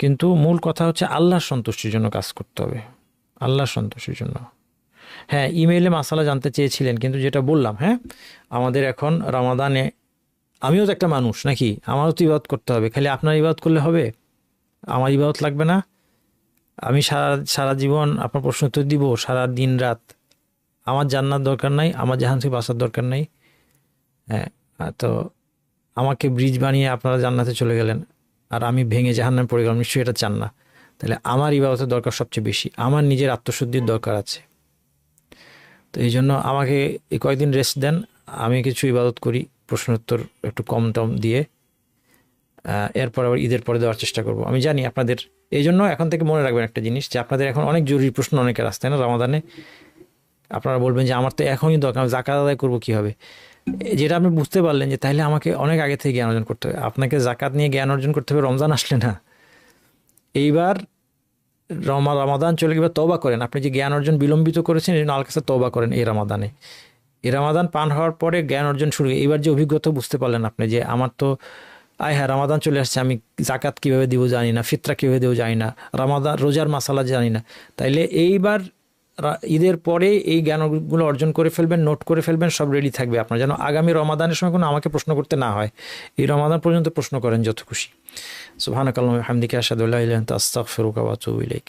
A: কিন্তু মূল কথা হচ্ছে আল্লাহর সন্তুষ্টির জন্য কাজ করতে হবে, আল্লাহর সন্তুষ্টির জন্য। হ্যাঁ, ইমেইলে মাসালা জানতে চেয়েছিলেন, কিন্তু যেটা বললাম, হ্যাঁ আমাদের এখন রমাদানে, আমিও তো একটা মানুষ নাকি, আমারও তো ইবাদত করতে হবে। খালি আপনার ইবাদত করলে হবে, আমার ইবাদত লাগবে না? আমি সারা জীবন আপনার প্রশ্ন উত্তর দিব, সারা দিন রাত? আমার জান্নাত দরকার নাই, আমার জাহান থেকে বাঁচার দরকার নাই। হ্যাঁ, তো আমাকে ব্রিজ বানিয়ে আপনারা জান্নাতে চলে গেলেন আর আমি ভেঙে জাহান্নামে পড়ে গেলাম, নিশ্চয়ই এটা চান না। তাহলে আমার ইবাদতের দরকার সবচেয়ে বেশি, আমার নিজের আত্মশুদ্ধির দরকার আছে। তো এই জন্য আমাকে এই কয়েকদিন রেস্ট দেন, আমি কিছু ইবাদত করি, প্রশ্ন উত্তর একটু কম টম দিয়ে, এরপর আবার ঈদের পরে দেওয়ার চেষ্টা করব। আমি জানি আপনাদের, এই জন্য এখন থেকে মনে রাখবেন একটা জিনিস, যে আপনাদের এখন অনেক জরুরি প্রশ্ন অনেকের আসতে না রমাদানে। আপনারা বলবেন যে আমার তো এখনই দরকার, জাকাত আদায় করবো কীভাবে? যেটা আপনি বুঝতে পারলেন যে তাহলে আমাকে অনেক আগে থেকে জ্ঞান অর্জন করতে হবে। আপনাকে জাকাত নিয়ে জ্ঞান অর্জন করতে হবে রমজান আসলে না। এইবার রমাদান চলে গেলে তওবা করেন, আপনি যে জ্ঞান অর্জন বিলম্বিত করেছেন এই জন্য আল্লাহর কাছে তওবা করেন। এই রমাদান পান হওয়ার পরে জ্ঞান অর্জন শুরু। এইবার যে অভিজ্ঞতা বুঝতে পারলেন আপনি যে আমার তো হ্যাঁ রমাদান চলে আসছে, আমি জাকাত কীভাবে দিব জানি না, ফিতরা কীভাবে দেবো জানি না, রোজার মাসালা জানি না, তাইলে এইবার ঈদের পরে এই জ্ঞানগুলো অর্জন করে ফেলবেন, নোট করে ফেলবেন, সব রেডি থাকবে আপনার, যেন আগামী রমাদানের সময় কোনো আমাকে প্রশ্ন করতে না হয়। এই রমাদান পর্যন্ত প্রশ্ন করেন যত খুশি। সুবহানাকাল্লাহুম্মা ওয়া বিহামদিকা আশহাদু আল্লা ইলাহা ইল্লা আনতা আস্তাগফিরুকা ওয়া আতুবু ইলাইক।